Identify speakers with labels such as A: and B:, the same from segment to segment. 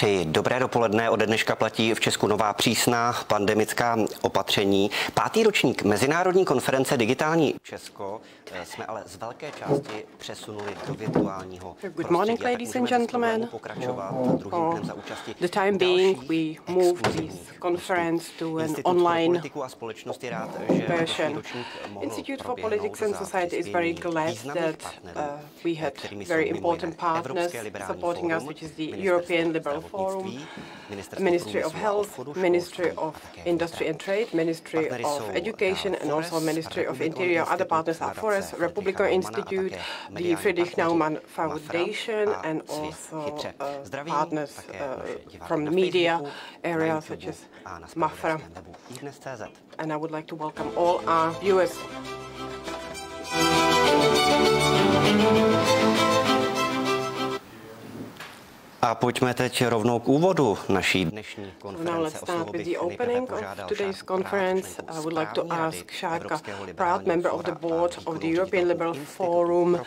A: Přeji dobré dopoledne. Ode dneška platí v Česku nová přísná pandemická opatření. 5. ročník Mezinárodní konference Digitální Česko jsme ale z velké části přesunuli do virtuálního
B: Good morning, ladies and gentlemen. For the time being, we moved this conference to an online version. Institute for Politics and Society is very glad that we had very important partners supporting us, which is the European Liberal Forum, Ministry of Health, Ministry of Industry and Trade, Ministry of Education, and also Ministry of Interior. Other partners are for us, Republic Institute, the Friedrich Naumann Foundation, and also partners from the media area, such as Mafra. And I would like to welcome all our viewers.
A: A pojďme teď rovnou k úvodu naší dnešní konference.
B: Now let's start with the opening of today's conference. I would like to ask Šárka Prát, member of the board of the European Liberal Forum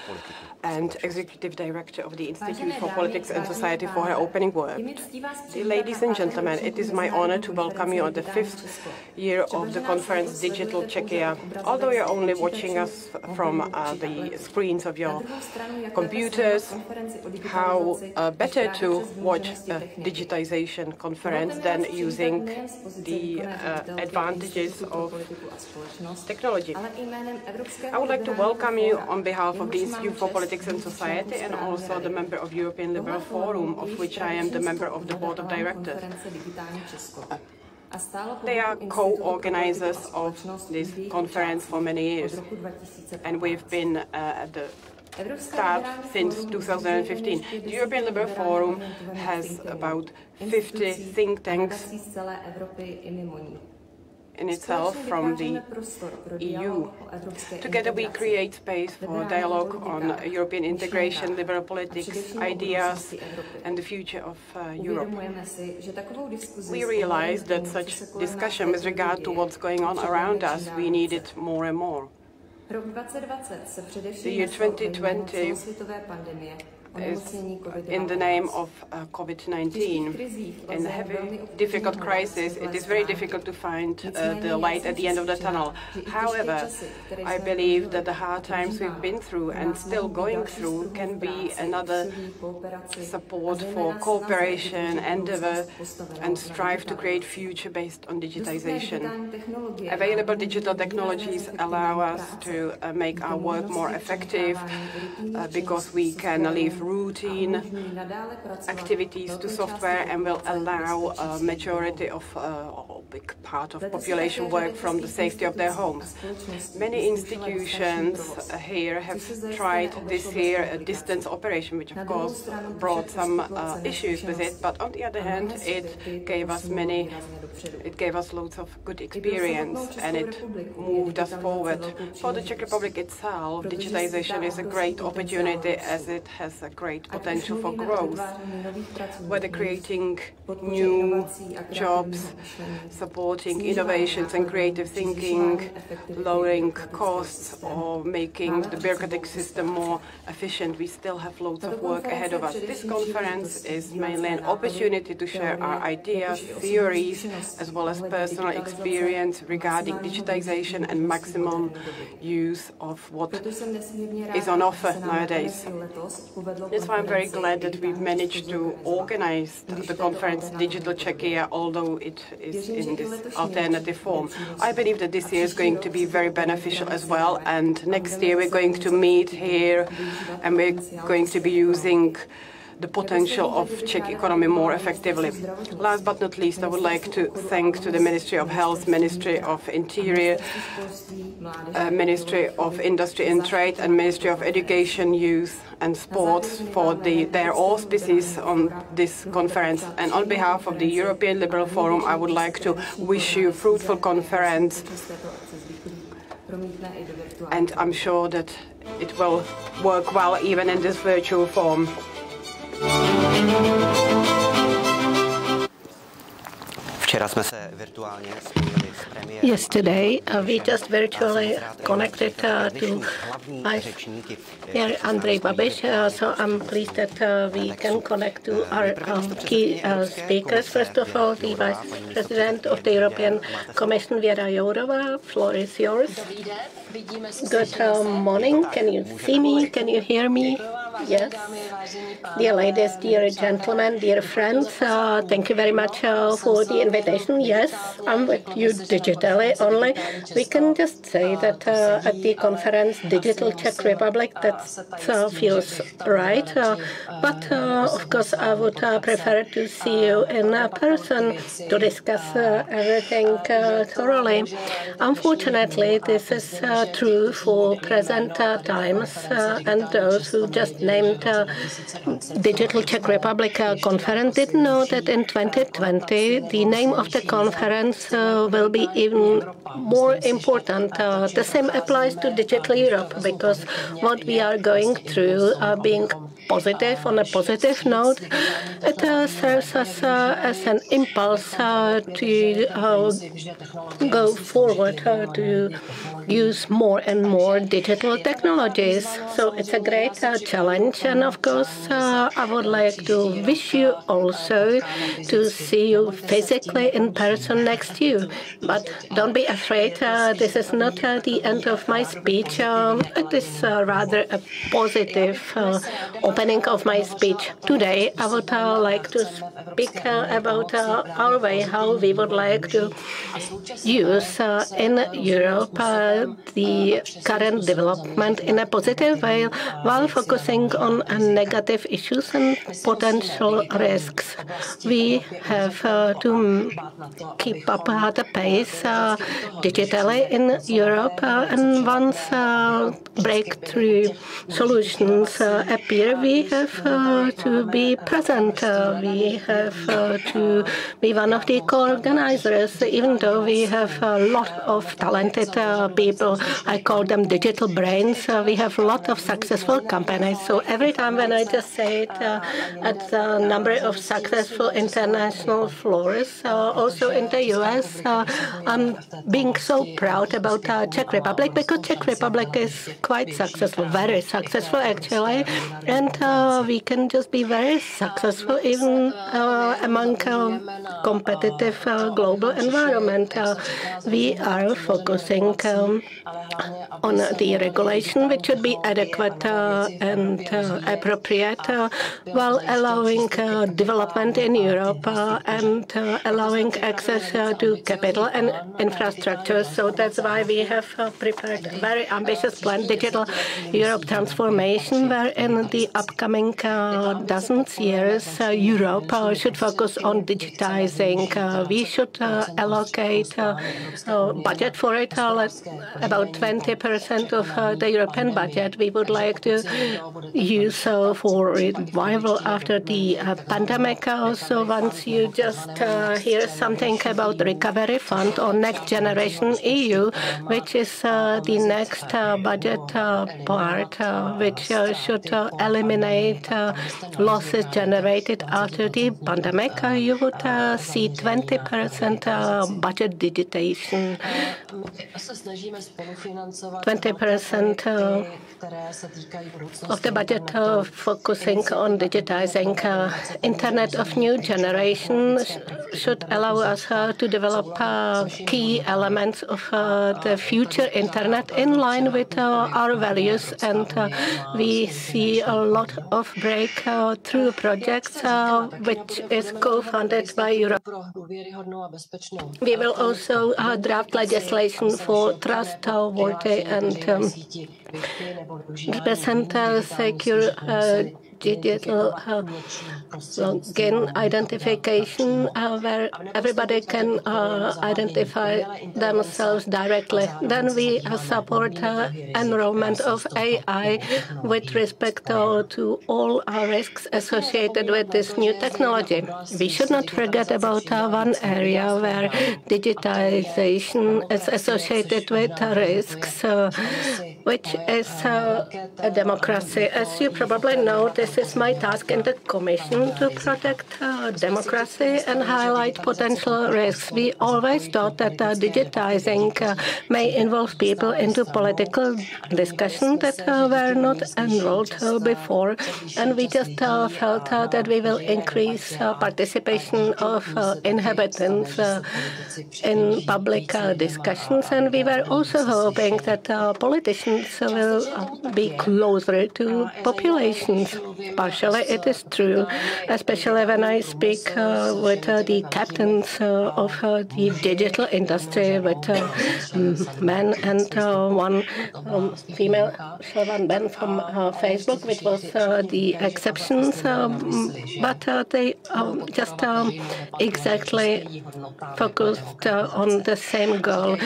B: and Executive Director of the Institute for Politics and Society, for her opening word. Ladies and gentlemen, it is my honor to welcome you on the 5th year of the conference Digital Czechia. Although you're only watching us from the screens of your computers, how better to watch a digitization conference than using the advantages of technology. I would like to welcome you on behalf of the Institute for Politics and Society and also the member of European Liberal Forum, of which I am the member of the board of directors. They are co-organizers of this conference for many years, and we've been at the start since 2015. The European Liberal Forum has about 50 think tanks in itself from the EU. Together we create space for dialogue on European integration, liberal politics, ideas and the future of Europe. We realize that such discussion with regard to what's going on around us, we need it more and more. The year 2020 is in the name of COVID-19. In a heavy, difficult crisis, it is very difficult to find the light at the end of the tunnel. However, I believe that the hard times we've been through and still going through can be another support for cooperation, endeavor, and strive to create future based on digitization. Available digital technologies allow us to make our work more effective because we can leave routine activities to software and will allow a majority of a big part of population work from the safety of their homes. Many institutions here have tried this year a distance operation, which of course brought some issues with it, but on the other hand it gave us loads of good experience and it moved us forward. For the Czech Republic itself, digitization is a great opportunity as it has a great potential for growth, whether creating new jobs, supporting innovations and creative thinking, lowering costs or making the bureaucratic system more efficient. We still have loads of work ahead of us. This conference is mainly an opportunity to share our ideas, theories, as well as personal experience regarding digitization and maximum use of what is on offer nowadays. That's why I'm very glad that we've managed to organize the conference Digital Czechia, although it is in this alternative form. I believe that this year is going to be very beneficial as well, and next year we're going to meet here and we're going to be using the potential of Czech economy more effectively. Last but not least, I would like to thank to the Ministry of Health, Ministry of Interior, Ministry of Industry and Trade, and Ministry of Education, Youth and Sports for their auspices on this conference. And on behalf of the European Liberal Forum, I would like to wish you a fruitful conference. And I'm sure that it will work well even in this virtual form.
A: Včera jsme se virtuálně spojili s premiérem.
C: Yesterday, we just virtually connected to Andrej Babiš, so I'm pleased that we can connect to our key speakers. First of all, the Vice President of the European Commission, Věra Jourová. Floor is yours. Good morning. Can you see me? Can you hear me? Yes. Dear ladies, dear gentlemen, dear friends, thank you very much for the invitation. Yes, I'm with you digitally only. We can just say that at the conference Digital Czech Republic, that feels right. But of course, I would prefer to see you in person to discuss everything thoroughly. Unfortunately, this is true for present times, and those who just named Digital Czech Republic conference didn't know that in 2020 the name of the conference will be even more important. The same applies to Digital Europe, because what we are going through, being positive, on a positive note, it serves us as an impulse to go forward, to use more and more digital technologies. So it's a great challenge, and of course I would like to wish you also to see you physically in person next to you. But don't be afraid, this is not the end of my speech. It is rather a positive opening of my speech. Today I would like to speak about our way, how we would like to use in Europe the current development in a positive way, while focusing on negative issues and potential risks. We have to keep up the pace digitally in Europe, and once breakthrough solutions appear, we have to be present. We have to be one of the co-organizers, even though we have a lot of talented people. I call them digital brains. We have a lot of successful companies. So every time when I just say it at the number of successful international floors, also in the US, I'm being so proud about Czech Republic, because Czech Republic is quite successful, very successful actually, and we can just be very successful even among competitive global environment. We are focusing on the regulation, which should be adequate and appropriate, while allowing development in Europe and allowing access to capital and infrastructure. So that's why we have prepared a very ambitious plan, Digital Europe Transformation, where in the upcoming dozens years, Europe should focus on digitizing. We should allocate budget for it, about 20% of the European budget. We would like to use for revival after the pandemic. So once you just hear something about the Recovery Fund or Next Generation EU, which is the next budget part, which should eliminate losses generated after the pandemic, you would see 20% budget digitization. 20% of the budget focusing on digitizing. Internet of new generation should allow us to develop key elements of the future internet in line with our values, and we see a lot of breakthrough projects which is co-funded by Europe. We will also draft legislation for trustworthy and secure digital login identification, where everybody can identify themselves directly. Then we support enrollment of AI with respect to all risks associated with this new technology. We should not forget about one area where digitalization is associated with risks. which is a democracy. As you probably know, this is my task in the Commission to protect democracy and highlight potential risks. We always thought that digitizing may involve people into political discussion that were not enrolled before, and we just felt that we will increase participation of inhabitants in public discussions, and we were also hoping that politicians will be closer to populations. Partially it is true, especially when I speak with the captains of the digital industry, with men and one female, Slovan Ben from Facebook, which was the exceptions, but they just exactly focused on the same goal,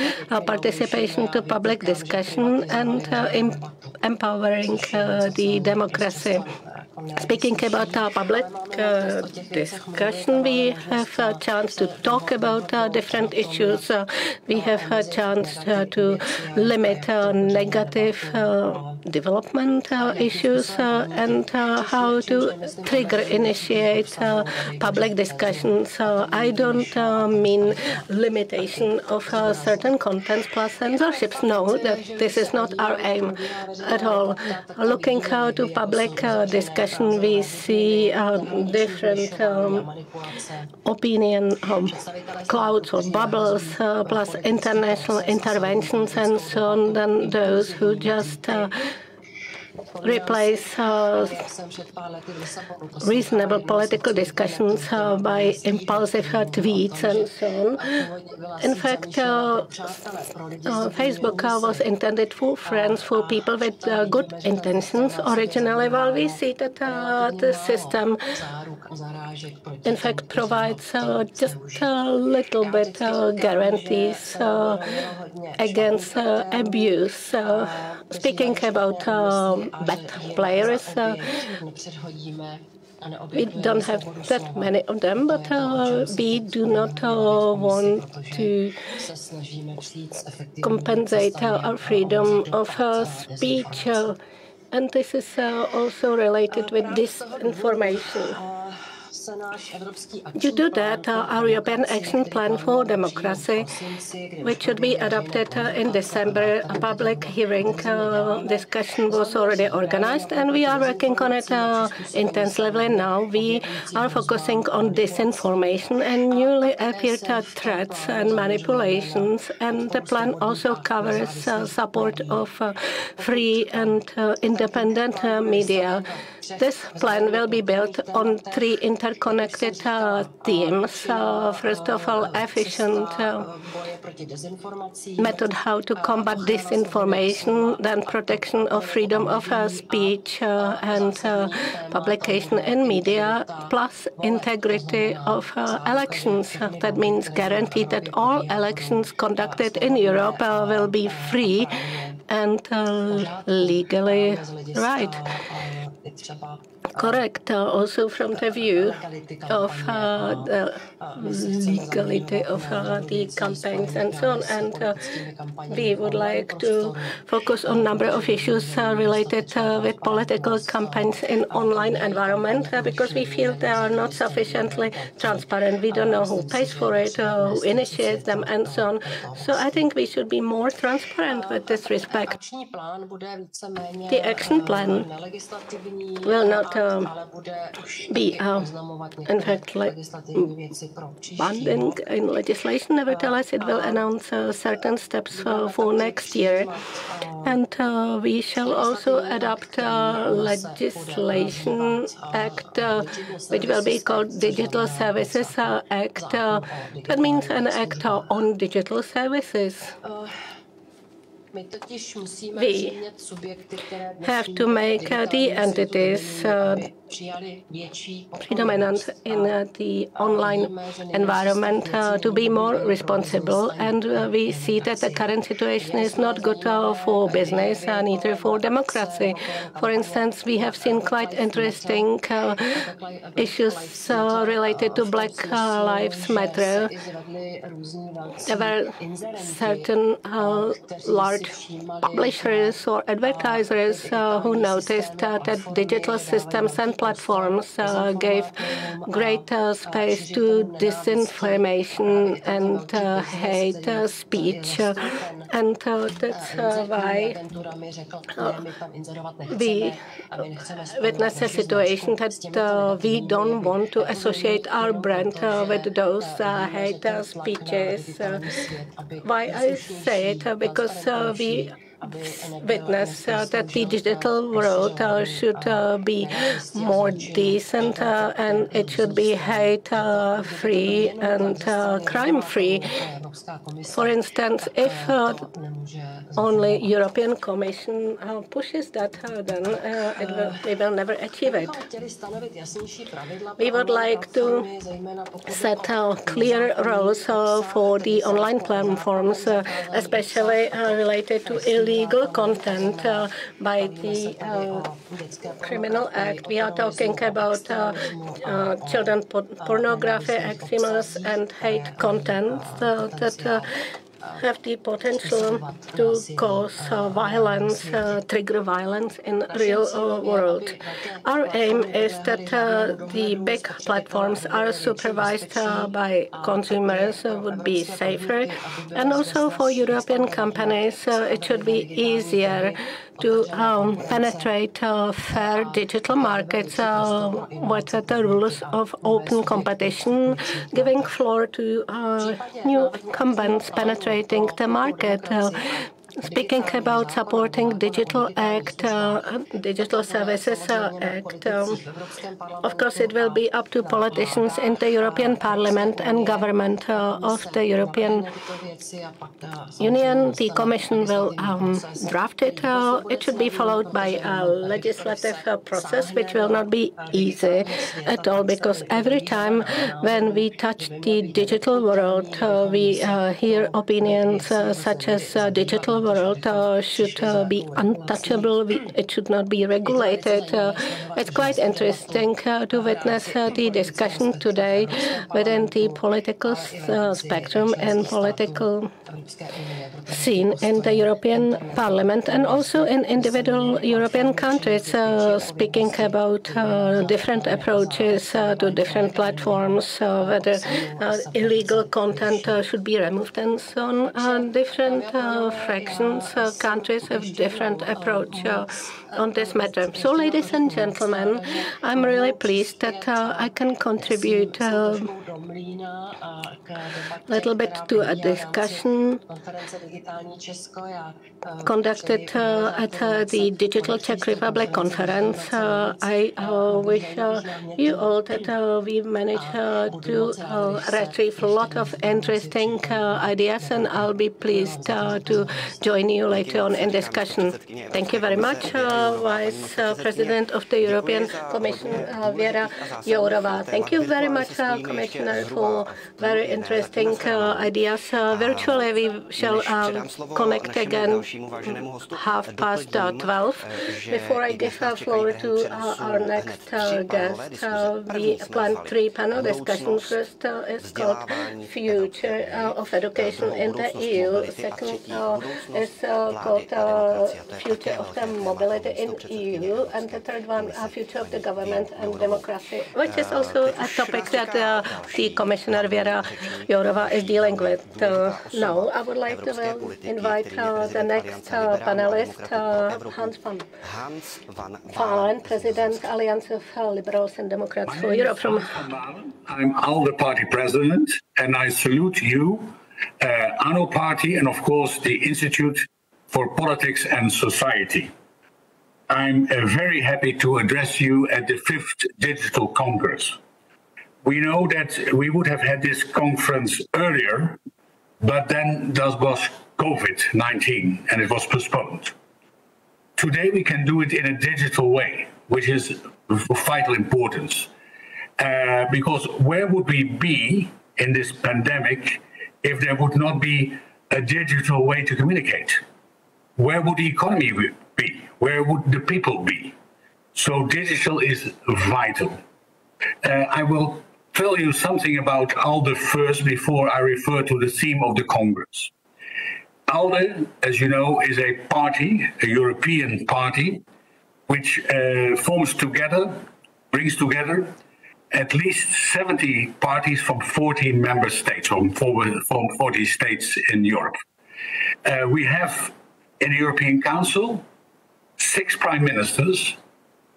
C: participation to public discussion and empowering the democracy. Speaking about public discussion, we have a chance to talk about different issues. We have a chance to limit negative development issues and how to initiate public discussions. I don't mean limitation of certain contents plus censorships. No, this is not our aim at all. Looking to public discussion, we see different opinion clouds or bubbles plus international interventions and so on, than those who just replace reasonable political discussions by impulsive tweets and so on. In fact, Facebook was intended for friends, for people with good intentions originally, while we see that the system in fact provides just a little bit guarantees against abuse. Speaking about bad players, we don't have that many of them, but we do not want to compensate our freedom of speech. And this is also related with disinformation. Due to that, our European Action Plan for Democracy, which should be adopted in December, a public hearing discussion was already organized, and we are working on it intensively now. We are focusing on disinformation and newly appeared threats and manipulations, and the plan also covers support of free and independent media. This plan will be built on three interconnected themes. First of all, efficient method how to combat disinformation, then protection of freedom of speech and publication in media, plus integrity of elections. That means guarantee that all elections conducted in Europe will be free and legally right. Correct, also from the view of the legality of the campaigns and so on. And we would like to focus on a number of issues related with political campaigns in online environment, because we feel they are not sufficiently transparent. We don't know who pays for it, who initiates them, and so on. So I think we should be more transparent with this respect. The action plan will not be, in fact, binding in legislation. Nevertheless, it will announce certain steps for next year. And we shall also adopt a legislation act, which will be called Digital Services Act. That means an act on digital services. We have to make the entities predominant in the online environment to be more responsible. And we see that the current situation is not good for business and neither for democracy. For instance, we have seen quite interesting issues related to Black Lives Matter. There were certain large publishers or advertisers who noticed that digital systems and platforms gave great space to disinformation and hate speech. And that's why we witness a situation that we don't want to associate our brand with those hate speeches. Why I say it? Because we witness that the digital world should be more decent and it should be hate-free and crime-free. For instance, if only European Commission pushes that, then we will never achieve it. We would like to set clear rules for the online platforms, especially related to illegal content by the Criminal Act. We are talking about children pornography, extremism, and hate content that have the potential to cause violence, trigger violence in the real world. Our aim is that the big platforms are supervised by consumers would be safer, and also for European companies it should be easier to penetrate fair digital markets with the rules of open competition, giving floor to new incumbents penetrating the market. Speaking about supporting Digital Act, Digital Services Act, of course it will be up to politicians in the European Parliament and government of the European Union. The Commission will draft it. It should be followed by a legislative process, which will not be easy at all, because every time when we touch the digital world, we hear opinions such as digital world should be untouchable. It should not be regulated. It's quite interesting to witness the discussion today within the political spectrum and political scene in the European Parliament and also in individual European countries, speaking about different approaches to different platforms, whether illegal content should be removed and so on. Different fractions, countries have different approach on this matter. So, ladies and gentlemen, I'm really pleased that I can contribute a little bit to a discussion conducted at the Digital Czech Republic conference. I wish you all that we managed to retrieve a lot of interesting ideas, and I'll be pleased to join you later on in discussion. Thank you very much, Vice President of the European Commission, Věra Jourová. Thank you very much, Commissioner, for very interesting ideas. Virtually, we shall connect again 12:30. Before I give the floor to our next guest, we planned 3 panel discussions. First is called Future of Education in the EU. Second is called Future of the Mobility in EU. And the third one, Future of the Government and Democracy, which is also a topic that the Commissioner Věra Jourová is dealing with. Now, I would like to invite the next panelist, Hans van Valen, President Alliance of Liberals and Democrats for Europe.
D: I'm ALDE Party President, and I salute you, ANO Party, and of course the Institute for Politics and Society. I'm very happy to address you at the 5th Digital Congress. We know that we would have had this conference earlier, but then there was COVID-19 and it was postponed. Today we can do it in a digital way, which is of vital importance. Because where would we be in this pandemic if there would not be a digital way to communicate? Where would the economy be? Where would the people be? So digital is vital. I will tell you something about ALDE first before I refer to the theme of the Congress. ALDE, as you know, is a party, a European party, which brings together at least 70 parties from 14 member states, from 40 states in Europe. We have in the European Council 6 prime ministers,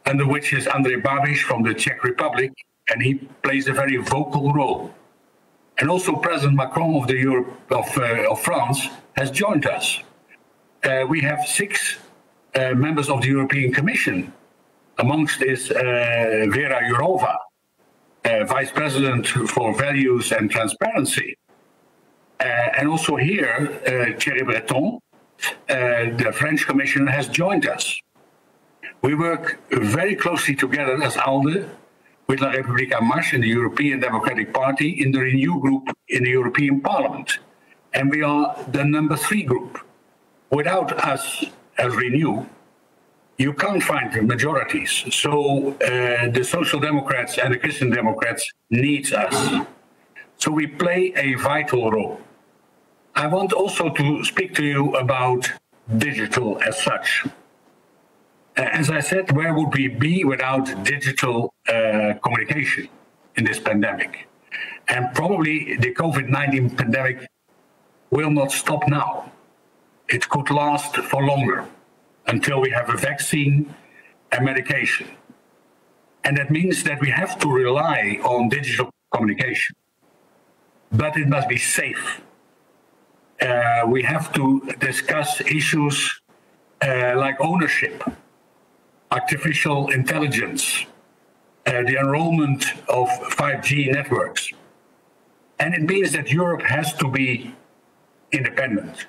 D: under which is Andrej Babiš from the Czech Republic, and he plays a very vocal role. And also President Macron of France has joined us. We have 6 members of the European Commission. Amongst is Vera Jourova, Vice President for Values and Transparency. And also here, Thierry Breton, the French Commissioner, has joined us. We work very closely together as ALDE with La République En Marche in the European Democratic Party in the Renew group in the European Parliament. And we are the number 3 group. Without us as Renew, you can't find majorities. So the Social Democrats and the Christian Democrats need us. So we play a vital role. I want also to speak to you about digital as such. As I said, where would we be without digital communication in this pandemic? And probably the COVID-19 pandemic will not stop now. It could last for longer until we have a vaccine and medication. And that means that we have to rely on digital communication. But it must be safe. We have to discuss issues like ownership, artificial intelligence, the enrollment of 5G networks. And it means that Europe has to be independent.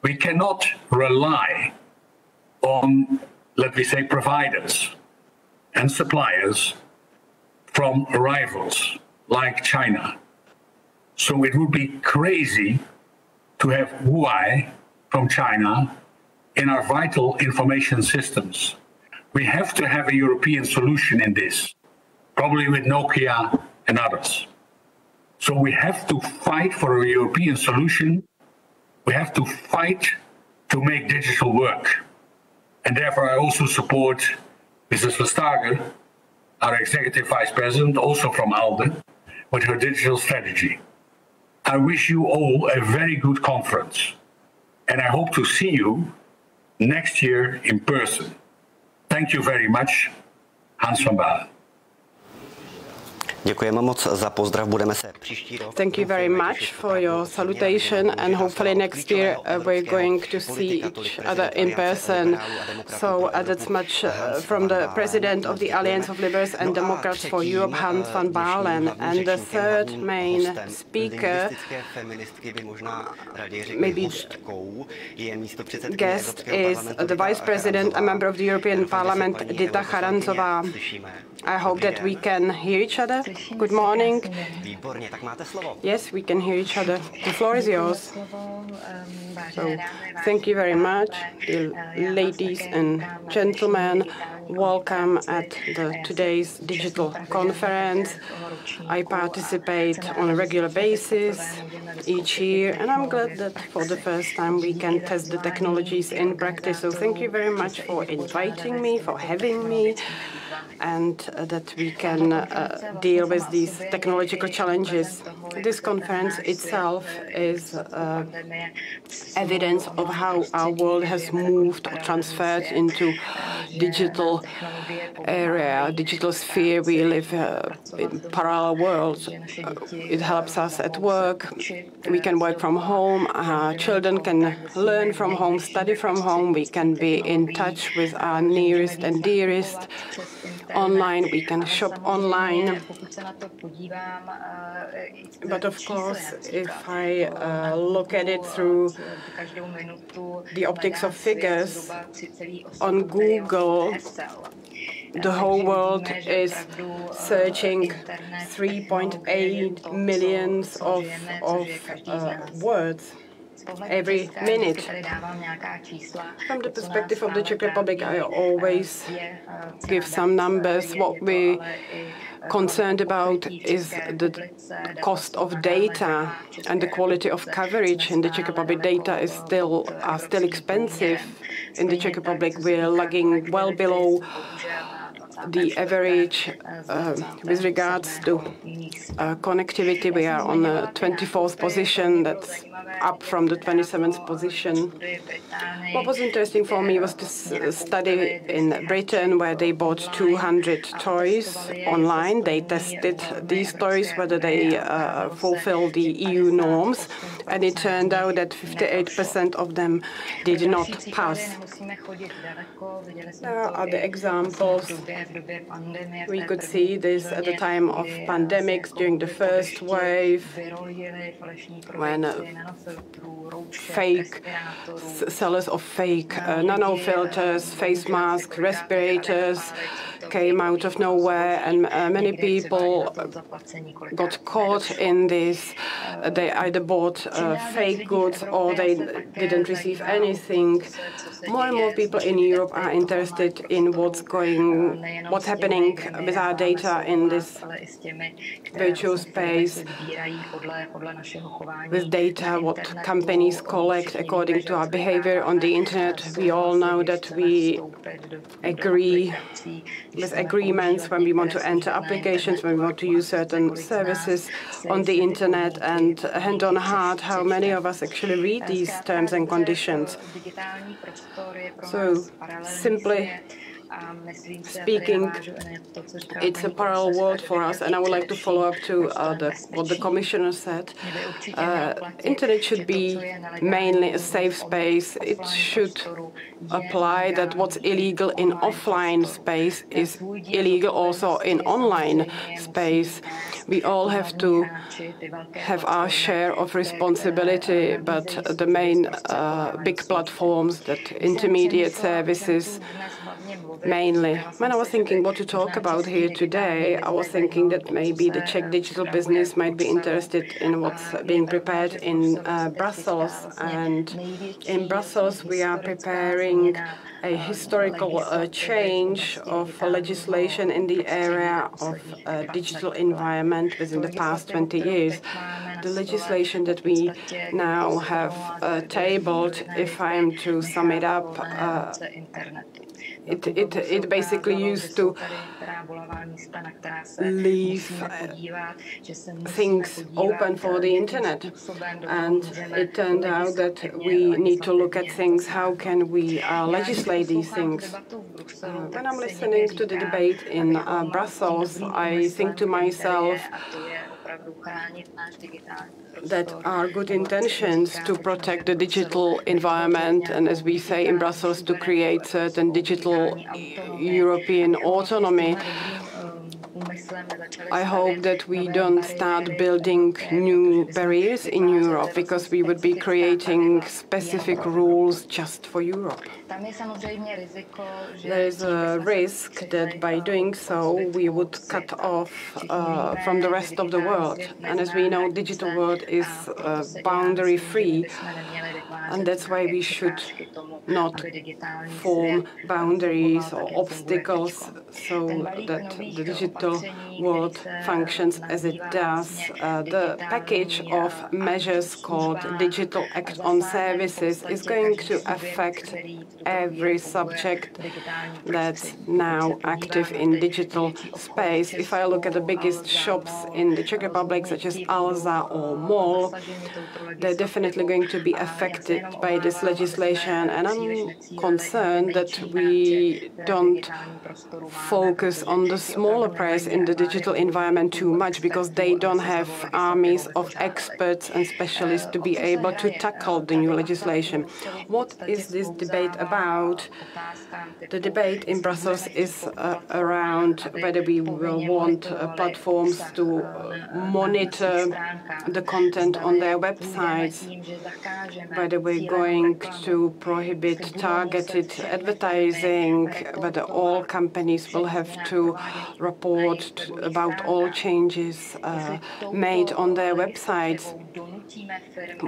D: We cannot rely on, let me say, providers and suppliers from rivals like China. So it would be crazy to have Huawei from China in our vital information systems. We have to have a European solution in this, probably with Nokia and others. So we have to fight for a European solution. We have to fight to make digital work. And therefore I also support Mrs. Vestager, our Executive Vice President, also from ALDE, with her digital strategy. I wish you all a very good conference. And I hope to see you next year in person. Thank you very much. Hans van Baalen.
A: Děkujeme moc za pozdrav, budeme se příští rok.
B: Thank you very much for your salutation, and hopefully next year we're going to see each other in person. So that's much from the President of the Alliance of Liberals and Democrats for Europe, Hans van Baalen. And the third main speaker, maybe guest, is the Vice President, a member of the European Parliament, Dita Charanzová. I hope that we can hear each other. Good morning. Yes, we can hear each other. The floor is yours. So, thank you very much, ladies and gentlemen. Welcome at today's digital conference. I participate on a regular basis each year, and I'm glad that for the first time we can test the technologies in practice. So thank you very much for inviting me, for having me, and that we can deal with these technological challenges. This conference itself is evidence of how our world has moved or transferred into digital area, digital sphere. We live in parallel worlds. It helps us at work. We can work from home. Children can learn from home, study from home. We can be in touch with our nearest and dearest online. We can shop online. But of course, if I look at it through the optics of figures, on Google, the whole world is searching 3.8 million words every minute. From the perspective of the Czech Republic, I always give some numbers. What we concerned about is the cost of data and the quality of coverage in the Czech Republic. Data is still expensive. In the Czech Republic, we're lagging well below the average with regards to connectivity. We are on the 24th position. That's up from the 27th position. What was interesting for me was this study in Britain where they bought 200 toys online. They tested these toys, whether they fulfill the EU norms, and it turned out that 58% of them did not pass. There are other examples. We could see this at the time of pandemics during the first wave, when sellers of fake nano filters, face masks, respirators came out of nowhere, and many people got caught in this. They either bought fake goods or they didn't receive anything. More and more people in Europe are interested in what's happening with our data in this virtual space, with data what companies collect according to our behavior on the internet. We all know that we agree with agreements when we want to enter applications, when we want to use certain services on the internet, and hand on heart, how many of us actually read these terms and conditions. So, simply speaking, it's a parallel world for us, and I would like to follow up to what the Commissioner said. Internet should be mainly a safe space. It should apply that what's illegal in offline space is illegal also in online space. We all have to have our share of responsibility, but the main big platforms, that intermediate services, mainly. When I was thinking what to talk about here today, I was thinking that maybe the Czech digital business might be interested in what's being prepared in Brussels. And in Brussels, we are preparing a historical change of legislation in the area of digital environment within the past 20 years. The legislation that we now have tabled, if I am to sum it up, it basically used to leave things open for the internet. And it turned out that we need to look at things, how can we legislate these things. When I'm listening to the debate in Brussels, I think to myself, that are good intentions to protect the digital environment, and as we say in Brussels, to create certain digital European autonomy. I hope that we don't start building new barriers in Europe, because we would be creating specific rules just for Europe. There is a risk that by doing so, we would cut off from the rest of the world. And as we know, digital world is boundary-free, and that's why we should not form boundaries or obstacles so that the digital world functions as it does. The package of measures called Digital Act on Services is going to affect every subject that's now active in digital space. If I look at the biggest shops in the Czech Republic, such as Alza or Mall, they're definitely going to be affected by this legislation, and I'm concerned that we don't focus on the smaller players in the digital environment too much, because they don't have armies of experts and specialists to be able to tackle the new legislation. What is this debate about? The debate in Brussels is around whether we will want platforms to monitor the content on their websites, whether we're going to prohibit targeted advertising, whether all companies will have to report about all changes made on their websites,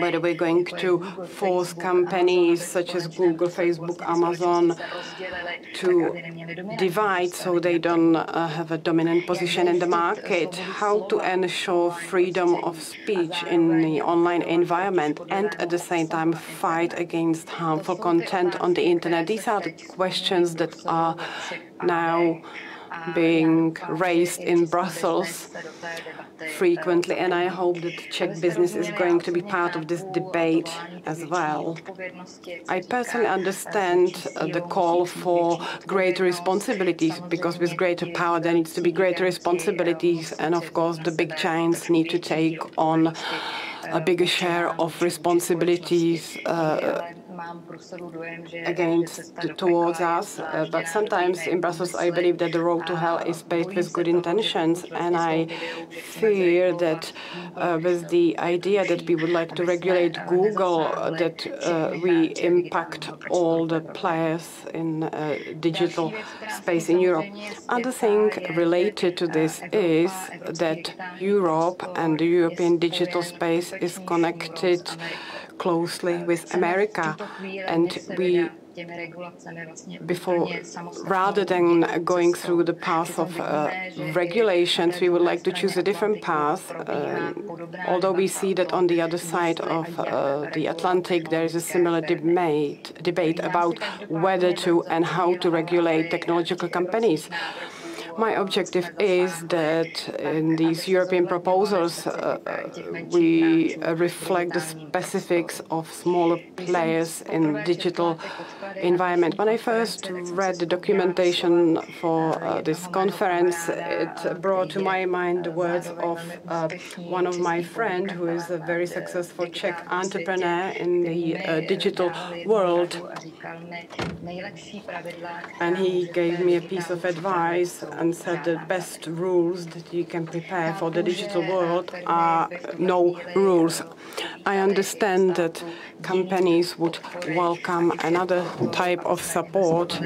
B: whether we're going to force companies such as Google, Facebook, Amazon to divide so they don't have a dominant position in the market, how to ensure freedom of speech in the online environment and at the same time fight against harmful content on the internet. These are the questions that are now being raised in Brussels frequently, and I hope that Czech business is going to be part of this debate as well. I personally understand the call for greater responsibilities, because with greater power there needs to be greater responsibilities, and of course the big giants need to take on a bigger share of responsibilities towards us, but sometimes in Brussels I believe that the road to hell is paved with good intentions, and I fear that with the idea that we would like to regulate Google, that we impact all the players in digital space in Europe. Other thing related to this is that Europe and the European digital space is connected closely with America, and rather than going through the path of regulations, we would like to choose a different path. Although we see that on the other side of the Atlantic there is a similar debate about whether to and how to regulate technological companies. My objective is that in these European proposals we reflect the specifics of smaller players in the digital environment. When I first read the documentation for this conference, it brought to my mind the words of one of my friends who is a very successful Czech entrepreneur in the digital world. And he gave me a piece of advice and said the best rules that you can prepare for the digital world are no rules. I understand that companies would welcome another type of support,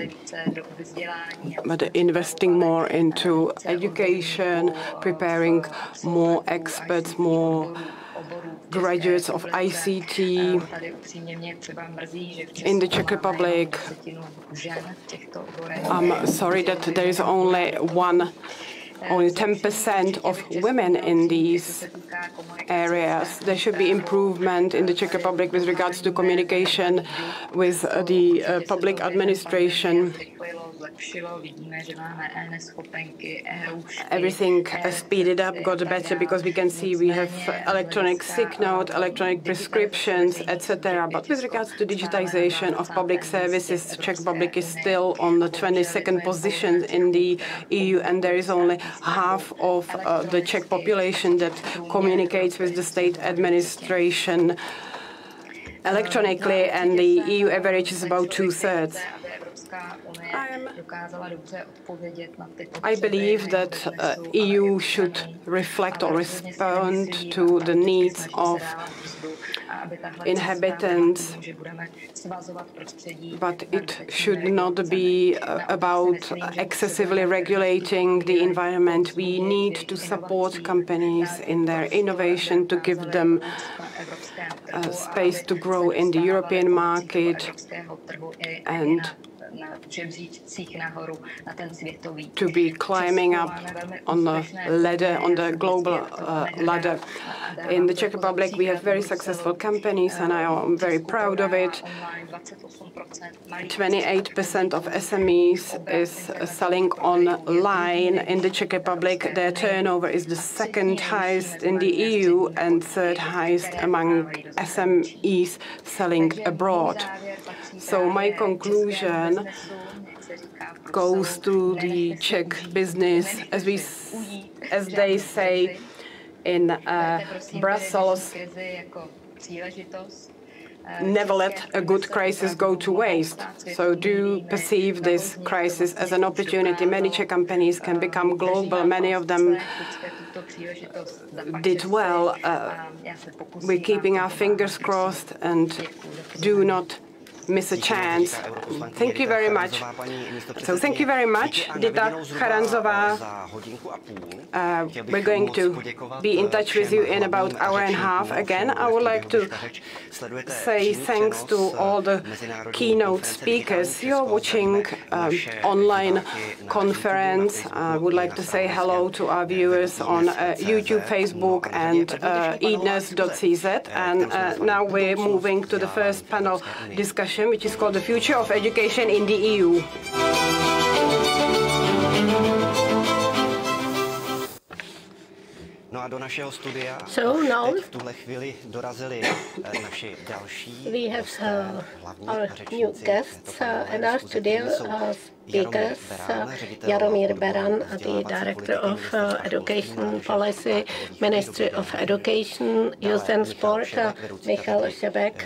B: but investing more into education, preparing more experts, more graduates of ICT. In the Czech Republic, I'm sorry that there is only 10% of women in these areas. There should be improvement in the Czech Republic with regards to communication with the public administration. Everything speeded up, got better, because we can see we have electronic sick note, electronic prescriptions, etc. But with regards to digitization of public services, Czech Republic is still on the 22nd position in the EU, and there is only half of the Czech population that communicates with the state administration electronically, and the EU average is about 2/3. I believe that EU should reflect or respond to the needs of inhabitants, but it should not be about excessively regulating the environment. We need to support companies in their innovation, to give them space to grow in the European market and to be climbing up on the ladder, on the global ladder. In the Czech Republic, we have very successful companies, and I am very proud of it. 28% of SMEs is selling online in the Czech Republic. Their turnover is the second highest in the EU and third highest among SMEs selling abroad. So my conclusion goes to the Czech business, as they say in Brussels. never let a good crisis go to waste. So do perceive this crisis as an opportunity. Many Czech companies can become global. Many of them did well. We're keeping our fingers crossed and do not miss a chance. Thank you very much. So thank you very much, Dita Charanzová. We're going to be in touch with you in about an hour and a half again. I would like to say thanks to all the keynote speakers. You're watching online conference. I would like to say hello to our viewers on YouTube, Facebook, and edness.cz. And now we're moving to the first panel discussion, which is called The Future of Education in the EU.
A: No a do našeho studia
C: now
A: v tuhle chvíli dorazili naši další
C: we have our new guests in our studio, speakers, Jaromír Beran, the Director of Education Policy, Ministry of Education, Youth and Sport, Michal Šebek,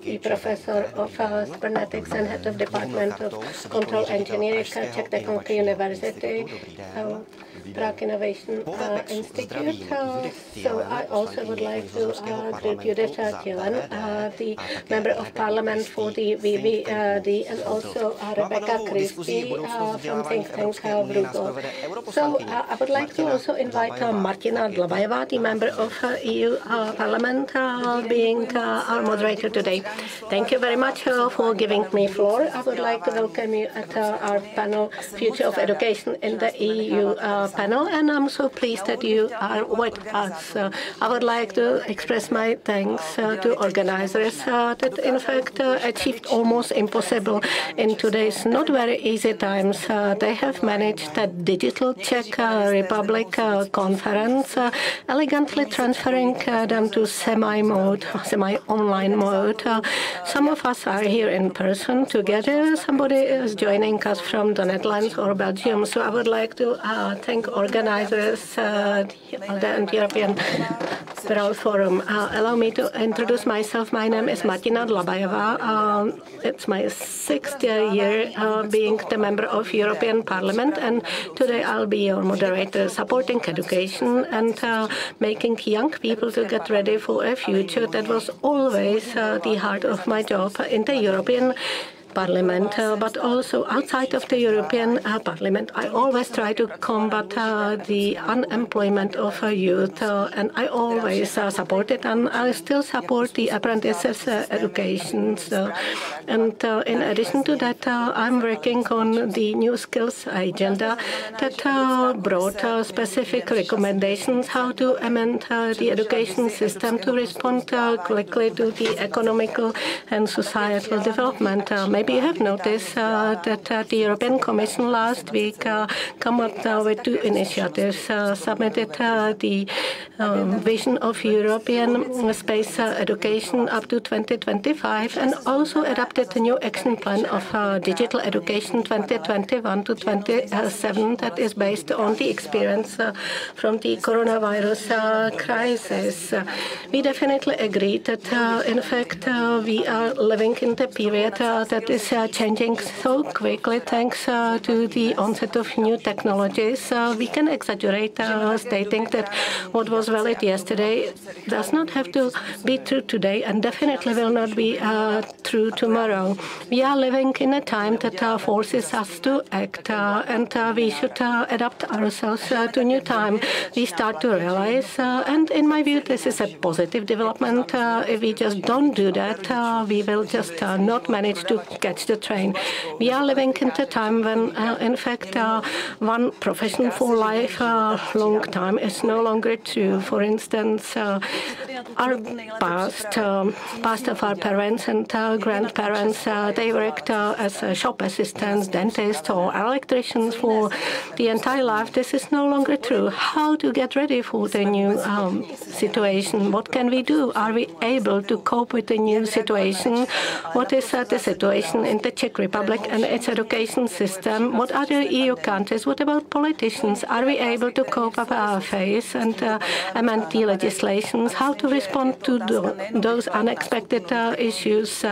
C: the Professor of Cybernetics and Head of Department of Control Engineering, Czech Technical University, Prague Innovation Institute. So I also would like to greet Judith Thielen, the Member of Parliament for the VVD, and also Rebecca Christie from think tank Bruegel. So I would like to also invite Martina Dlabajová, the Member of EU Parliament, being our moderator today. Thank you very much for giving me floor. I would like to welcome you at our panel, Future of Education in the EU panel, and I'm so pleased that you are with us. I would like to express my thanks to organizers that in fact achieved almost impossible in today's not very easy times. They have managed a digital Czech Republic conference, elegantly transferring them to semi-online mode. Some of us are here in person together. Somebody is joining us from the Netherlands or Belgium. So I would like to thank organizers, the European World Forum. Allow me to introduce myself. My name is Martina Dlabajová. It's my 6th year being the member of European Parliament, and today I'll be your moderator, supporting education and making young people to get ready for a future. That was always the heart of my job in the European Parliament, but also outside of the European Parliament. I always try to combat the unemployment of youth, and I always support it, and I still support the apprentices education. And in addition to that, I'm working on the new skills agenda that brought specific recommendations how to amend the education system to respond quickly to the economical and societal development. Maybe you have noticed that the European Commission last week came up with 2 initiatives, submitted the vision of European space education up to 2025, and also adopted the new action plan of digital education 2021 to 27 that is based on the experience from the coronavirus crisis. We definitely agree that, in fact, we are living in the period that is changing so quickly thanks to the onset of new technologies. We can exaggerate stating that what was valid yesterday does not have to be true today and definitely will not be true tomorrow. We are living in a time that forces us to act, and we should adapt ourselves to new time. We start to realize, and in my view, this is a positive development. If we just don't do that, we will just not manage to catch the train. We are living in a time when, in fact, one profession for life long time is no longer true. For instance, our past of our parents and grandparents, they worked as shop assistants, dentists, or electricians for the entire life. This is no longer true. How to get ready for the new situation? What can we do? Are we able to cope with the new situation? What is the situation in the Czech Republic and its education system? What are the EU countries? What about politicians? Are we able to cope up our phase and amend the legislations? How to respond to those unexpected issues.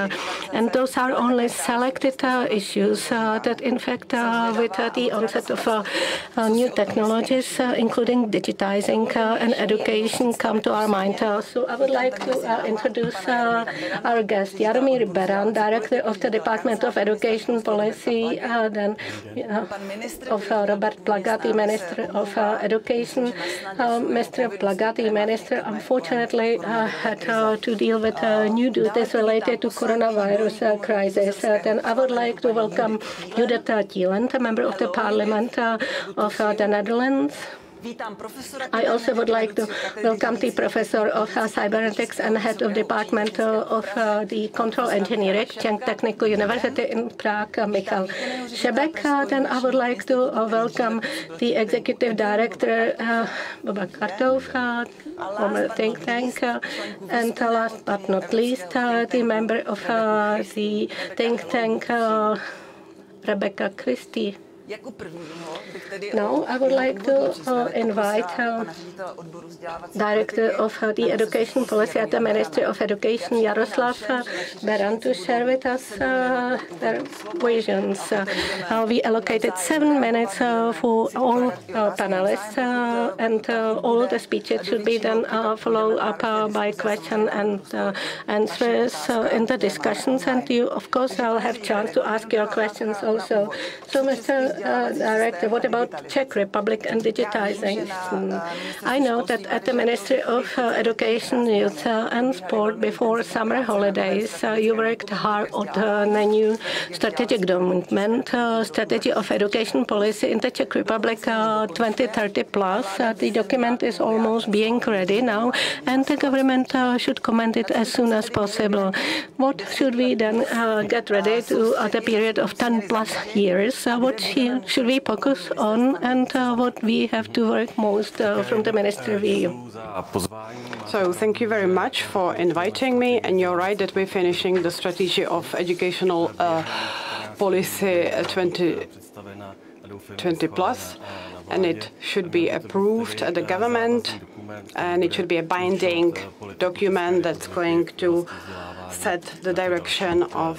C: And those are only selected issues that, in fact, with the onset of new technologies, including digitizing and education, come to our mind. So I would like to introduce our guest, Jaromír Beran, Director of the Department of Education Policy, then of Robert Plaga, the Minister of Education. Mr. Plaga, the Minister, unfortunately had to deal with new duties related to coronavirus crisis. Then I would like to welcome Judith Thielent, a member of the Parliament of the Netherlands. I also would like to welcome the Professor of Cybernetics and Head of Department of the Control Engineering, Czech Technical University in Prague, Michal Šebek. Then I would like to welcome the Executive Director, Boba Kartov, from a think tank, and last but not least, the member of the think tank, Rebecca Christie. Now I would like to invite Director of the Education Policy at the Ministry of Education, Jaroslav Beran, to share with us their visions. We allocated 7 minutes for all panelists, and all the speeches should be then followed up by questions and answers in the discussions. And you, of course, will have chance to ask your questions also. So, Mr. Director, what about Czech Republic and digitization? I know that at the Ministry of Education, Youth and Sport before summer holidays, you worked hard on a new strategic document, Strategy of Education Policy in the Czech Republic 2030 plus. The document is almost being ready now, and the government should comment it as soon as possible. What should we then get ready to the period of 10 plus years? What should we focus on, and what we have to work most from the ministry view?
B: So thank you very much for inviting me, and you're right that we're finishing the strategy of educational policy 2020 plus, and it should be approved at the government, and it should be a binding document that's going to set the direction of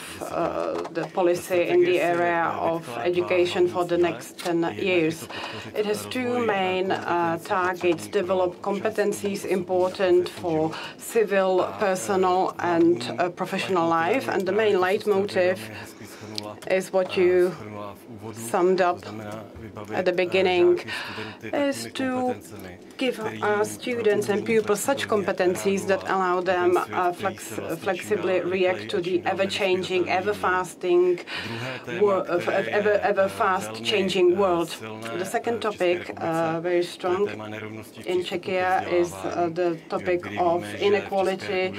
B: the policy in the area of education for the next 10 years. It has 2 main targets: develop competencies important for civil, personal and professional life. And the main leitmotif is what you summed up at the beginning, is to give our students and pupils such competencies that allow them flexibly react to the ever-changing, ever-fast-changing world. The second topic, very strong in Czechia, is the topic of inequality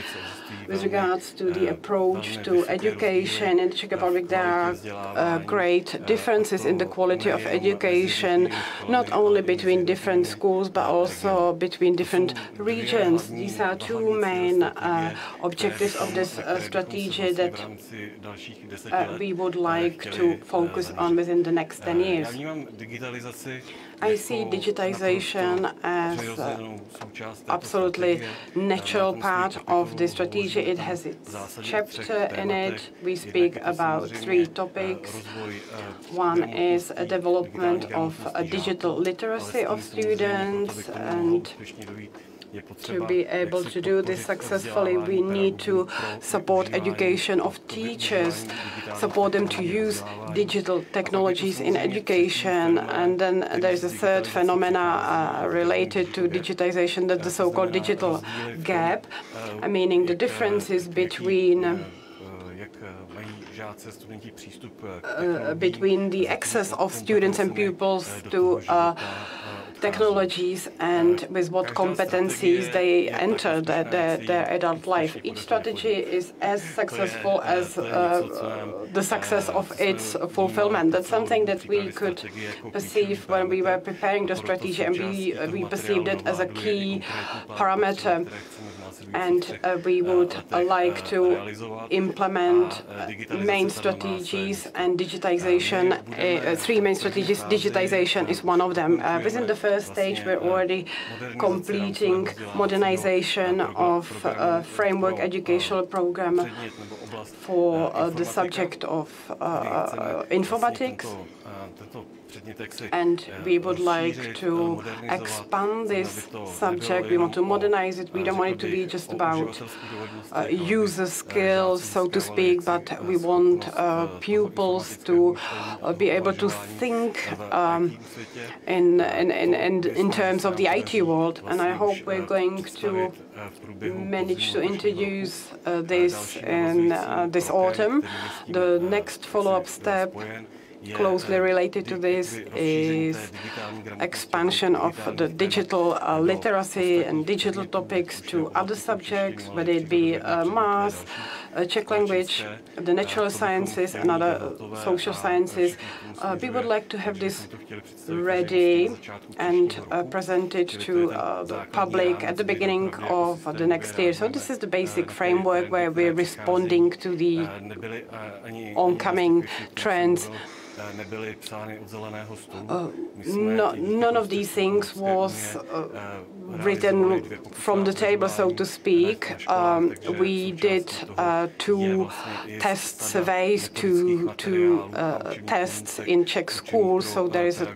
B: with regards to the approach to education. In the Czech Republic, there are great differences in the quality of education, not only between different schools, but also between different regions. These are 2 main objectives of this strategy that we would like to focus on within the next 10 years. I see digitalization as absolutely natural part of the strategy. It has its chapter in it. We speak about 3 topics. One is a development of a digital literacy of students, and to be able to do this successfully, we need to support education of teachers, support them to use digital technologies in education. And then there's a third phenomena related to digitization, that's the so-called digital gap, meaning the differences between the access of students and pupils to technologies and with what competencies they enter their adult life. Each strategy is as successful as the success of its fulfillment. That's something that we could perceive when we were preparing the strategy, and we perceived it as a key parameter. and we would like to implement main strategies and digitization, 3 main strategies. Digitization is one of them. Within the first stage, we're already completing modernization of framework educational program for the subject of informatics. And we would like to expand this subject. We want to modernize it. We don't want it to be just about user skills, so to speak, but we want pupils to be able to think in terms of the IT world. And I hope we're going to manage to introduce this in this autumn. The next follow-up step closely related to this is expansion of the digital literacy and digital topics to other subjects, whether it be math, Czech language, the natural sciences and other social sciences. We would like to have this ready and presented to the public at the beginning of the next year. So this is the basic framework where we're responding to the oncoming trends. None of these things was written from the table, so to speak. We did 2 test surveys, two tests in Czech schools. So there is a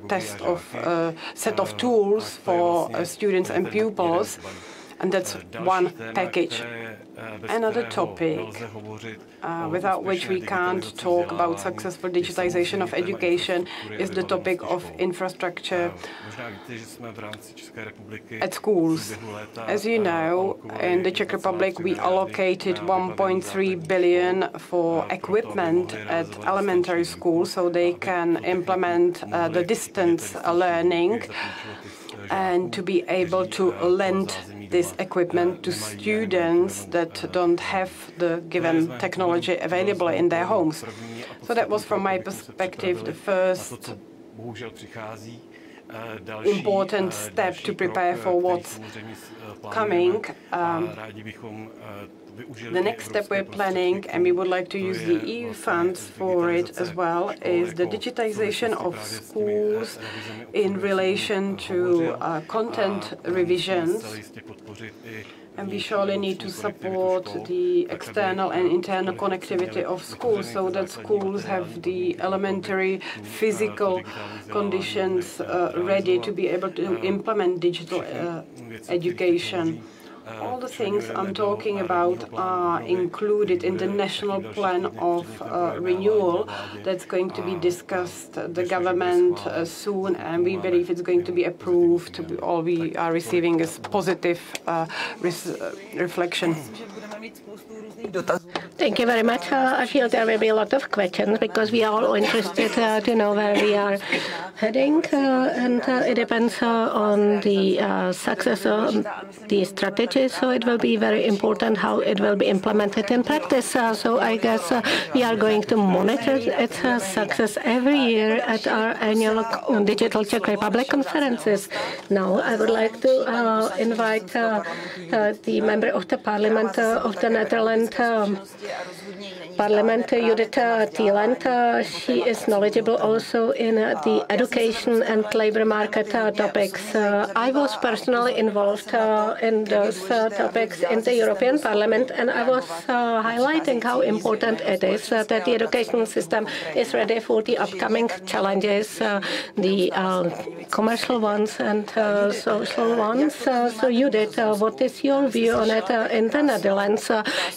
B: set of tools for students and pupils, and that's one package. Another topic without which we can't talk about successful digitization of education is the topic of infrastructure at schools. As you know, in the Czech Republic we allocated 1.3 billion for equipment at elementary schools so they can implement the distance learning and to be able to lend this equipment to students that don't have the given technology available in their homes. So that was, from my perspective, the first important step to prepare for what's coming. The next step we're planning, and we would like to use the EU funds for it as well, is the digitization of schools in relation to content revisions. And we surely need to support the external and internal connectivity of schools so that schools have the elementary physical conditions ready to be able to implement digital education. All the things I'm talking about are included in the national plan of renewal that's going to be discussed the government soon, and we believe it's going to be approved. All we are receiving is positive reflection.
C: Thank you very much. I feel there will be a lot of questions because we are all interested to know where we are heading, and it depends on the success of the strategy. So it will be very important how it will be implemented in practice. So I guess we are going to monitor its success every year at our annual Digital Czech Republic conferences. Now I would like to invite the member of the Parliament of the Netherlands Parliament, Judith Thieland. She is knowledgeable also in the education and labor market topics. I was personally involved in those topics in the European Parliament, and I was highlighting how important it is that the education system is ready for the upcoming challenges, the commercial ones and social ones. So Judith, what is your view on it in the Netherlands?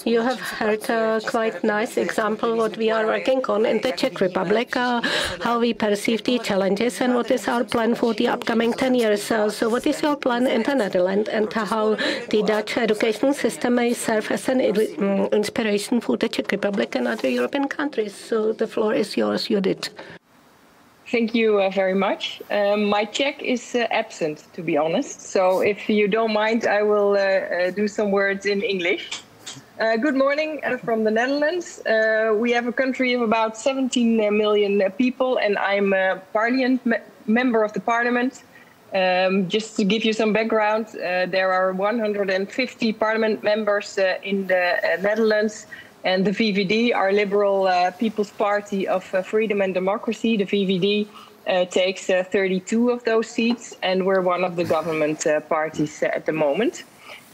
C: You have heard quite nice example what we are working on in the Czech Republic, how we perceive the challenges and what is our plan for the upcoming 10 years. So what is your plan in the Netherlands and how the Dutch education system may serve as an inspiration for the Czech Republic and other European countries? So the floor is yours, Judith.
E: Thank you very much. My Czech is absent, to be honest. So if you don't mind, I will do some words in English. Good morning from the Netherlands. We have a country of about 17 million people, and I'm a member of the parliament. Just to give you some background, there are 150 parliament members in the Netherlands, and the VVD, our Liberal People's Party of Freedom and Democracy, the VVD, takes 32 of those seats, and we're one of the government parties at the moment.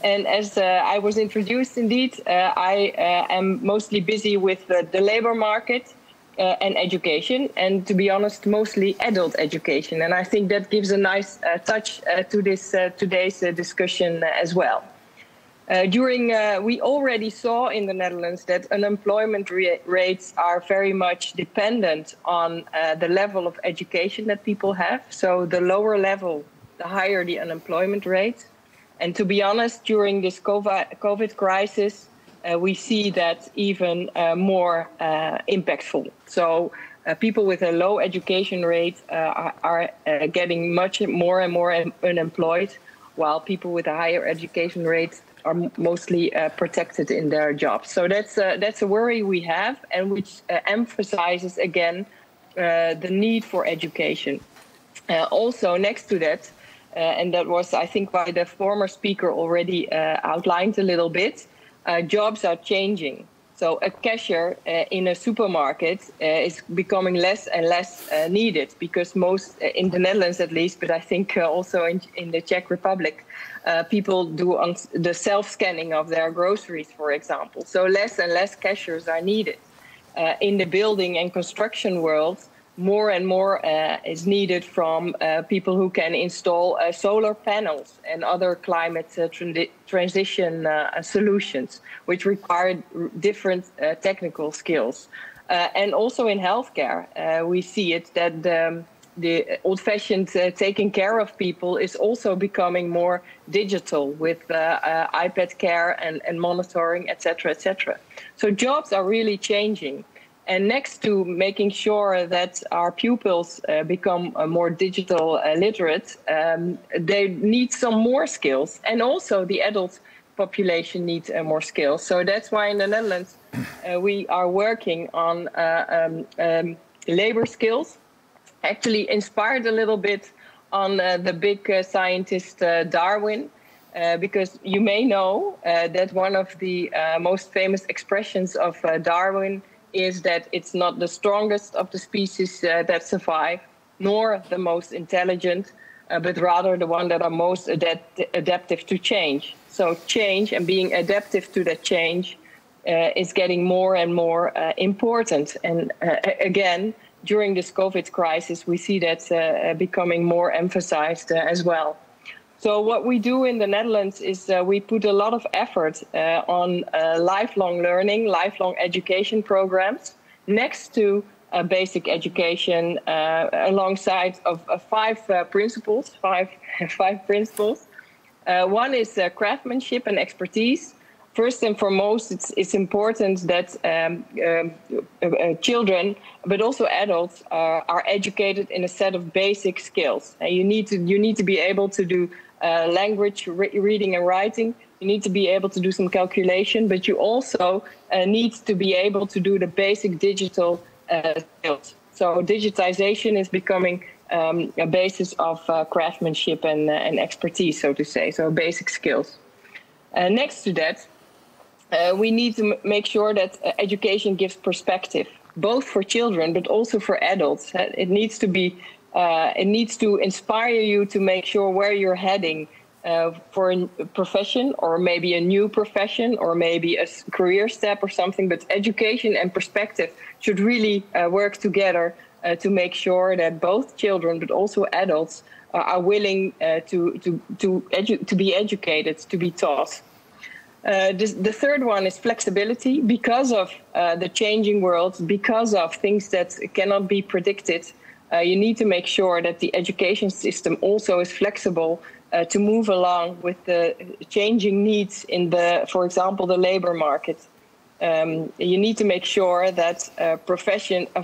E: And as I was introduced, indeed, I am mostly busy with the labor market and education, and to be honest, mostly adult education. And I think that gives a nice touch to this today's discussion as well. We already saw in the Netherlands that unemployment rates are very much dependent on the level of education that people have. So the lower level, the higher the unemployment rate. And to be honest, during this COVID crisis, we see that even more impactful. So people with a low education rate are getting much more and more unemployed, while people with a higher education rate are mostly protected in their jobs. So that's a worry we have, and which emphasizes again the need for education. Also, next to that, and that was, I think, why the former speaker already outlined a little bit, jobs are changing. So a cashier in a supermarket is becoming less and less needed, because most, in the Netherlands at least, but I think also in the Czech Republic, people do on the self-scanning of their groceries, for example. So less and less cashiers are needed. In the building and construction world, more and more is needed from people who can install solar panels and other climate transition solutions, which require different technical skills. And also in healthcare, we see it that the old-fashioned taking care of people is also becoming more digital with iPad care and monitoring, etc., etc. So jobs are really changing. And next to making sure that our pupils become more digital literate, they need some more skills. And also the adult population needs more skills. So that's why in the Netherlands we are working on labor skills, actually inspired a little bit on the big scientist Darwin. Because you may know that one of the most famous expressions of Darwin is that it's not the strongest of the species that survive, nor the most intelligent, but rather the one that are most adaptive to change. So change and being adaptive to that change is getting more and more important. And again, during this COVID crisis, we see that becoming more emphasized as well. So what we do in the Netherlands is we put a lot of effort on lifelong learning, lifelong education programs, next to basic education, alongside of five principles. One is craftsmanship and expertise. First and foremost, it's important that children, but also adults, are educated in a set of basic skills. You need to be able to do language, reading and writing. You need to be able to do some calculation, but you also need to be able to do the basic digital skills. So digitization is becoming a basis of craftsmanship and expertise, so to say, so basic skills. Next to that, we need to make sure that education gives perspective, both for children but also for adults. It needs to be it needs to inspire you to make sure where you're heading for a profession, or maybe a new profession, or maybe a career step or something. But education and perspective should really work together to make sure that both children but also adults are willing to be educated, to be taught. The third one is flexibility. Because of the changing world, because of things that cannot be predicted, you need to make sure that the education system also is flexible to move along with the changing needs in for example, the labor market. You need to make sure that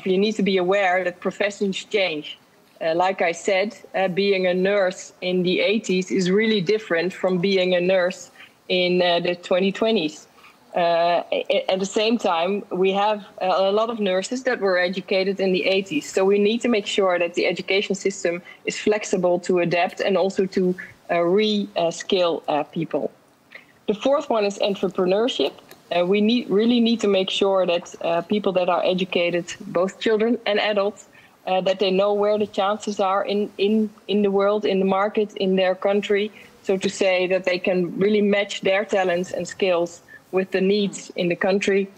E: you need to be aware that professions change. Like I said, being a nurse in the 80s is really different from being a nurse in the 2020s. At the same time, we have a lot of nurses that were educated in the 80s. So we need to make sure that the education system is flexible to adapt and also to re-skill people. The fourth one is entrepreneurship. We really need to make sure that people that are educated, both children and adults, that they know where the chances are in the world, in the market, in their country. So to say that they can really match their talents and skills with the needs in the country.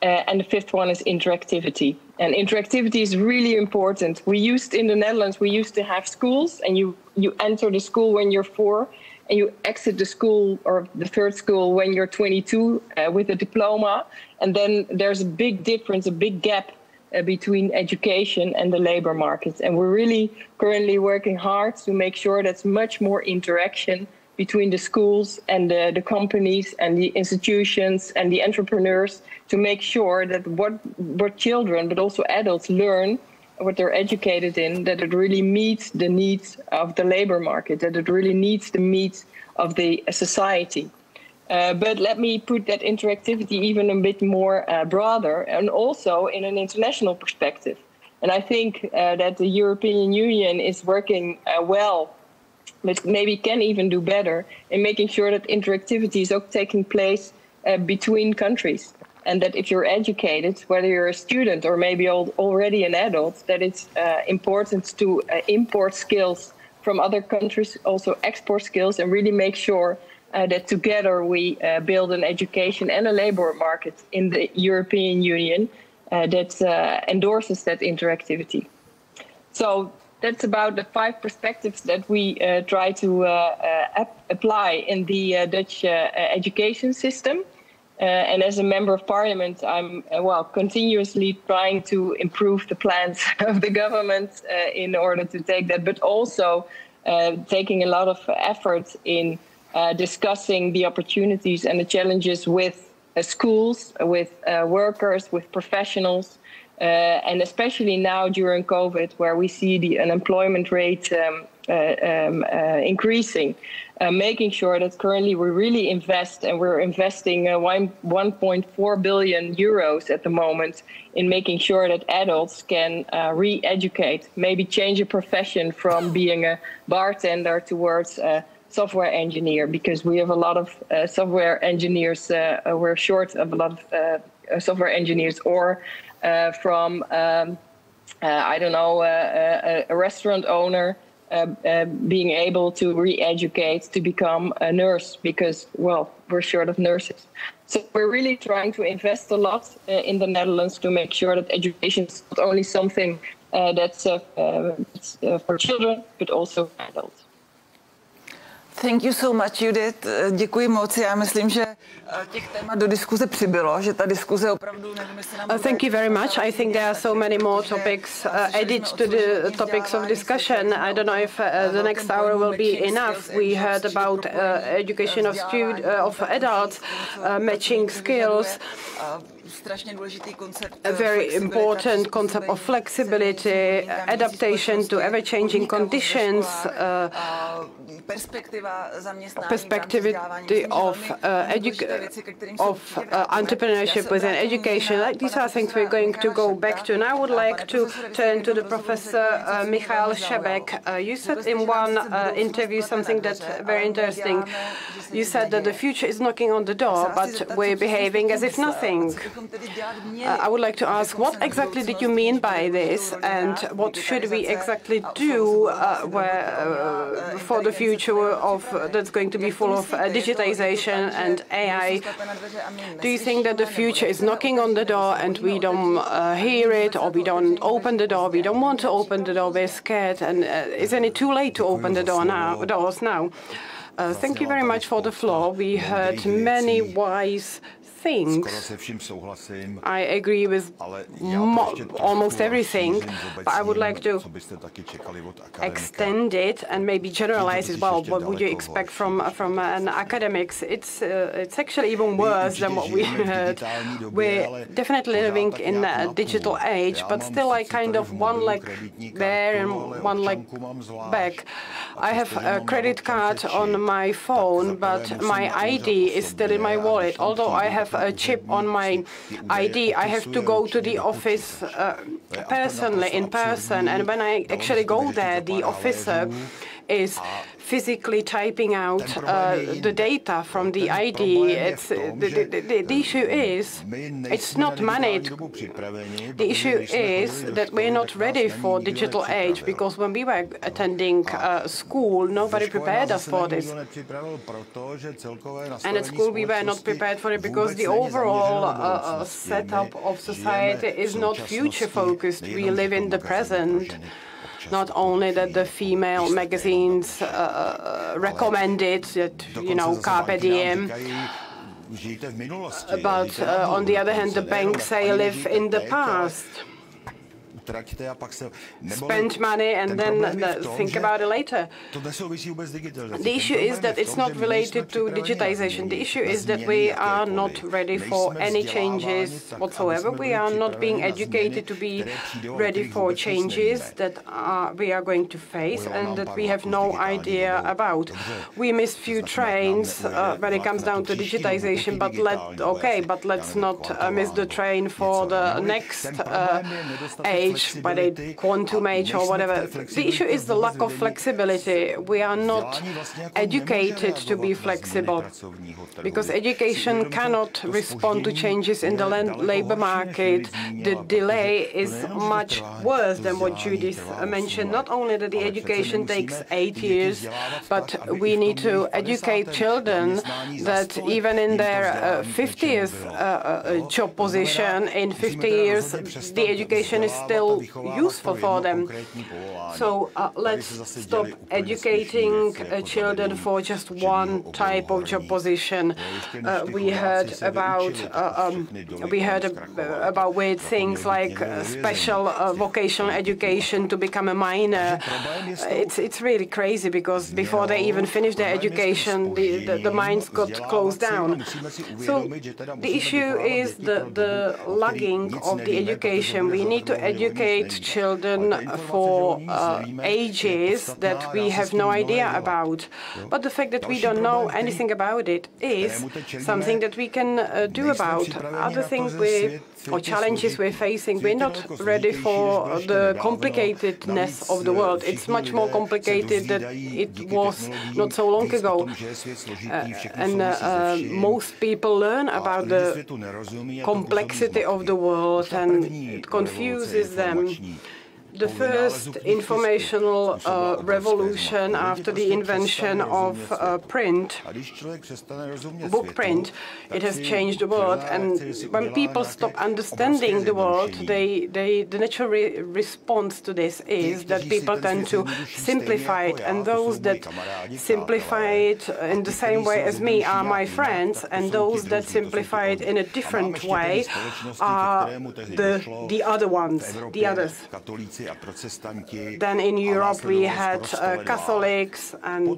E: And the fifth one is interactivity. And interactivity is really important. In the Netherlands, we used to have schools, and you enter the school when you're 4, and you exit the school or the third school when you're 22 with a diploma. And then there's a big difference, a big gap between education and the labor market. And we're really currently working hard to make sure that's much more interaction between the schools and the companies and the institutions and the entrepreneurs to make sure that what children, but also adults learn, what they're educated in, that it really meets the needs of the labor market, that it really meets the needs of the society. But let me put that interactivity even a bit more broader and also in an international perspective. And I think that the European Union is working well, but maybe can even do better in making sure that interactivity is also taking place between countries. And that if you're educated, whether you're a student or maybe already an adult, that it's important to import skills from other countries, also export skills, and really make sure that together we build an education and a labor market in the European Union that endorses that interactivity. So that's about the 5 perspectives that we try to apply in the Dutch education system. And as a member of parliament, I'm continuously trying to improve the plans of the government in order to take that, but also taking a lot of effort in discussing the opportunities and the challenges with schools, with workers, with professionals, and especially now during COVID, where we see the unemployment rate increasing, making sure that currently we really invest, and we're investing 1.4 billion euros at the moment in making sure that adults can re-educate, maybe change a profession from being a bartender towards a software engineer, because we have a lot of software engineers, we're short of a lot of software engineers, or from, I don't know, a restaurant owner, being able to re-educate to become a nurse because, well, we're short of nurses. So we're really trying to invest a lot in the Netherlands to make sure that education is not only something that's for children, but also adults.
F: Thank you so much, Judith. Děkuji moc. Já myslím, že těch témat do diskuze přibylo, že ta diskuze opravdu nevím, jestli nám
B: Thank you very much. I think there are so many more topics added to the topics of discussion. I don't know if the next hour will be enough. We heard about education of adults, matching skills. A very important concept of flexibility, adaptation to ever-changing conditions, perspective of entrepreneurship within education. Like, these are things we're going to go back to. And I would like to turn to the Professor Michal Šebek. You said in one interview something that's very interesting. You said that the future is knocking on the door, but we're behaving as if nothing. I would like to ask, what exactly did you mean by this, and what should we exactly do for the future that's going to be full of digitalization and AI? Do you think that the future is knocking on the door and we don't hear it, or we don't open the door, we don't want to open the door, we're scared, and isn't it too late to open the doors now? Thank you very much for the floor. We heard many wise things. I agree with almost everything, but I would like to extend it and maybe generalize it. Well, what would you expect from an academics? It's actually even worse than what we heard. We're definitely living in a digital age, but still I kind of one leg there and one leg back. I have a credit card on my phone, but my ID is still in my wallet. Although I have have a chip on my ID. I have to go to the office personally, in person, and when I actually go there, the officer is physically typing out the data from the ID. The issue is, it's not money. The issue is that we're not ready for digital age, because when we were attending school, nobody prepared us for this. And at school we were not prepared for it because the overall setup of society is not future-focused. We live in the present. Not only that the female magazines recommend it, that, you know, carpe diem, but on the other hand, the banks say live in the past. Spend money and then think about it later. The issue is that it's not related to digitization. The issue is that we are not ready for any changes whatsoever. We are not being educated to be ready for changes that we are going to face and that we have no idea about. We missed few trains when it comes down to digitization, but let's not miss the train for the next age, by the quantum age or whatever. The issue is the lack of flexibility. We are not educated to be flexible, because education cannot respond to changes in the labor market. The delay is much worse than what Judith mentioned. Not only that the education takes 8 years, but we need to educate children that even in their 50th job position, in 50 years, the education is still useful for them. So let's stop educating children for just one type of job position. We heard about weird things like special vocational education to become a miner. It's really crazy, because before they even finish their education, the mines got closed down. So the issue is the lagging of the education. We need to educate children for ages that we have no idea about. But the fact that we don't know anything about it is something that we can do about. Other things or challenges we're facing, we're not ready for the complicatedness of the world. It's much more complicated than it was not so long ago. And most people learn about the complexity of the world, and it confuses them. The first informational revolution after the invention of book print, it has changed the world. And when people stop understanding the world, the natural response to this is that people tend to simplify it. And those that simplify it in the same way as me are my friends, and those that simplify it in a different way are the other ones, the others. Then in Europe we had Catholics and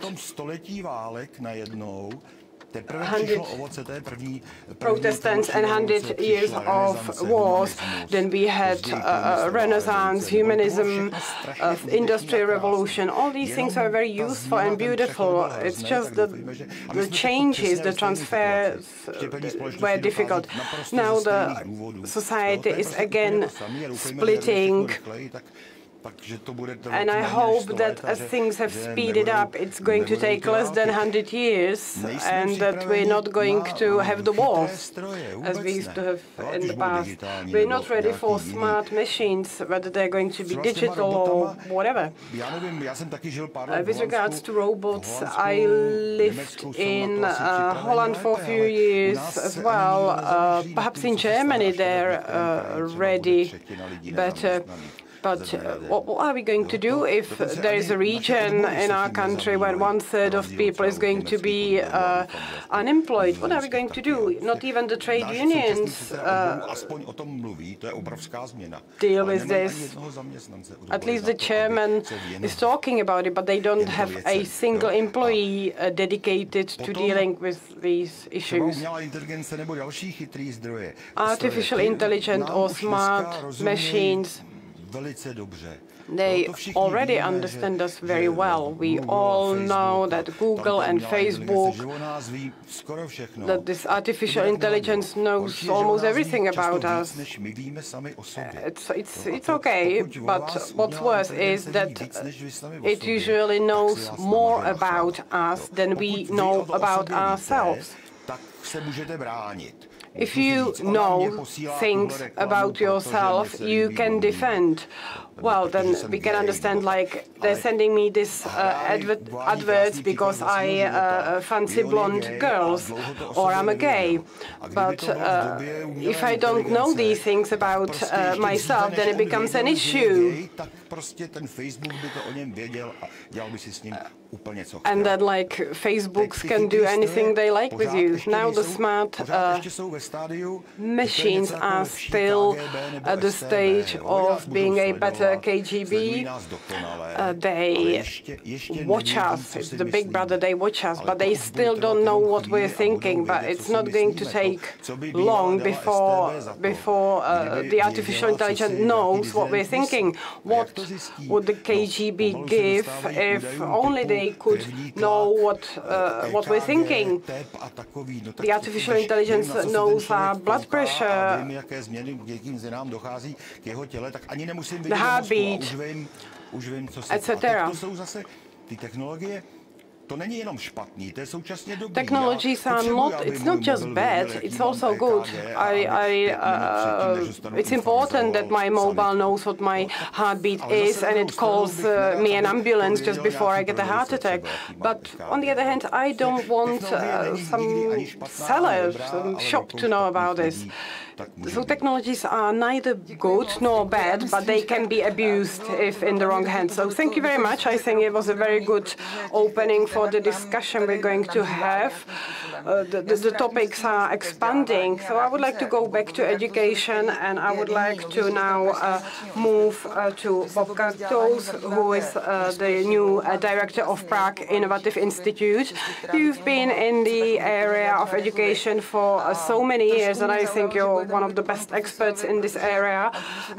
B: Protestants and 100 years of wars. Then we had Renaissance, humanism, Industrial Revolution. All these things are very useful and beautiful. It's just the changes, the transfers were difficult. Now the society is again splitting. And I hope that as things have speeded up, it's going to take less than 100 years, and that we're not going to have the wars as we used to have in the past. We're not ready for smart machines, whether they're going to be digital or whatever. With regards to robots, I lived in Holland for a few years as well. Perhaps in Germany they're ready better. But what are we going to do if there is a region in our country where 1/3 of people is going to be unemployed? What are we going to do? Not even the trade unions deal with this. At least the chairman is talking about it, but they don't have a single employee dedicated to dealing with these issues. Artificial intelligence or smart machines. They already understand us very well. We all know that Google and Facebook, that this artificial intelligence knows almost everything about us. It's okay, but what's worse is that it usually knows more about us than we know about ourselves. If you know things about yourself, you can defend. Well, then we can understand, like, they're sending me this adverts because I fancy blonde girls, or I'm a gay. But if I don't know these things about myself, then it becomes an issue. And then, like, Facebooks can do anything they like with you. Now the smart machines are still at the stage of being a better KGB. They watch us. It's the big brother. They watch us, but they still don't know what we're thinking. But it's not going to take long before the artificial intelligence knows what we're thinking. What would the KGB give if only they could know what we're thinking? The artificial intelligence knows our blood pressure, the heartbeat, etc. Technologies are not, it's not just bad, it's also good. It's important that my mobile knows what my heartbeat is and it calls me an ambulance just before I get a heart attack. But on the other hand, I don't want some seller, some shop to know about this. So technologies are neither good nor bad, but they can be abused if in the wrong hands. So thank you very much. I think it was a very good opening for the discussion we're going to have. The topics are expanding. So I would like to go back to education, and I would like to now move to Bob Kartos, who is the new director of Prague Innovative Institute. You've been in the area of education for so many years, and I think you're one of the best experts in this area.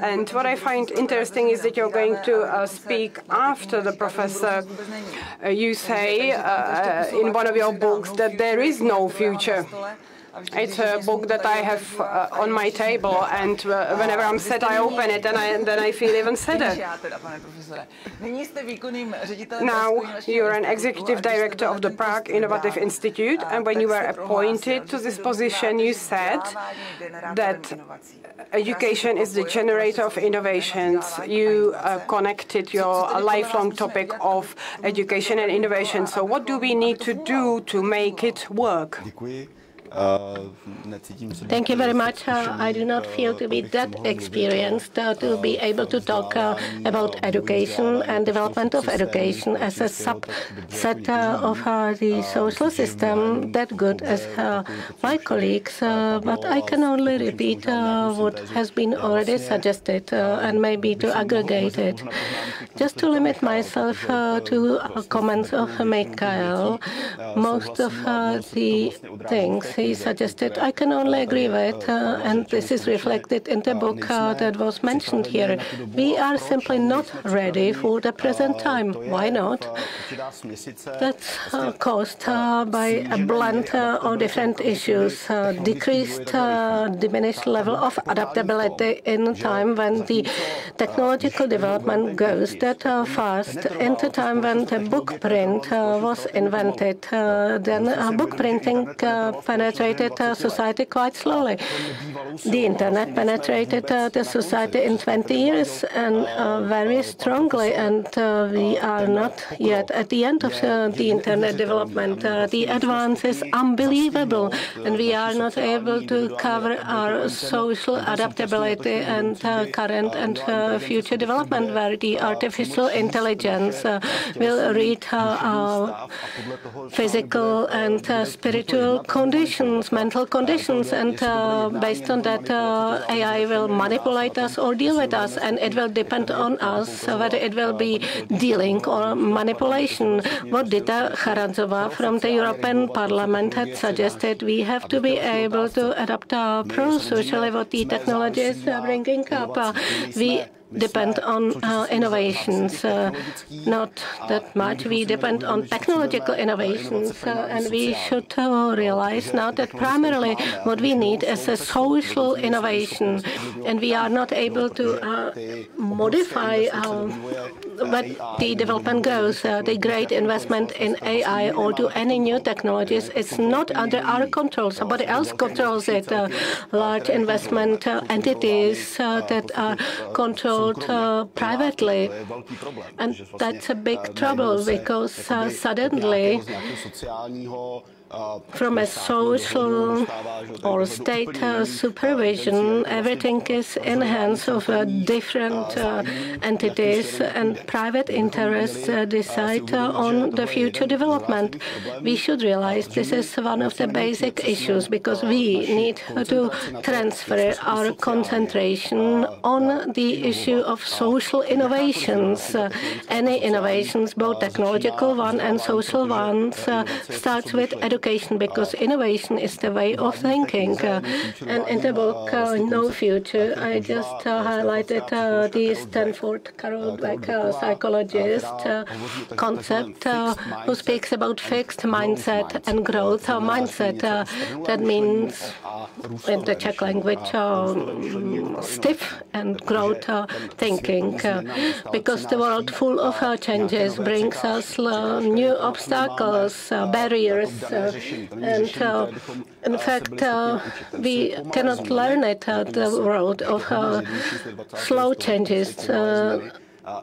B: And what I find interesting is that you're going to speak after the professor. You say in one of your books that there is no future. It's a book that I have on my table, and whenever I'm sad, I open it, and then I feel even sadder. Now, you're an executive director of the Prague Innovative Institute, and when you were appointed to this position, you said that education is the generator of innovations. You connected your lifelong topic of education and innovation. So what do we need to do to make it work?
C: Thank you very much. I do not feel to be that experienced to be able to talk about education and development of education as a subset of the social system that good as my colleagues, but I can only repeat what has been already suggested and maybe to aggregate it. Just to limit myself to comments of Mikhail, most of the things he suggested, I can only agree with, and this is reflected in the book that was mentioned here. We are simply not ready for the present time. Why not? That's caused by a blend of different issues, decreased, diminished level of adaptability in a time when the technological development goes that fast. In the time when the book print was invented, then book printing penetrated society quite slowly. The internet penetrated the society in 20 years and very strongly, and we are not yet at the end of the internet development. The advance is unbelievable, and we are not able to cover our social adaptability and current and future development, where the artificial intelligence will read our physical and spiritual conditions, mental conditions, and based on that, AI will manipulate us or deal with us, and it will depend on us whether it will be dealing or manipulation. What Dita Charanzová from the European Parliament had suggested, we have to be able to adapt pro-socially what the technology is bringing up. We depend on innovations, not that much. We depend on technological innovations, and we should realize now that primarily what we need is a social innovation, and we are not able to modify but the development goes. The great investment in AI or to any new technologies is not under our control. Somebody else controls it. Large investment entities that are controlled privately. And that's a big trouble because suddenly from a social or state supervision, everything is in hands of different entities, and private interests decide on the future development. We should realize this is one of the basic issues because we need to transfer our concentration on the issue of social innovations. Any innovations, both technological one and social ones, starts with education, because innovation is the way of thinking. And in the book, No Future, I just highlighted the Stanford Carol Dweck psychologist concept who speaks about fixed mindset and growth mindset. That means, in the Czech language, stiff and growth thinking. Because the world full of changes brings us new obstacles, barriers, and in fact, we cannot learn it, the world of slow changes.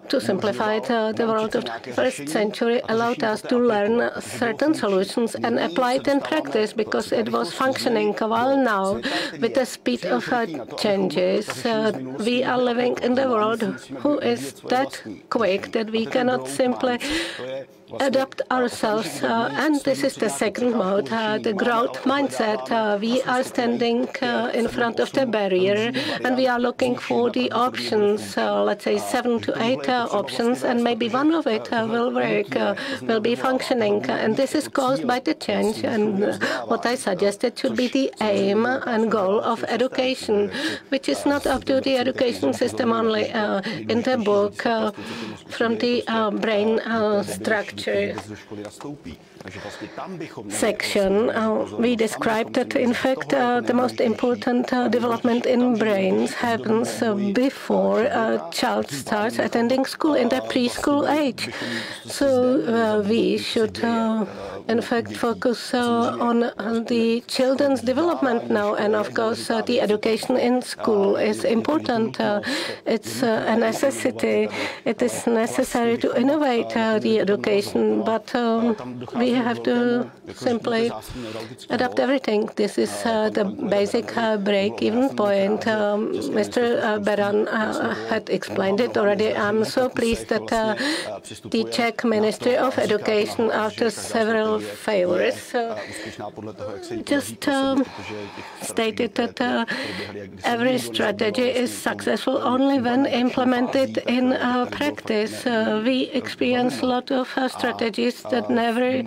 C: To simplify it, the world of the 21st century allowed us to learn certain solutions and apply it in practice because it was functioning. While now, with the speed of changes, we are living in the world who is that quick that we cannot simply adapt ourselves, and this is the second mode, the growth mindset. We are standing in front of the barrier, and we are looking for the options, let's say 7 to 8 options, and maybe one of it will work, will be functioning. And this is caused by the change, and what I suggested should be the aim and goal of education, which is not up to the education system only. In the book, from the brain structure section, we described that, in fact, the most important development in brains happens before a child starts attending school in the preschool age. So we should, in fact, focus on the children's development now. And of course, the education in school is important. It's a necessity. It is necessary to innovate the education, but we have to simply adapt everything. This is the basic break-even point. Mr. Beran had explained it already. I'm so pleased that the Czech Ministry of Education, after several failures, just stated that every strategy is successful only when implemented in practice. We experience a lot of strategies that never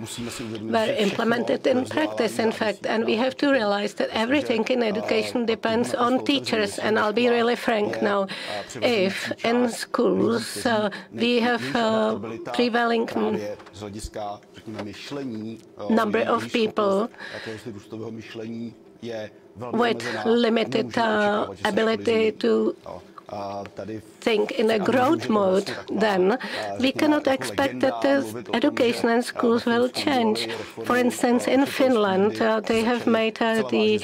C: were implemented in practice, in fact, and we have to realize that everything in education depends on teachers. And I'll be really frank now. If in schools we have prevailing number of people with limited ability to think in a growth mode, then we cannot expect that the education and schools will change. For instance, in Finland, they have made the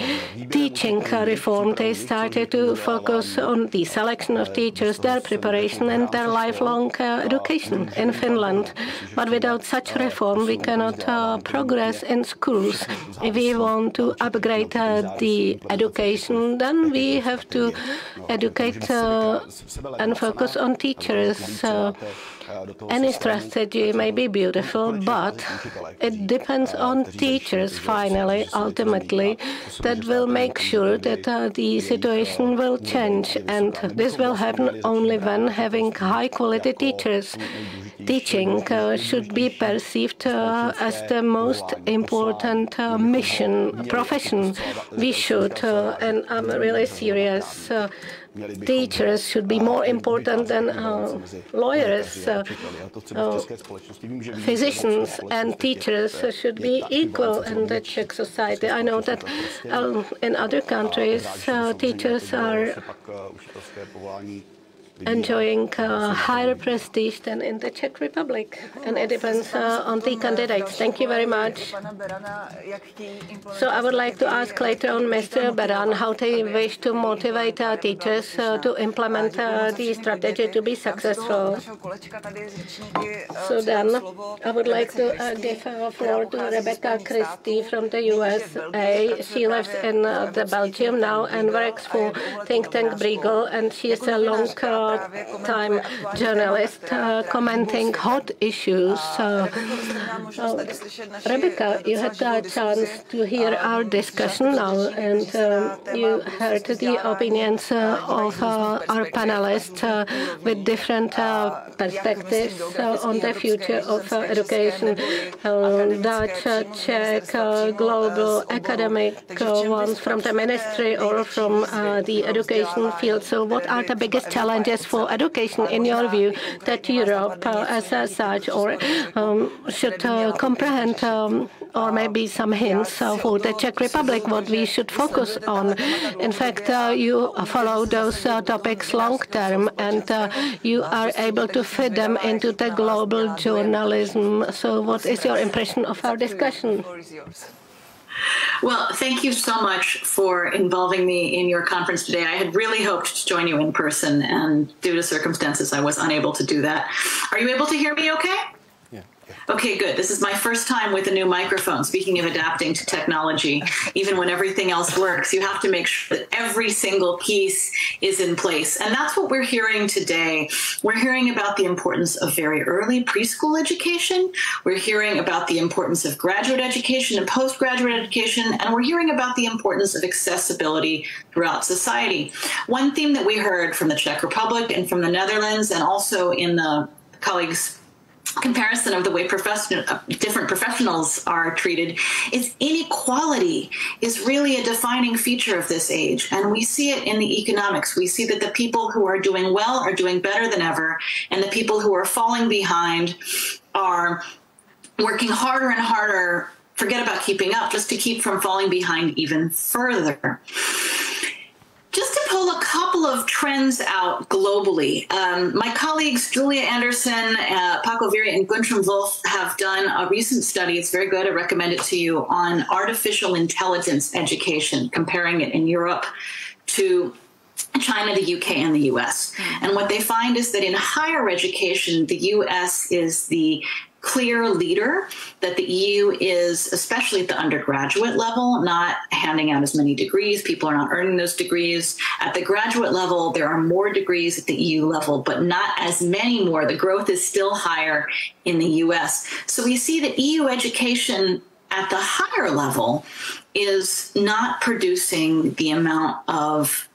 C: teaching reform. They started to focus on the selection of teachers, their preparation, and their lifelong education in Finland. But without such reform, we cannot progress in schools. If we want to upgrade the education, then we have to educate and focus on teachers. Any strategy may be beautiful, but it depends on teachers finally, ultimately, that will make sure that the situation will change. And this will happen only when having high-quality teachers. Teaching should be perceived as the most important profession. We should, and I'm really serious, teachers should be more important than lawyers. Physicians and teachers should be equal in the Czech society. I know that in other countries, teachers are enjoying higher prestige than in the Czech Republic, and it depends on the candidates. Thank you very much. So I would like to ask later on Mr. Beran how they wish to motivate teachers to implement the strategy to be successful. So then I would like to give the floor to Rebecca Christie from the USA. She lives in Belgium now and works for think tank Bruegel, and she is a long-time journalist commenting hot issues. Rebecca, you had a chance to hear our discussion now, and you heard the opinions of our panelists with different perspectives on the future of education. Dutch, Czech, global, academic ones from the ministry or from the education field. So what are the biggest challenges for education, in your view, that Europe as such or should comprehend, or maybe some hints for the Czech Republic, what we should focus on? In fact, you follow those topics long term, and you are able to fit them into the global journalism. So what is your impression of our discussion?
G: Well, thank you so much for involving me in your conference today. I had really hoped to join you in person, and due to circumstances, I was unable to do that. Are you able to hear me okay? Okay, good. This is my first time with a new microphone. Speaking of adapting to technology, even when everything else works, you have to make sure that every single piece is in place. And that's what we're hearing today. We're hearing about the importance of very early preschool education. We're hearing about the importance of graduate education and postgraduate education. And we're hearing about the importance of accessibility throughout society. One theme that we heard from the Czech Republic and from the Netherlands, and also in the colleagues' comparison of the way different professionals are treated, is inequality is really a defining feature of this age. And we see it in the economics. We see that the people who are doing well are doing better than ever, and the people who are falling behind are working harder and harder, forget about keeping up, just to keep from falling behind even further. Just to pull a couple of trends out globally, my colleagues Julia Anderson, Paco Viri, and Guntram Wolf have done a recent study. It's very good. I recommend it to you, on artificial intelligence education, comparing it in Europe to China, the UK, and the US. And what they find is that in higher education, the US is the clear leader, that the EU is, especially at the undergraduate level, not handing out as many degrees. People are not earning those degrees. At the graduate level, there are more degrees at the EU level, but not as many more. The growth is still higher in the US. So we see that EU education at the higher level is not producing the amount of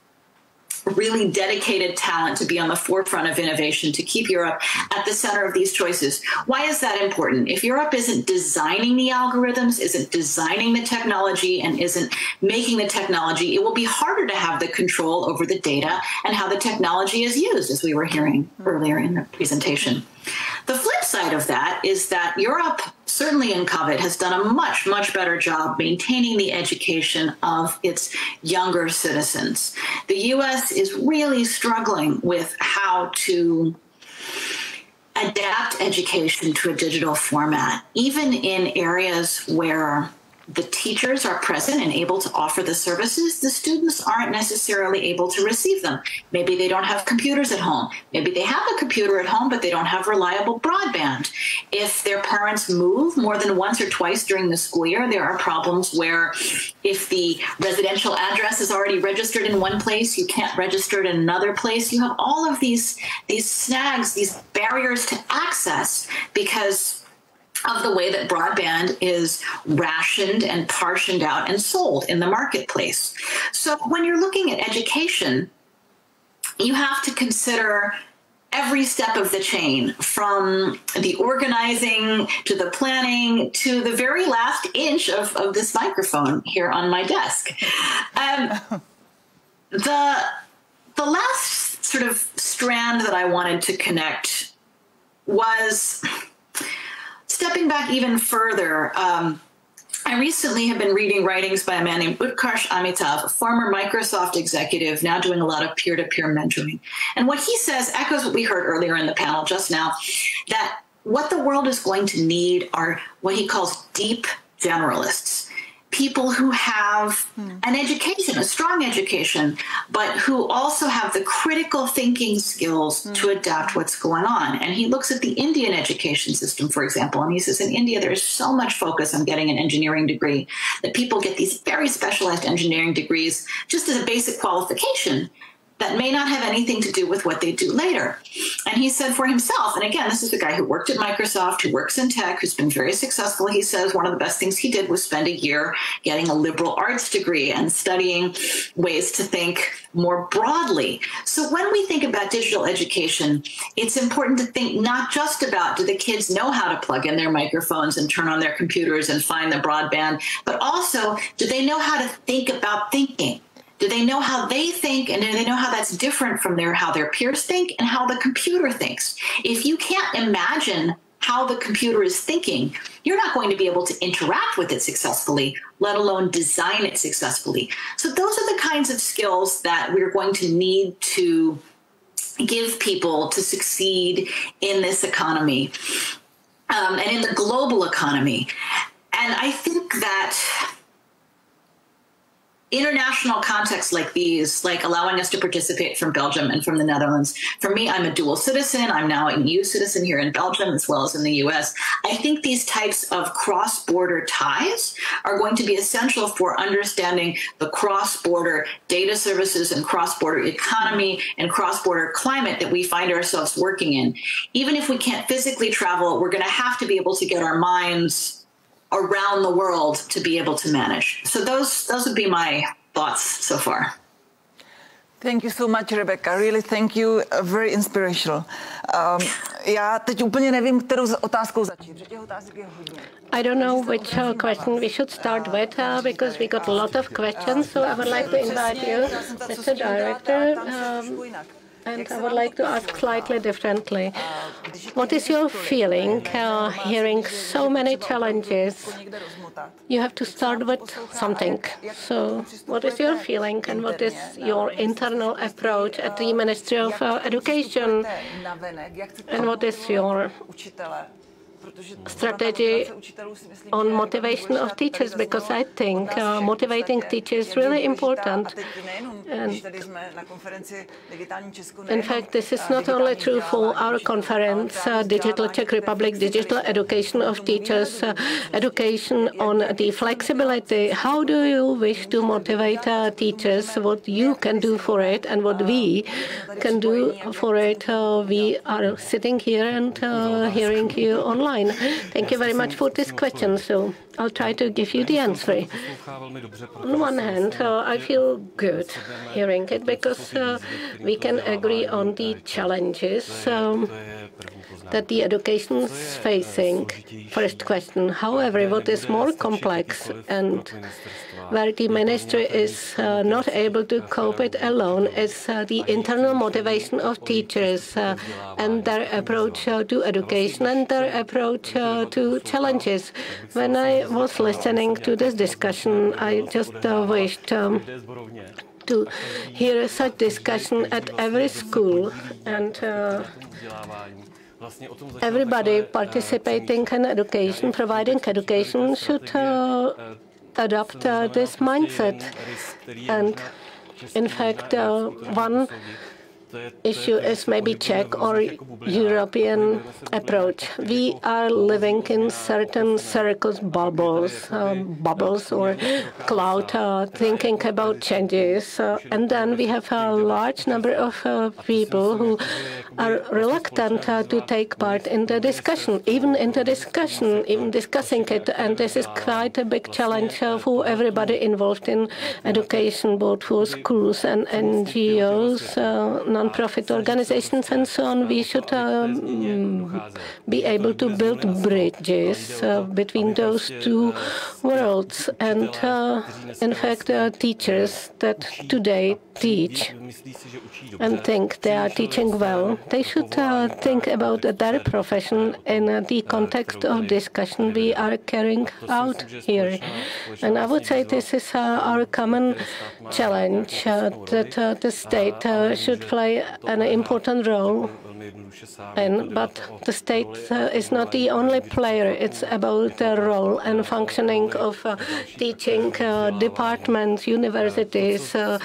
G: really dedicated talent to be on the forefront of innovation, to keep Europe at the center of these choices. Why is that important? If Europe isn't designing the algorithms, isn't designing the technology, and isn't making the technology, it will be harder to have the control over the data and how the technology is used, as we were hearing earlier in the presentation. The flip side of that is that Europe, certainly in COVID, has done a much, much better job maintaining the education of its younger citizens. The US is really struggling with how to adapt education to a digital format, even in areas where the teachers are present and able to offer the services. The students aren't necessarily able to receive them. Maybe they don't have computers at home. Maybe they have a computer at home, but they don't have reliable broadband. If their parents move more than once or twice during the school year, there are problems where if the residential address is already registered in one place, you can't register it in another place. You have all of these snags, these barriers to access, because of the way that broadband is rationed and portioned out and sold in the marketplace. So when you're looking at education, you have to consider every step of the chain, from the organizing to the planning to the very last inch of this microphone here on my desk. The the last sort of strand that I wanted to connect was stepping back even further. I recently have been reading writings by a man named Utkarsh Amitav, a former Microsoft executive, now doing a lot of peer-to-peer mentoring. And what he says echoes what we heard earlier in the panel just now, that what the world is going to need are what he calls deep generalists. People who have an education, a strong education, but who also have the critical thinking skills to adapt what's going on. And he looks at the Indian education system, for example, and he says in India, there's so much focus on getting an engineering degree that people get these very specialized engineering degrees just as a basic qualification that may not have anything to do with what they do later. And he said for himself, and again, this is a guy who worked at Microsoft, who works in tech, who's been very successful. He says one of the best things he did was spend a year getting a liberal arts degree and studying ways to think more broadly. So when we think about digital education, it's important to think not just about, do the kids know how to plug in their microphones and turn on their computers and find the broadband, but also, do they know how to think about thinking? Do they know how they think, and do they know how that's different from how their peers think and how the computer thinks? If you can't imagine how the computer is thinking, you're not going to be able to interact with it successfully, let alone design it successfully. So those are the kinds of skills that we're going to need to give people to succeed in this economy and in the global economy. And I think that international contexts like these, like allowing us to participate from Belgium and from the Netherlands. For me, I'm a dual citizen. I'm now an EU citizen here in Belgium as well as in the US. I think these types of cross-border ties are going to be essential for understanding the cross-border data services and cross-border economy and cross-border climate that we find ourselves working in. Even if we can't physically travel, we're going to have to be able to get our minds around the world to be able to manage. So those would be my thoughts so far.
F: Thank you so much, Rebecca. Really, thank you. Very inspirational. Já teď úplně nevím, kterou otázkou začít. Těch otázek je hodně.
C: I don't know which question we should start with because we got a lot of questions. So I would like to invite you, Mr. Director. And I would like to ask slightly differently. What is your feeling hearing so many challenges? You have to start with something. So what is your feeling and what is your internal approach at the Ministry of Education? And what is your strategy on motivation of teachers, because I think motivating teachers is really important. And in fact, this is not only true for our conference, Digital Czech Republic, Digital Education of Teachers, education on the flexibility. How do you wish to motivate teachers, what you can do for it and what we can do for it? We are sitting here and hearing you online. Thank you very much for this question. So I'll try to give you the answer. On one hand, I feel good hearing it because we can agree on the challenges that the education is facing. First question. However, what is more complex and where the ministry is not able to cope it alone is the internal motivation of teachers and their approach to education and their approach to challenges. When I was listening to this discussion, I just wished to hear such discussion at every school and everybody participating in education, providing education, should adopt this mindset. And in fact, one issue is maybe Czech or European approach. We are living in certain circles, bubbles or cloud, thinking about changes. And then we have a large number of people who are reluctant to take part in the discussion, even discussing it. And this is quite a big challenge for everybody involved in education, both for schools and NGOs. non-profit organizations and so on. We should be able to build bridges between those two worlds. And in fact, teachers that today teach and think they are teaching well, they should think about their profession in the context of discussion we are carrying out here. And I would say this is our common challenge, that the state should play an important role. But the state is not the only player. It's about the role and functioning of teaching departments, universities, the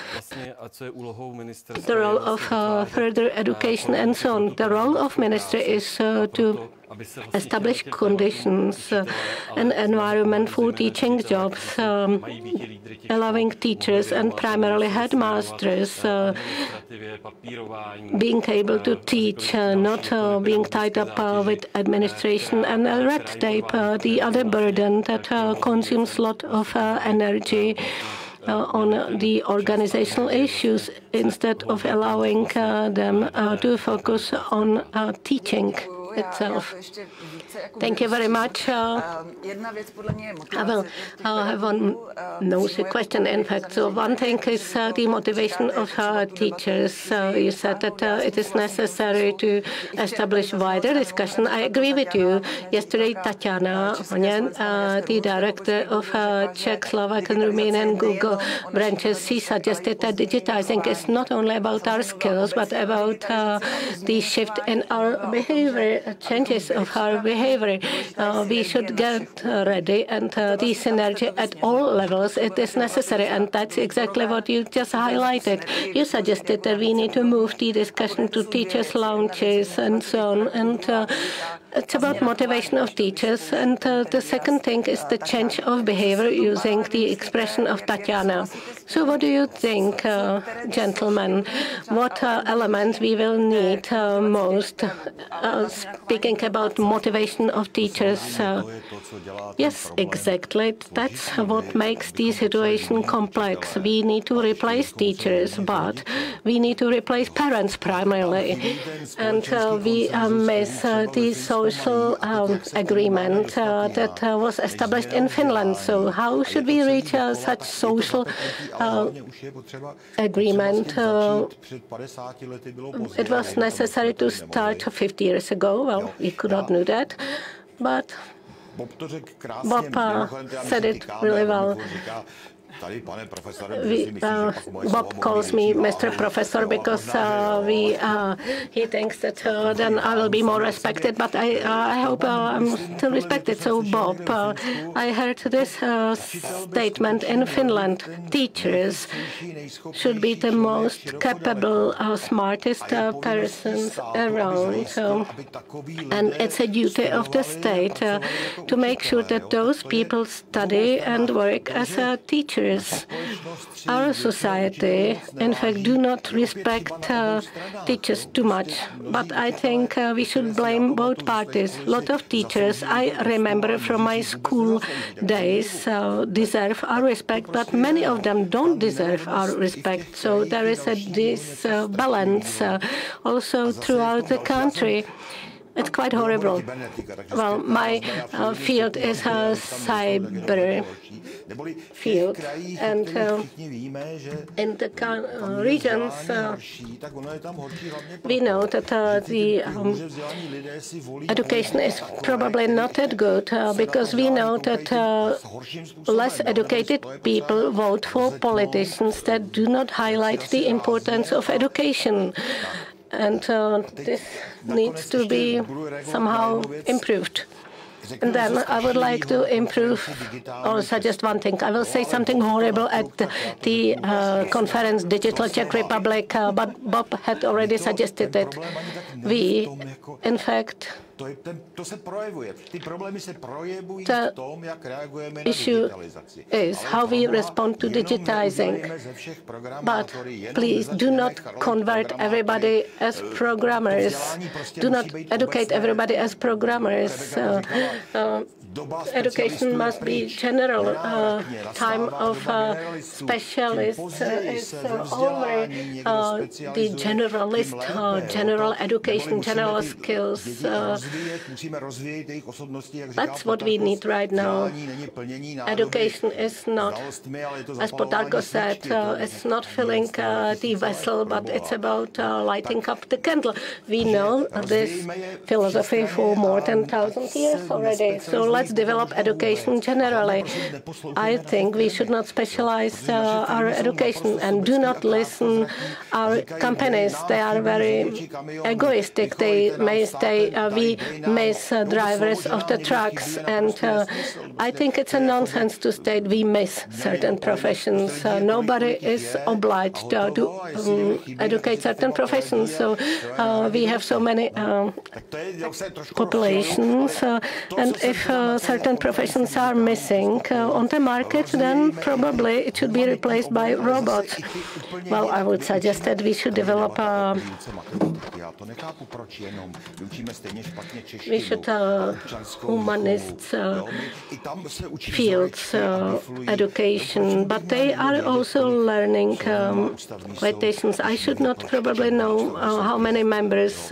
C: role of further education and so on. The role of ministry is to establish conditions, an environment for teaching jobs, allowing teachers and primarily headmasters being able to teach, not being tied up with administration and red tape, the other burden that consumes a lot of energy on the organizational issues instead of allowing them to focus on teaching itself. Thank you very much. I will have one nosy question, in fact. So one thing is the motivation of teachers. You said that it is necessary to establish wider discussion. I agree with you. Yesterday, Tatiana, the director of Czech, Slovak, and Romanian Google branches, she suggested that digitizing is not only about our skills, but about the shift in our behavior, changes of our behavior. We should get ready, and the synergy at all levels, it is necessary, and that's exactly what you just highlighted. You suggested that we need to move the discussion to teachers' lounges and so on, and it's about motivation of teachers. And the second thing is the change of behavior using the expression of Tatiana. So what do you think, gentlemen? What elements we will need most? Speaking about motivation of teachers. Yes, exactly. That's what makes the situation complex. We need to replace teachers, but we need to replace parents primarily. And we miss the social agreement that was established in Finland. So how should we reach such social agreement? It was necessary to start 50 years ago. Well, we could not do that, but Bob said it really well. Bob calls me Mr. Professor because he thinks that then I will be more respected, but I hope I'm still respected. So, Bob, I heard this statement in Finland. Teachers should be the most capable, smartest persons around. And it's a duty of the state to make sure that those people study and work as teachers. Our society, in fact, do not respect teachers too much. But I think we should blame both parties. A lot of teachers, I remember from my school days, deserve our respect, but many of them don't deserve our respect. So there is a disbalance also throughout the country. It's quite horrible. Well, my field is a cyber field, and in the regions, we know that the education is probably not that good because we know that less educated people vote for politicians that do not highlight the importance of education. And this needs to be somehow improved. And then I would like to improve or suggest one thing. I will say something horrible at the conference Digital Czech Republic, but Bob had already suggested that we, in fact,
H: To se projevuje. Ty problémy se projevují v tom, jak reagujeme na digitalizaci.
C: Is how we respond to digitizing. But please do not convert everybody as programmers. Do not educate everybody as programmers. Education must be general. Time of specialists is over. The generalist, general education, general skills. That's what we need right now. Education is not, as Potalko said, it's not filling the vessel, but it's about lighting up the candle. We know this philosophy for more than 1,000 years already. So let's develop education generally. I think we should not specialize our education and do not listen our companies. They are very egoistic. They may say we miss drivers of the trucks, and I think it's a nonsense to state we miss certain professions. Nobody is obliged to educate certain professions. So we have so many populations, and if certain professions are missing on the market, then probably it should be replaced by robots. Well, I would suggest that we should develop we should humanists fields education, but they are also learning quotations. I should not probably know how many members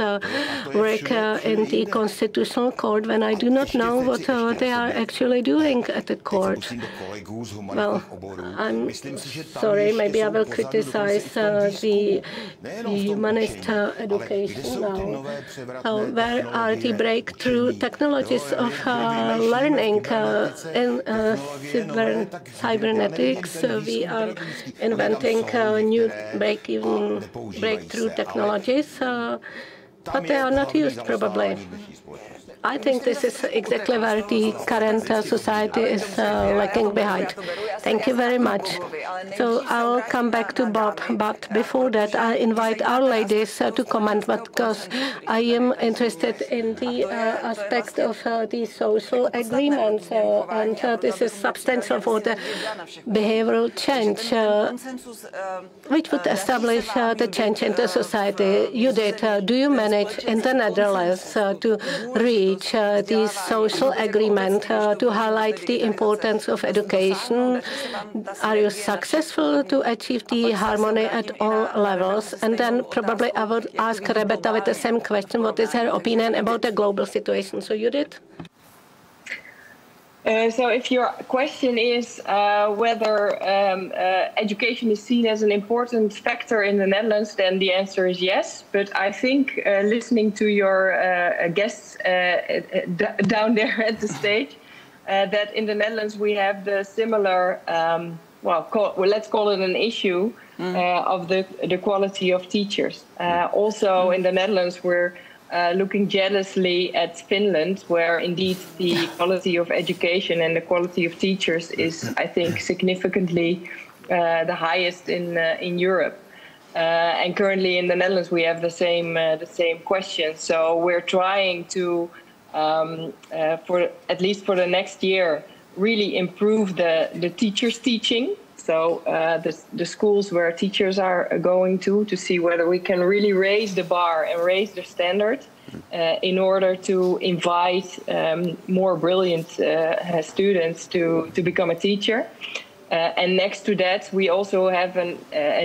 C: work in the Constitutional Court when I do not know what they are actually doing at the court. Well, I'm sorry, maybe I will criticize the humanist education now. Where are the breakthrough technologies of learning in cybernetics? We are inventing new breakthrough technologies, but they are not used probably. I think this is exactly where the current society is lagging behind. Thank you very much. So I'll come back to Bob, but before that I invite our ladies to comment, because I am interested in the aspect of the social agreements, and this is substantial for the behavioral change, which would establish the change in the society. Judith, do you manage in the Netherlands to reach the social agreement to highlight the importance of education? Are you successful to achieve the harmony at all levels? And then probably I would ask Rebecca with the same question, what is her opinion about the global situation? So Judith?
E: So if your question is whether education is seen as an important factor in the Netherlands, then the answer is yes. But I think listening to your guests down there at the stage, that in the Netherlands we have the similar, let's call it an issue of the quality of teachers. Also in the Netherlands we're looking jealously at Finland, where indeed the quality of education and the quality of teachers is, I think, significantly the highest in Europe. And currently in the Netherlands we have the same question. So we're trying to, at least for the next year, really improve the teachers' teaching. So the schools where teachers are going to see whether we can really raise the bar and raise the standard in order to invite more brilliant students to become a teacher. And next to that, we also have an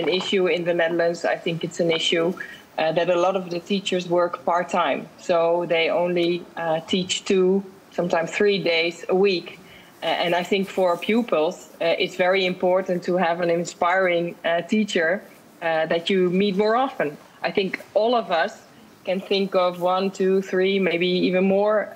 E: issue in the Netherlands. I think it's an issue that a lot of the teachers work part-time. So they only teach 2, sometimes 3 days a week. And I think for pupils, it's very important to have an inspiring teacher that you meet more often. I think all of us can think of 1, 2, 3, maybe even more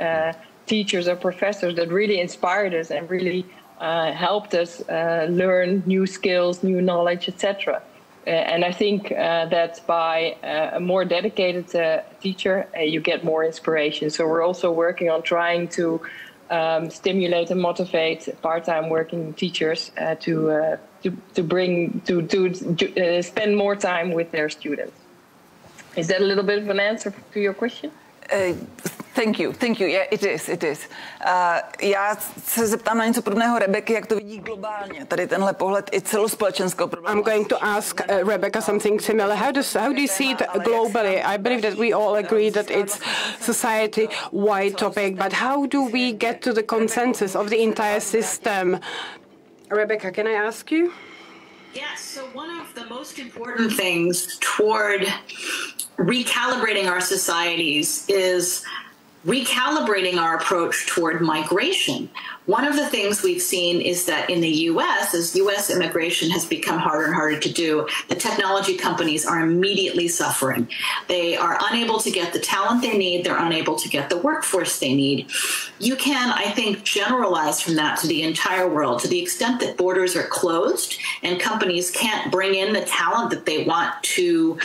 E: teachers or professors that really inspired us and really helped us learn new skills, new knowledge, etc. And I think that by a more dedicated teacher, you get more inspiration. So we're also working on trying to stimulate and motivate part-time working teachers to spend more time with their students. Is that a little bit of an answer to your question?
F: Thank you. Yeah, it is. Já se zeptám na něco podobného Rebeky, jak to vidí globálně. Tady tenhle pohled i celospolečenského problému.
B: I'm going to ask Rebecca something similar. How do you see it globally? I believe that we all agree that it's society-wide topic, but how do we get to the consensus of the entire system? Rebecca, can I ask you?
G: Yes, so one of the most important things toward recalibrating our societies is recalibrating our approach toward migration. One of the things we've seen is that in the U.S., as U.S. immigration has become harder and harder to do, the technology companies are immediately suffering. They are unable to get the talent they need. They're unable to get the workforce they need. You can, I think, generalize from that to the entire world, to the extent that borders are closed and companies can't bring in the talent that they want to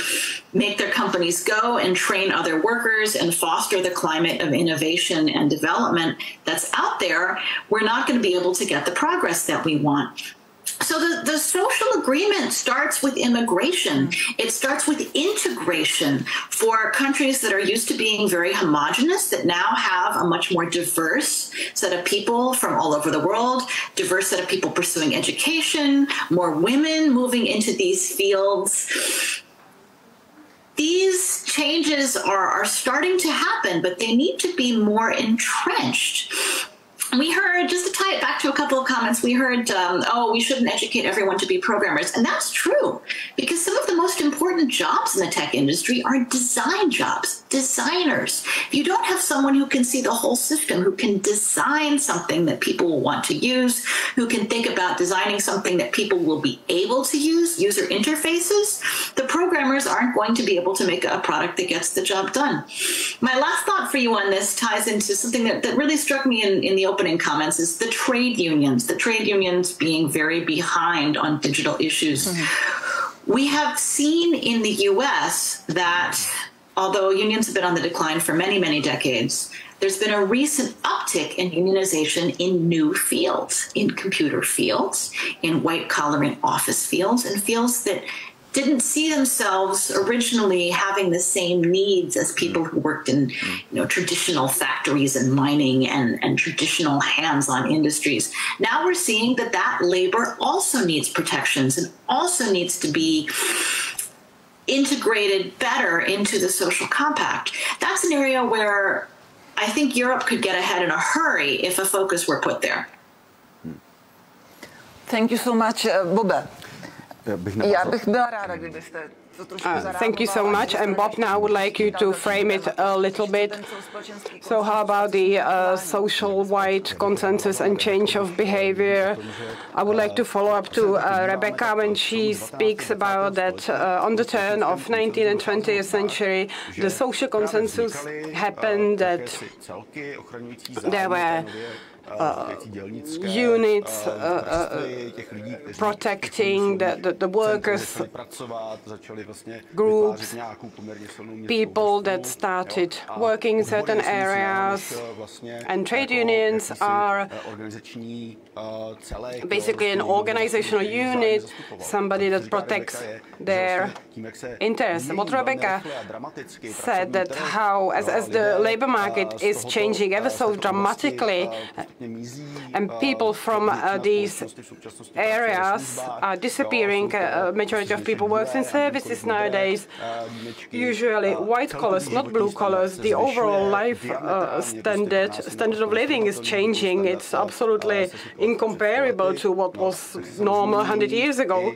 G: make their companies go and train other workers and foster the climate of innovation and development that's out there. We're not going to be able to get the progress that we want. So the social agreement starts with immigration. It starts with integration for countries that are used to being very homogenous, that now have a much more diverse set of people from all over the world, diverse set of people pursuing education, more women moving into these fields. These changes are starting to happen, but they need to be more entrenched. We heard, just to tie it back to a couple of comments, we heard, we shouldn't educate everyone to be programmers. And that's true, because some of the most important jobs in the tech industry are design jobs, designers. If you don't have someone who can see the whole system, who can design something that people will want to use, who can think about designing something that people will be able to use, user interfaces, the programmers aren't going to be able to make a product that gets the job done. My last thought for you on this ties into something that really struck me in the opening comments is the trade unions being very behind on digital issues. Mm-hmm. We have seen in the US that although unions have been on the decline for many, many decades, there's been a recent uptick in unionization in new fields, in computer fields, in white collar and office fields, and fields that didn't see themselves originally having the same needs as people who worked in traditional factories and mining and traditional hands-on industries. Now we're seeing that labor also needs protections and also needs to be integrated better into the social compact. That's an area where I think Europe could get ahead in a hurry if a focus were put there.
F: Thank you so much, Bobe. Já bych byla ráda, kdybyste to trošku zareagovala.
B: Thank you so much. And Bob, now I would like you to frame it a little bit. So how about the social-wide consensus and change of behavior? I would like to follow up to Rebecca when she speaks about that on the turn of 19th and 20th century, the social consensus happened that there were units protecting the workers, groups, people that started working in certain areas, and trade unions are basically an organizational unit, somebody that protects their interests. What Rebecca said, that how, as the labor market is changing ever so dramatically, and people from these areas are disappearing. Majority of people works in services nowadays, usually white collars, not blue collars. The overall life standard of living is changing. It's absolutely incomparable to what was normal 100 years ago.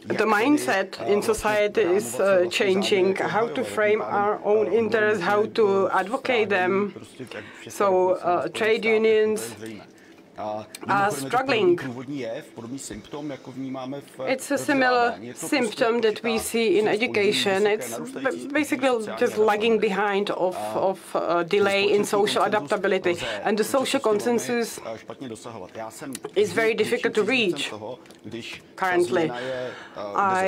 B: The mindset in society is changing. How to frame our own interests, how to advocate them. So trade unions are struggling. It's a similar symptom that we see in education. It's basically just lagging behind of delay in social adaptability. And the social consensus is very difficult to reach currently. I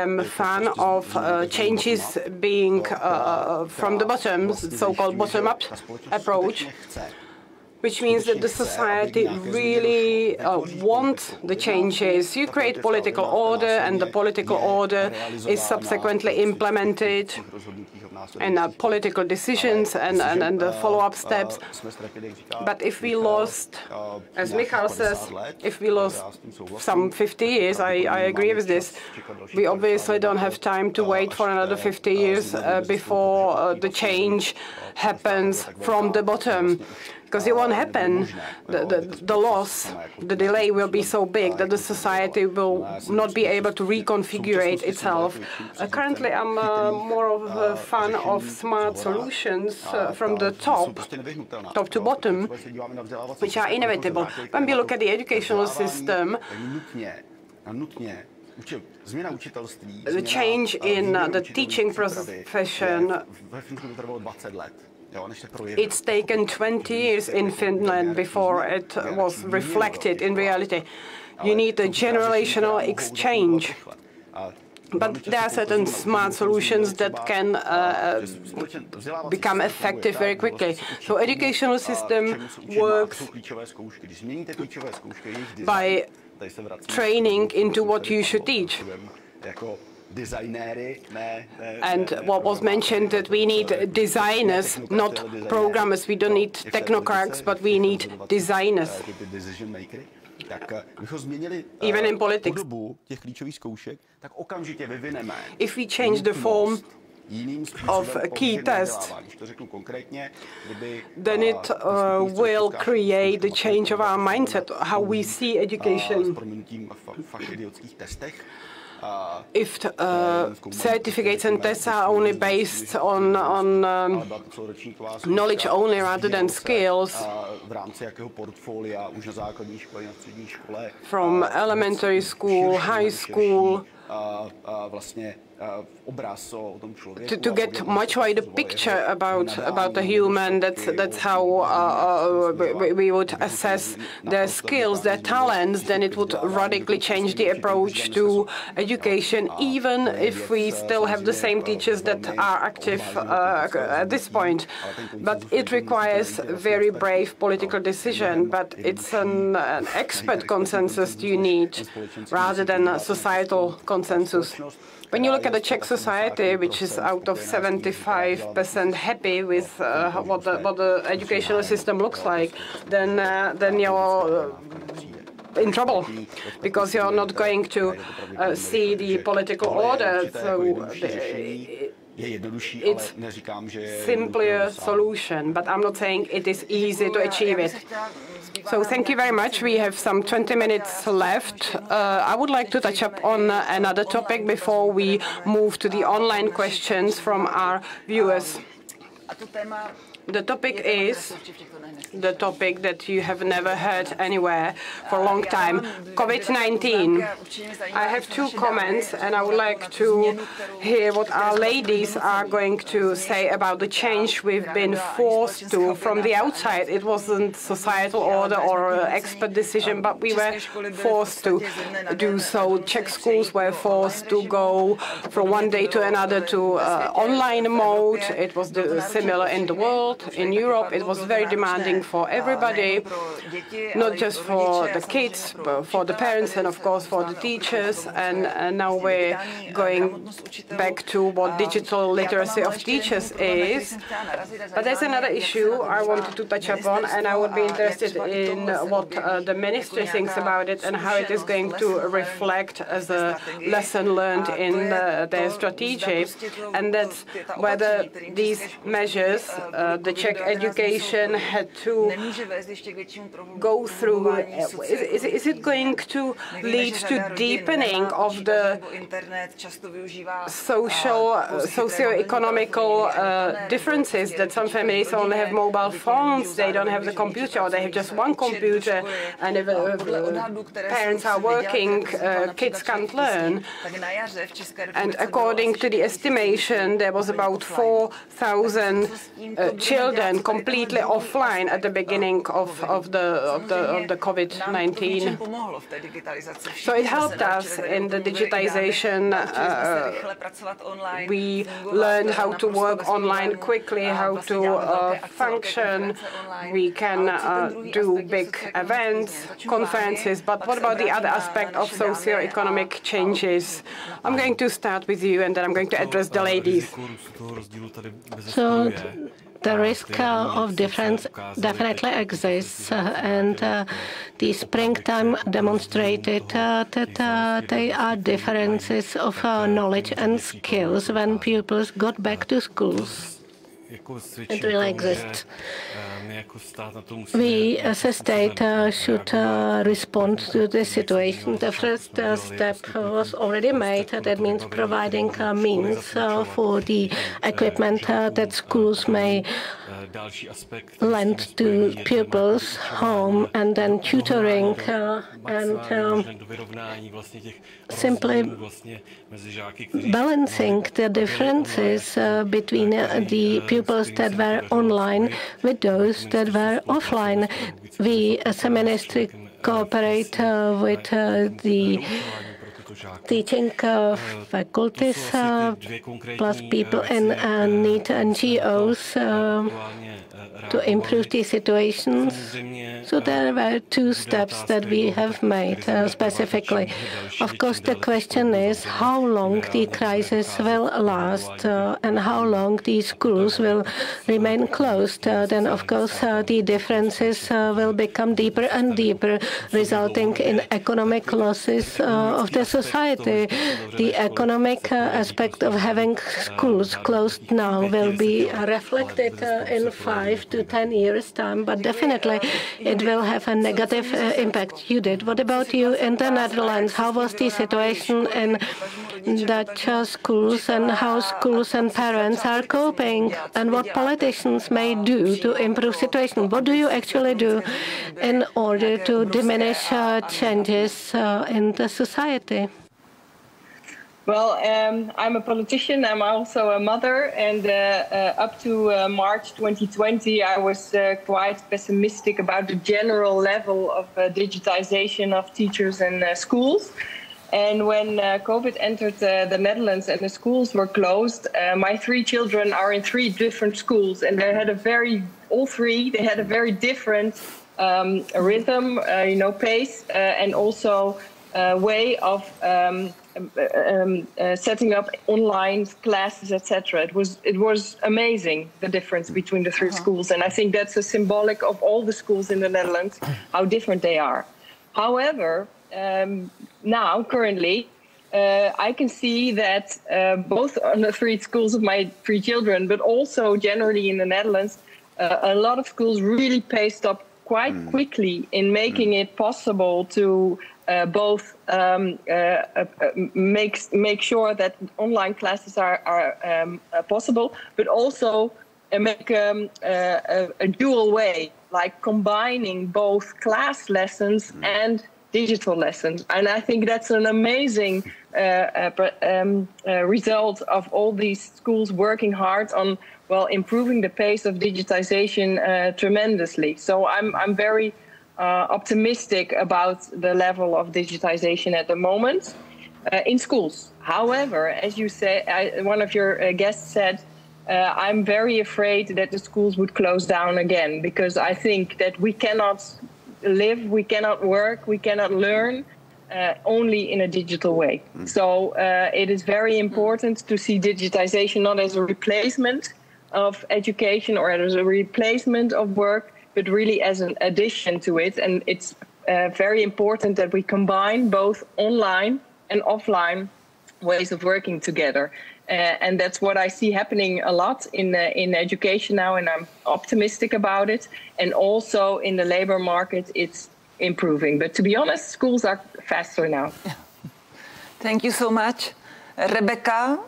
B: am a fan of changes being from the bottom, so-called bottom-up approach. which means that the society really wants the changes. You create political order, and the political order is subsequently implemented in political decisions and the follow-up steps. But if we lost, as Michal says, if we lost some 50 years, I agree with this, we obviously don't have time to wait for another 50 years before the change happens from the bottom. Because it won't happen. The loss, the delay will be so big that the society will not be able to reconfigure itself. Currently, I'm more of a fan of smart solutions from the top to bottom, which are inevitable. When we look at the educational system, the change in the teaching profession, it's taken 20 years in Finland before it was reflected in reality. You need a generational exchange. But there are certain smart solutions that can become effective very quickly. So educational system works by training into what you should teach. And what was mentioned, that we need designers, not programmers. We don't need technocrats, but we need designers. Even in politics. If we change the form of key tests, then it will create the change of our mindset, how we see education. If certificates and tests are only based on knowledge only rather than skills, from elementary school, high school, to get much wider picture about the human, that's how we would assess their skills, their talents, then it would radically change the approach to education, even if we still have the same teachers that are active at this point. But it requires very brave political decision, but it's an expert consensus you need rather than a societal consensus. When you look at the Czech society, which is out of 75% happy with what the educational system looks like, then you're in trouble, because you're not going to see the political order. So it's simply a solution, but I'm not saying it is easy to achieve it. So thank you very much. We have some 20 minutes left. I would like to touch up on another topic before we move to the online questions from our viewers. The topic is the topic that you have never heard anywhere for a long time, COVID-19. I have two comments, and I would like to hear what our ladies are going to say about the change we've been forced to from the outside. It wasn't societal order or expert decision, but we were forced to do so. Czech schools were forced to go from one day to another to online mode. It was similar in the world. In Europe, it was very demanding for everybody, not just for the kids, but for the parents and, of course, for the teachers. And now we're going back to what digital literacy of teachers is. But there's another issue I wanted to touch upon, and I would be interested in what the ministry thinks about it and how it is going to reflect as a lesson learned in their strategy. And that's whether these measures, the Czech education had to go through. Is it going to lead to deepening of the socio-economical differences, that some families only have mobile phones, they don't have the computer, or they have just one computer, and if parents are working, kids can't learn. And according to the estimation, there was about 4,000 children children completely offline at the beginning of the COVID-19. So it helped us in the digitization. We learned how to work online quickly, how to function. We can do big events, conferences, but what about the other aspect of socio-economic changes? I'm going to start with you, and then I'm going to address the ladies.
C: So the risk of difference definitely exists, and the springtime demonstrated that there are differences of knowledge and skills when pupils got back to schools. It really exists. We as a state should respond to the situation. The first step was already made. That means providing means for the equipment that schools may lend to pupils home, and then tutoring and simply balancing the differences between the pupils that were online with those that were offline. We as a ministry cooperate with the teaching faculties plus people in need NGOs to improve the situations. So there were two steps that we have made specifically. Of course, the question is how long the crisis will last and how long the schools will remain closed. Then, of course, the differences will become deeper and deeper, resulting in economic losses of the society. The economic aspect of having schools closed now will be reflected in 5 to 10 years' time, but definitely it will have a negative impact. Judith, what about you in the Netherlands? How was the situation in Dutch schools, and how schools and parents are coping, and what politicians may do to improve situation? What do you actually do in order to diminish changes in the society?
E: Well, I'm a politician. I'm also a mother, and up to March 2020, I was quite pessimistic about the general level of digitization of teachers and schools. And when COVID entered the Netherlands and the schools were closed, my 3 children are in 3 different schools, and they had all 3, they had a very different rhythm, pace, and also way of setting up online classes, etc. It was amazing, the difference between the 3 schools, and I think that's a symbolic of all the schools in the Netherlands, how different they are. However, now currently, I can see that both on the 3 schools of my 3 children, but also generally in the Netherlands, a lot of schools really paced up quite quickly in making it possible to both make sure that online classes are possible, but also make a dual way, like combining both class lessons and digital lessons. And I think that's an amazing result of all these schools working hard on, improving the pace of digitization tremendously. So I'm very optimistic about the level of digitization at the moment in schools. However, as you say, one of your guests said, I'm very afraid that the schools would close down again, because I think that we cannot live, we cannot work, we cannot learn only in a digital way. So it is very important to see digitization not as a replacement of education or as a replacement of work, but really as an addition to it. And it's very important that we combine both online and offline ways of working together. And that's what I see happening a lot in education now, and I'm optimistic about it. And also in the labor market, it's improving. But to be honest, schools are faster now.
F: Thank you so much. Rebecca,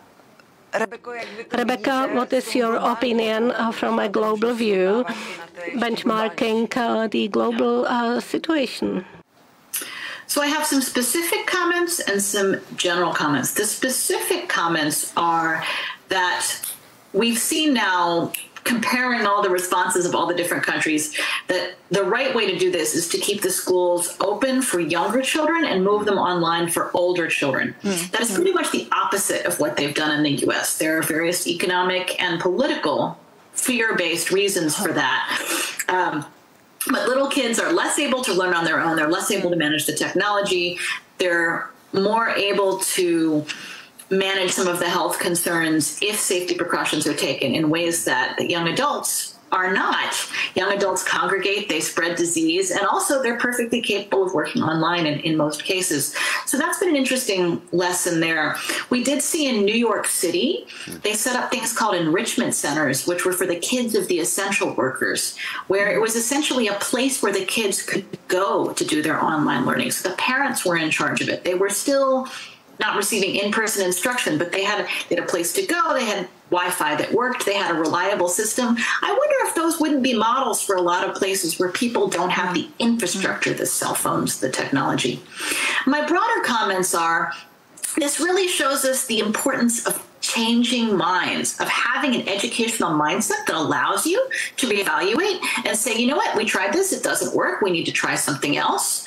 C: what is your opinion from a global view, benchmarking the global situation?
G: So I have some specific comments and some general comments. The specific comments are that we've seen now comparing all the responses of all the different countries, that the right way to do this is to keep the schools open for younger children and move them online for older children. That is pretty much the opposite of what they've done in the US. There are various economic and political fear-based reasons for that. But little kids are less able to learn on their own. They're less able to manage the technology. They're more able to manage some of the health concerns if safety precautions are taken in ways that young adults are not. Young adults congregate, they spread disease, and also they're perfectly capable of working online in most cases. So that's been an interesting lesson there. We did see in New York City, they set up things called enrichment centers, which were for the kids of the essential workers, where it was essentially a place where the kids could go to do their online learning. So the parents were in charge of it. They were still not receiving in-person instruction, but they had a place to go. They had Wi-Fi that worked. They had a reliable system. I wonder if those wouldn't be models for a lot of places where people don't have the infrastructure, the cell phones, the technology. My broader comments are, this really shows us the importance of changing minds, of having an educational mindset that allows you to reevaluate and say, you know what, we tried this, it doesn't work, we need to try something else.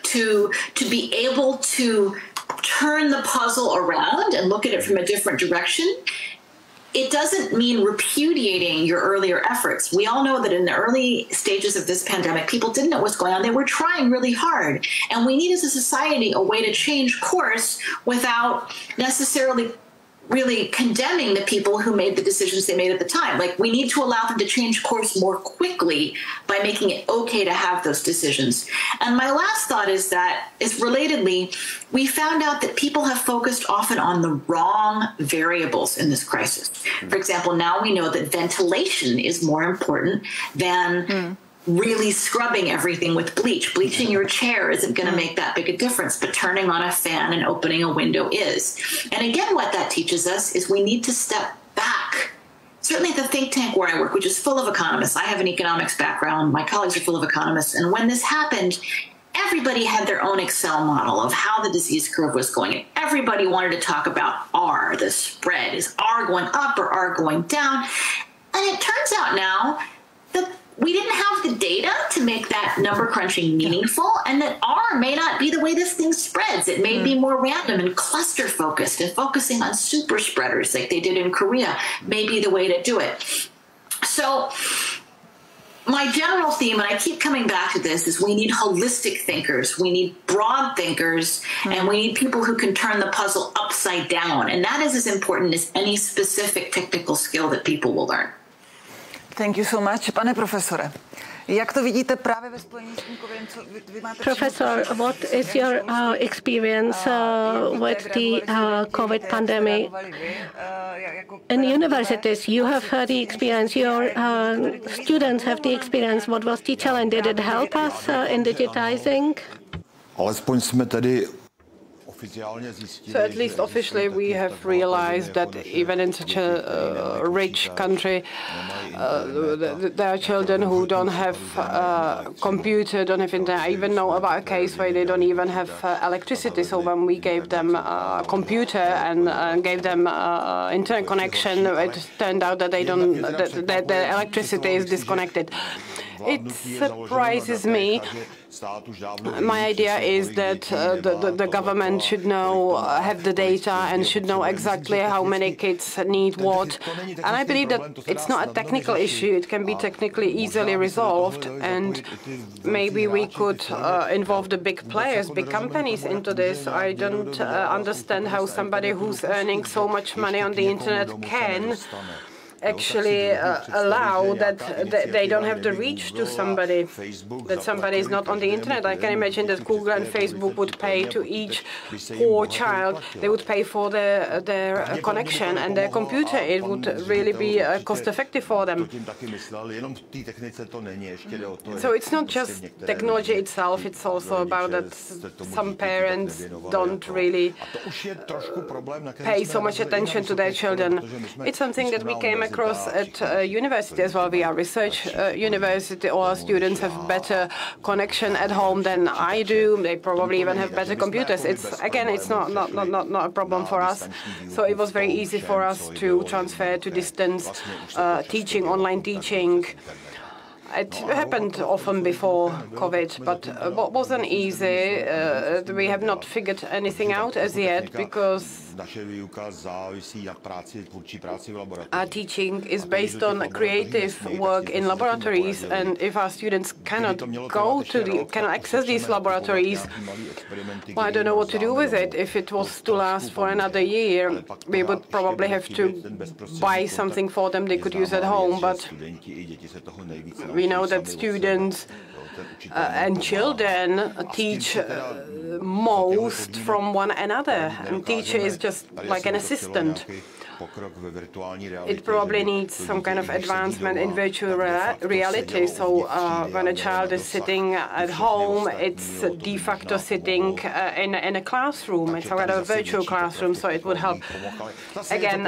G: To be able to turn the puzzle around and look at it from a different direction. It doesn't mean repudiating your earlier efforts. We all know that in the early stages of this pandemic, people didn't know what was going on. They were trying really hard. And we need as a society a way to change course without necessarily really condemning the people who made the decisions they made at the time. Like, we need to allow them to change course more quickly by making it okay to have those decisions. And my last thought is relatedly, we found out that people have focused often on the wrong variables in this crisis. For example, now we know that ventilation is more important than really scrubbing everything with bleach. Bleaching your chair isn't going to make that big a difference, but turning on a fan and opening a window is. And again, what that teaches us is we need to step back. Certainly the think tank where I work, which is full of economists. I have an economics background. My colleagues are full of economists. And when this happened, everybody had their own Excel model of how the disease curve was going. And everybody wanted to talk about R, the spread. Is R going up or R going down? And it turns out now that we didn't have the data to make that number crunching meaningful, and that R may not be the way this thing spreads. It may be more random and cluster focused, and focusing on super spreaders like they did in Korea may be the way to do it. So my general theme, and I keep coming back to this, is we need holistic thinkers. We need broad thinkers, and we need people who can turn the puzzle upside down. And that is as important as any specific technical skill that people will learn.
F: Thank you so much. Pane profesore, jak to vidíte právě ve Spojení s tím covidem? Vy máte
C: Professor, what is your experience with the COVID pandemic? In universities, you have the experience, your students have the experience. What was the challenge? Did it help us in digitizing?
H: Alespoň jsme tedy
B: So at least officially we have realized that even in such a rich country, there are children who don't have a computer, don't have internet. I even know about a case where they don't even have electricity. So when we gave them a computer and gave them internet connection, it turned out that that the electricity is disconnected. It surprises me. My idea is that the government should have the data and should know exactly how many kids need what. And I believe that it's not a technical issue. It can be technically easily resolved. And maybe we could involve the big players, big companies into this. I don't understand how somebody who's earning so much money on the internet can actually allow that they don't have the reach to somebody, that somebody is not on the internet. I can imagine that Google and Facebook would pay to each poor child. They would pay for their connection and their computer. It would really be cost-effective for them. So it's not just technology itself, it's also about that some parents don't really pay so much attention to their children. It's something that we came across at university as well. We are research university. All our students have better connection at home than I do. They probably even have better computers. It's not a problem for us. So it was very easy for us to transfer to distance teaching, online teaching. It happened often before COVID, but what wasn't easy, we have not figured anything out as yet, because our teaching is based on creative work in laboratories, and if our students cannot access these laboratories, well, I don't know what to do with it. If it was to last for another year, we would probably have to buy something for them they could use at home, but we know that students and children teach most from one another, and teacher is just like an assistant. It probably needs some kind of advancement in virtual reality. So when a child is sitting at home, it's de facto sitting in a classroom. It's a virtual classroom, so it would help. Again,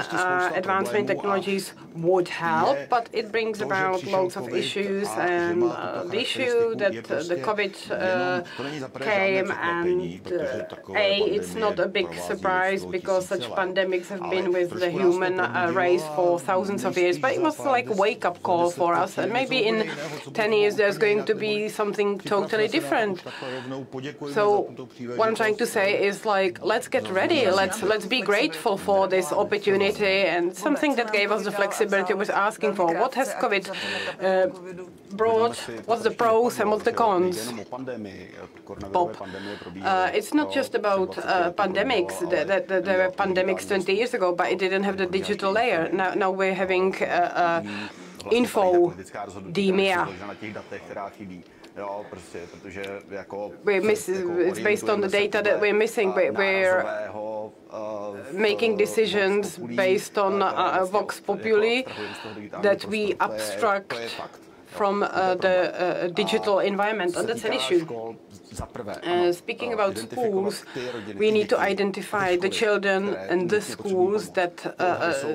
B: advancement technologies would help, but it brings about loads of issues. And the issue that the COVID came, and it's not a big surprise because such pandemics have been with the human race for thousands of years, but it was like a wake-up call for us, and maybe in 10 years there's going to be something totally different. So what I'm trying to say is, like, let's get ready, let's be grateful for this opportunity, and something that gave us the flexibility was asking for what has COVID brought, what's the pros and what's the cons. Bob, it's not just about pandemics. There were pandemics 20 years ago, but it didn't have the digital layer. Now we're having infodemia. It's based on the data that we're missing. We're making decisions based on vox populi that we abstract from the digital environment, and that's an issue. Speaking about schools, we need to identify the children and the schools that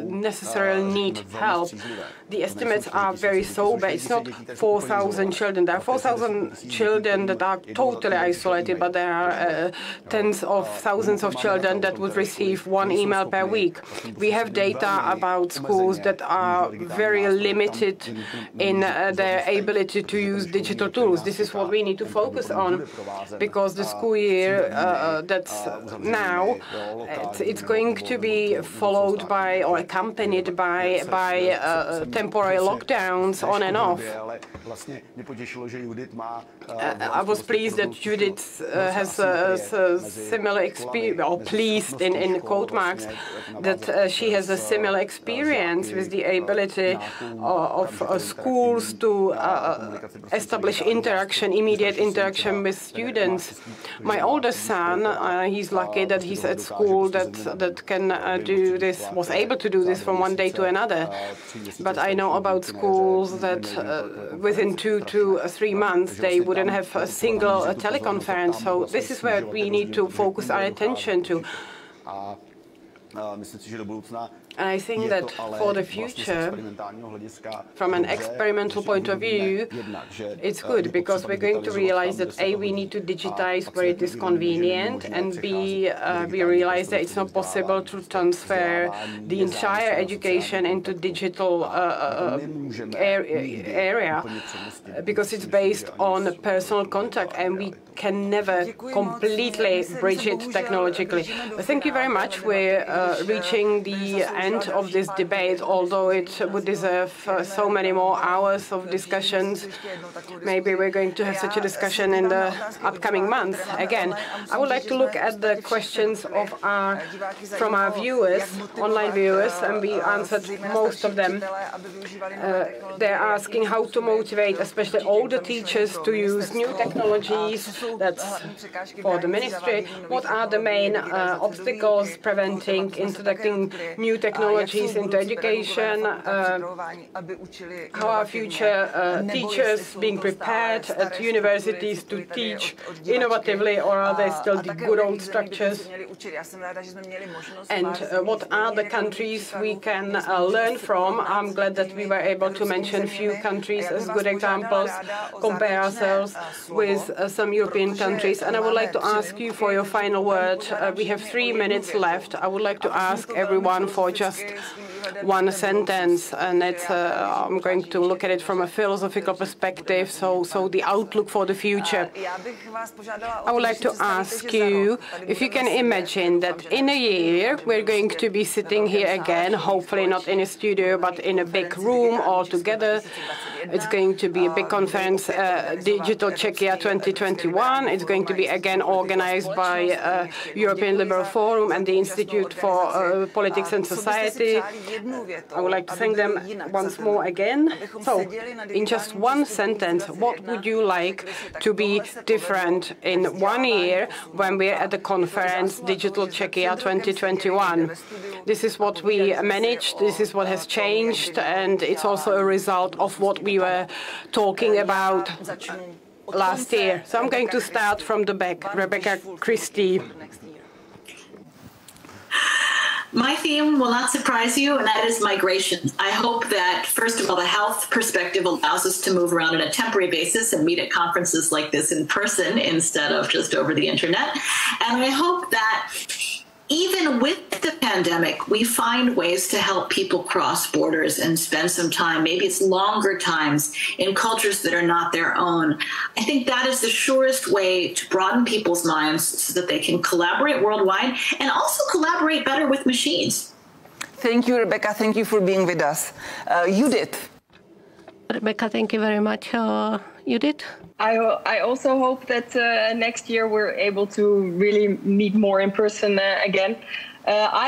B: necessarily need help. The estimates are very sober. It's not 4,000 children. There are 4,000 children that are totally isolated, but there are tens of thousands of children that would receive one email per week. We have data about schools that are very limited in their ability to use digital tools. This is what we need to focus on, because the school year that's now, it's going to be followed by or accompanied by temporary lockdowns on and off. I was pleased that Judith has a similar experience, or pleased in quote marks, that she has a similar experience with the ability of schools to establish interaction, immediate interaction with students. My oldest son, he's lucky that he's at school that can do this, was able to do this from one day to another. But I know about schools that within 2 to 3 months they wouldn't have a single teleconference. So this is where we need to focus our attention to. And I think that for the future, from an experimental point of view, it's good, because we're going to realize that A, we need to digitize where it is convenient, and B, we realize that it's not possible to transfer the entire education into digital area, because it's based on personal contact, and we can never completely bridge it technologically. Thank you very much. We're reaching the end of this debate, although it would deserve so many more hours of discussions. Maybe we're going to have such a discussion in the upcoming months. Again, I would like to look at the questions from our viewers, online viewers, and we answered most of them. They're asking how to motivate especially older teachers to use new technologies. That's for the ministry. What are the main obstacles preventing introducing new technologies technologies into education, how are future teachers being prepared at universities to teach innovatively, or are they still the good old structures? And what are the countries we can learn from? I'm glad that we were able to mention a few countries as good examples, compare ourselves with some European countries. And I would like to ask you for your final word. We have 3 minutes left. I would like to ask everyone for just one sentence, and it's I'm going to look at it from a philosophical perspective, so the outlook for the future. I would like to ask you if you can imagine that in a year we're going to be sitting here again, hopefully not in a studio but in a big room all together. It's going to be a big conference, Digital Czechia 2021. It's going to be again organized by European Liberal Forum and the Institute for Politics and Society. I would like to thank them once more again. So, in just one sentence, what would you like to be different in 1 year when we're at the conference Digital Czechia 2021? This is what we managed, this is what has changed, and it's also a result of what we were talking about last year. So I'm going to start from the back. Rebecca Christie.
G: My theme will not surprise you, and that is migration. I hope that, first of all, the health perspective allows us to move around on a temporary basis and meet at conferences like this in person instead of just over the internet. And I hope that even with the pandemic, we find ways to help people cross borders and spend some time, maybe it's longer times, in cultures that are not their own. I think that is the surest way to broaden people's minds so that they can collaborate worldwide and also collaborate better with machines.
F: Thank you, Rebecca. Thank you for being with us. Judith.
C: Rebecca, thank you very much. Judith?
E: I also hope that next year we're able to really meet more in person again.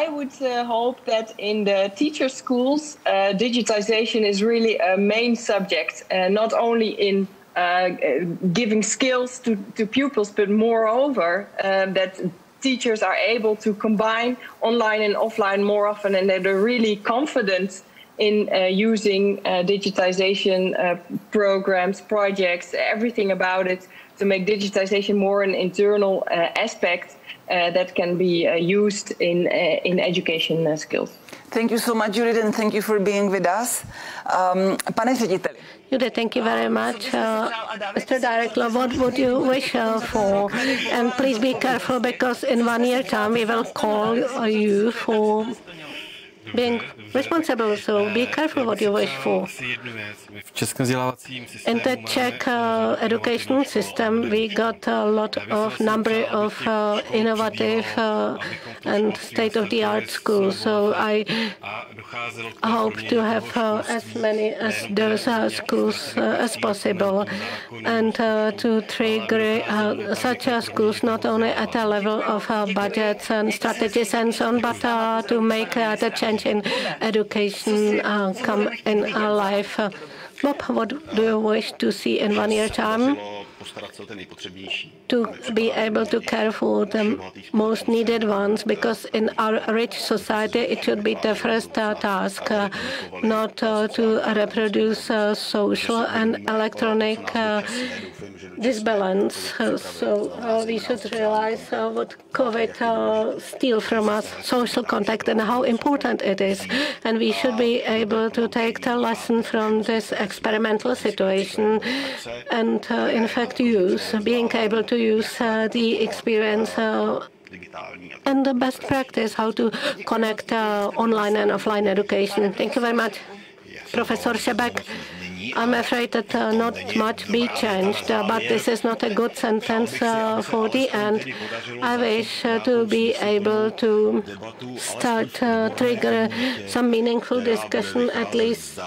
E: I would hope that in the teacher schools, digitization is really a main subject, not only in giving skills to pupils, but moreover, that teachers are able to combine online and offline more often, and that they're really confident in using digitization programs, projects, everything about it, to make digitization more an internal aspect that can be used in education skills.
F: Thank you so much, Judith, and thank you for being with us. Pane řediteli.
C: Judith, thank you very much. Mr. Director, what would you wish for? And please be careful, because in 1 year time we will call you for being responsible, so be careful what you wish for. In the Czech education system, we got a lot of number of innovative and state-of-the-art schools. So I hope to have as many as those schools as possible, and to trigger such schools not only at a level of budgets and strategies and so on, but to make the change in education come in our life. Bob, what do you wish to see in 1 year time? To be able to care for the most needed ones, because in our rich society it should be the first task, not to reproduce social and electronic disbalance. So we should realize what COVID steals from us, social contact, and how important it is. And we should be able to take the lesson from this experimental situation and, in fact, being able to use the experience and the best practice, how to connect online and offline education. Thank you very much. Professor Šebek. I'm afraid that not much be changed, but this is not a good sentence for the end. I wish to be able to start trigger some meaningful discussion, at least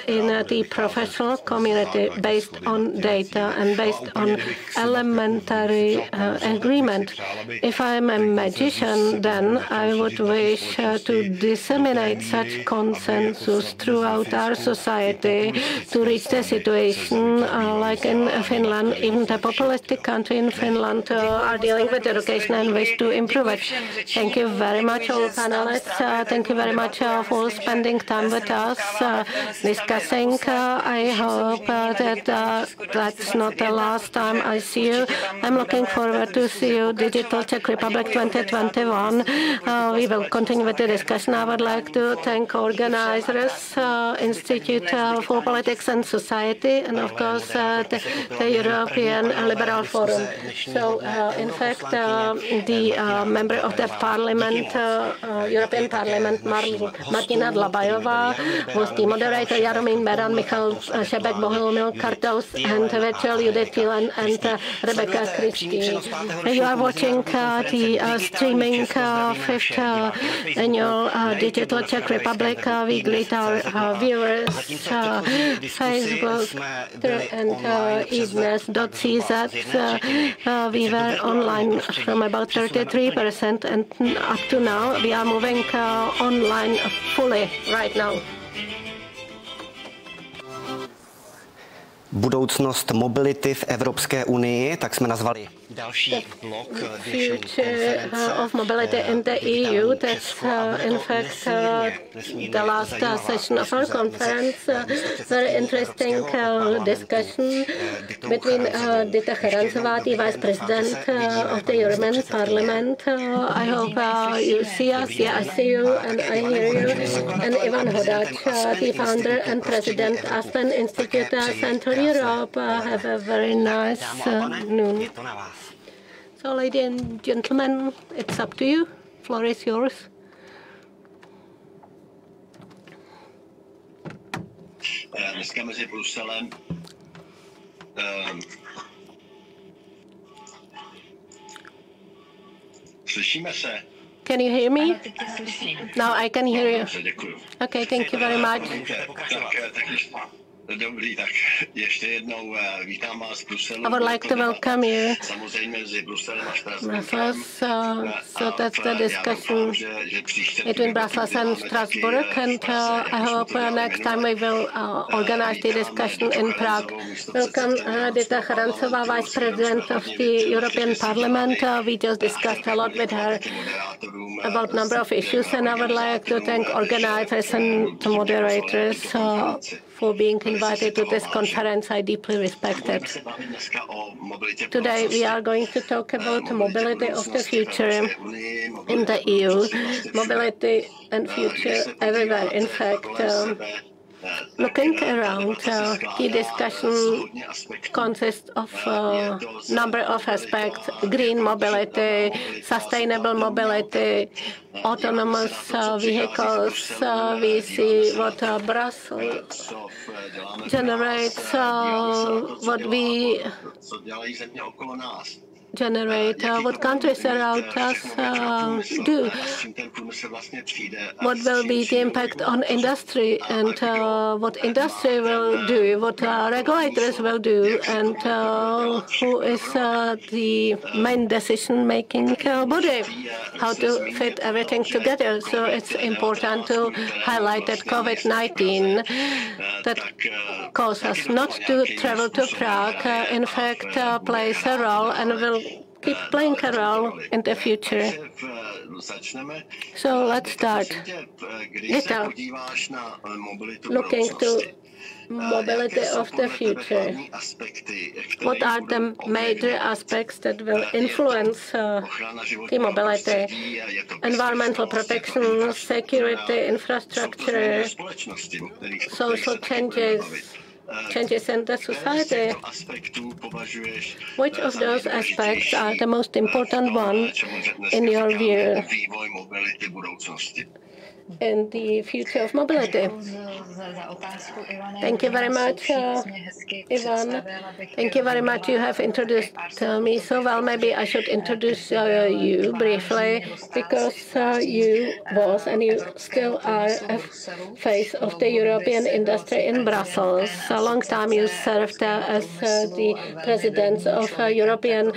C: in the professional community, based on data and based on elementary agreement. If I'm a magician, then I would wish to disseminate such consensus throughout our society, to reach the situation like in Finland. Even the populistic country in Finland are dealing with education and wish to improve it. Thank you very much, all panelists. Thank you very much for spending time with us, discussing. I hope that that's not the last time I see you. I'm looking forward to see you Digital Czech Republic 2021. We will continue with the discussion. I would like to thank organizers, Institute for Politics and Society, and of course the European Liberal Forum. So, in fact, the member of the Parliament, European Parliament, Martina Dlabajová, was the moderator, Jaromír Beran, Michal Šebek, Bohumil Kartos, and Virtual Judith Thielen and Rebecca Christie. You are watching the streaming 5th annual Digital Czech Republic. We greet our viewers, Facebook and idnes.cz. We were online from about 33%, and up to now we are moving online fully right now.
A: Budoucnost mobility v Evropské unii, tak jsme nazvali další blok dnešní konference.
C: Of mobility in the EU, that's in fact the last session of our conference. Very interesting discussion between Dita Charanzová, the Vice President of the European Parliament. I hope you see us. Yeah, I see you and I hear you. And Ivan Hodač, the founder and President Aspen Institute Central Europe. Have a very nice noon. So, ladies and gentlemen, it's up to you. Floor is yours.
I: Dneska mezi Bruselem slyšíme se?
C: Can you hear me? Now I can hear you. Okay, thank you very much.
I: Dobrý, tak ještě jednou vítám vás v Bruselu.
C: I would like to welcome you.
I: Samozřejmě mezi Bruselem a Štrasburkem.
C: So that's the discussion between Brussels and Strasbourg, and I hope next time we will organize the discussion in Prague. Welcome, Dita Charanzová, Vice President of the European Parliament. We just discussed a lot with her about a number of issues, and I would like to thank organizers and the moderators for being invited to this conference. I deeply respect it. Today we are going to talk about the mobility of the future in the EU. Mobility and future everywhere. In fact, looking around, the discussion consists of a number of aspects: green mobility, sustainable mobility, autonomous vehicles. We see what Brussels generates, what we generate, what countries around us do, what will be the impact on industry, and what industry will do, what regulators will do, and who is the main decision-making body, how to fit everything together. So it's important to highlight that COVID-19 that caused us not to travel to Prague, in fact, plays a role and will keep playing a role in the future. So let's start. Dita, looking to mobility of the future. What are the major aspects that will influence the mobility? Environmental protection, security, infrastructure, social changes in the society. Which of those aspects are the most important one in your view in the future of mobility? Thank you very much, Ivan. Thank you very much. You have introduced me so well. Maybe I should introduce you briefly, because you was and you still are a face of the European industry in Brussels. A long time you served as the president of European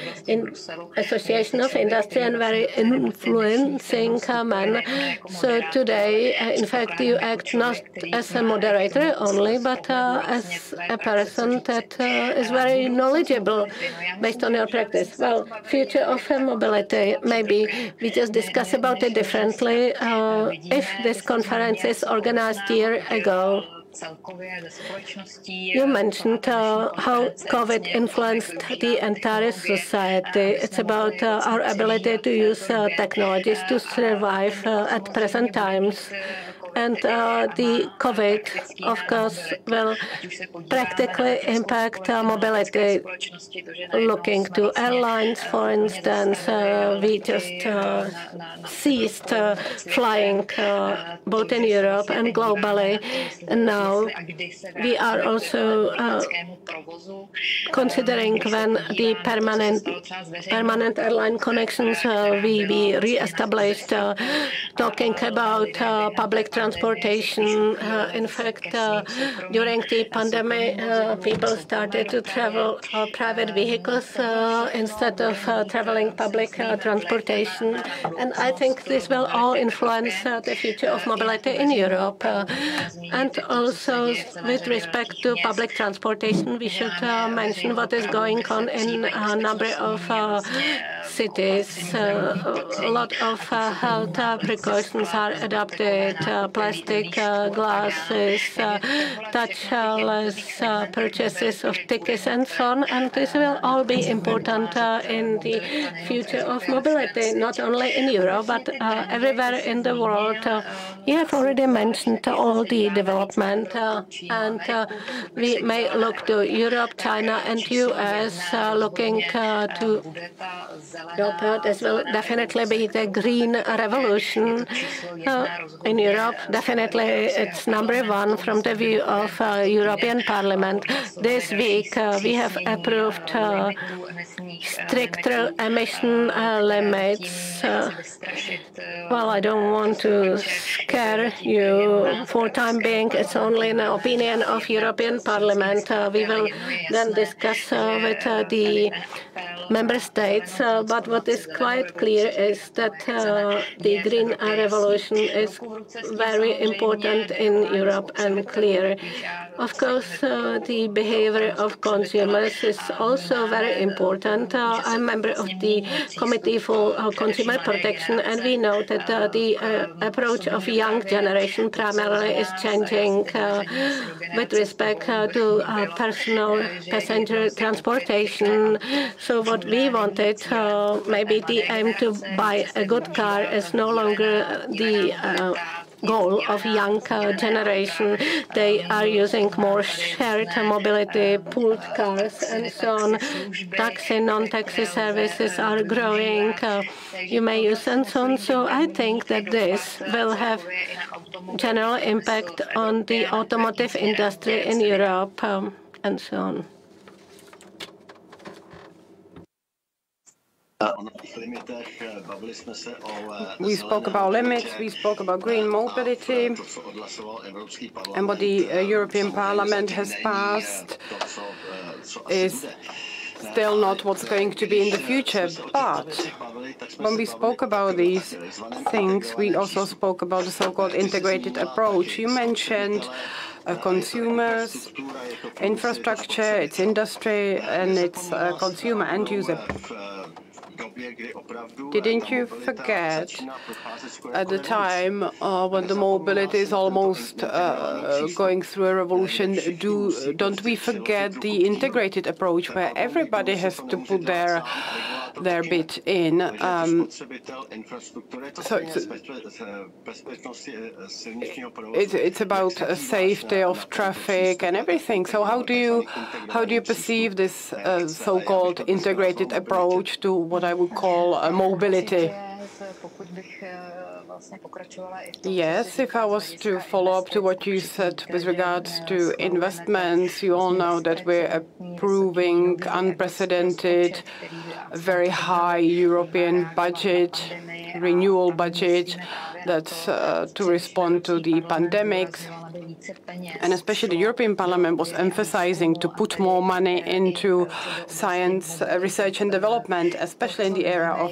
C: Association of Industry and very influencing man. So today today, in fact, you act not as a moderator only, but as a person that is very knowledgeable based on your practice. Well, future of mobility, maybe we just discuss about it differently. If this conference is organized a year ago, you mentioned how COVID influenced the entire society. It's about our ability to use technologies to survive at present times. And the COVID, of course, will practically impact mobility. Looking to airlines, for instance, we just ceased flying both in Europe and globally. And now we are also considering when the permanent airline connections will be re-established, talking about public transportation. In fact, during the pandemic, people started to travel private vehicles instead of traveling public transportation. And I think this will all influence the future of mobility in Europe. And also, with respect to public transportation, we should mention what is going on in a number of cities. A lot of health precautions are adopted, plastic glasses, touchless purchases of tickets and so on. And this will all be important in the future of mobility, not only in Europe, but everywhere in the world. You have already mentioned all the development, and we may look to Europe, China, and US, looking to Europe. This will definitely be the green revolution. In Europe, definitely it's number one from the view of European Parliament. This week, we have approved stricter emission limits. Well, I don't want to scare you. For the time being, it's only an opinion of European Parliament. We will then discuss with the member states. But what is quite clear is that the green revolution is very important in Europe and clear. Of course, the behavior of consumers is also very important. I'm a member of the Committee for Consumer Protection, and we know that the approach of young generation primarily is changing with respect to personal passenger transportation. So what we wanted, maybe the aim to buy a good car is no longer the goal of young generation. They are using more shared mobility, pooled cars, and so on. Taxi, non-taxi services are growing. You may use and so on. So I think that this will have general impact on the automotive industry in Europe, and so on.
B: We spoke about limits, we spoke about green mobility, and what the European Parliament has passed is still not what's going to be in the future. But when we spoke about these things, we also spoke about the so-called integrated approach. You mentioned consumers, infrastructure, its industry, and its consumer end user. Didn't you forget at the time when the mobility is almost going through a revolution, don't we forget the integrated approach where everybody has to put their bit in. So it's about safety of traffic and everything. So how do you perceive this so-called integrated approach to what I would call mobility? Yes, if I was to follow up to what you said with regards to investments, you all know that we're approving unprecedented, very high European budget, renewal budget, that's to respond to the pandemics. And especially the European Parliament was emphasizing to put more money into science, research and development, especially in the area of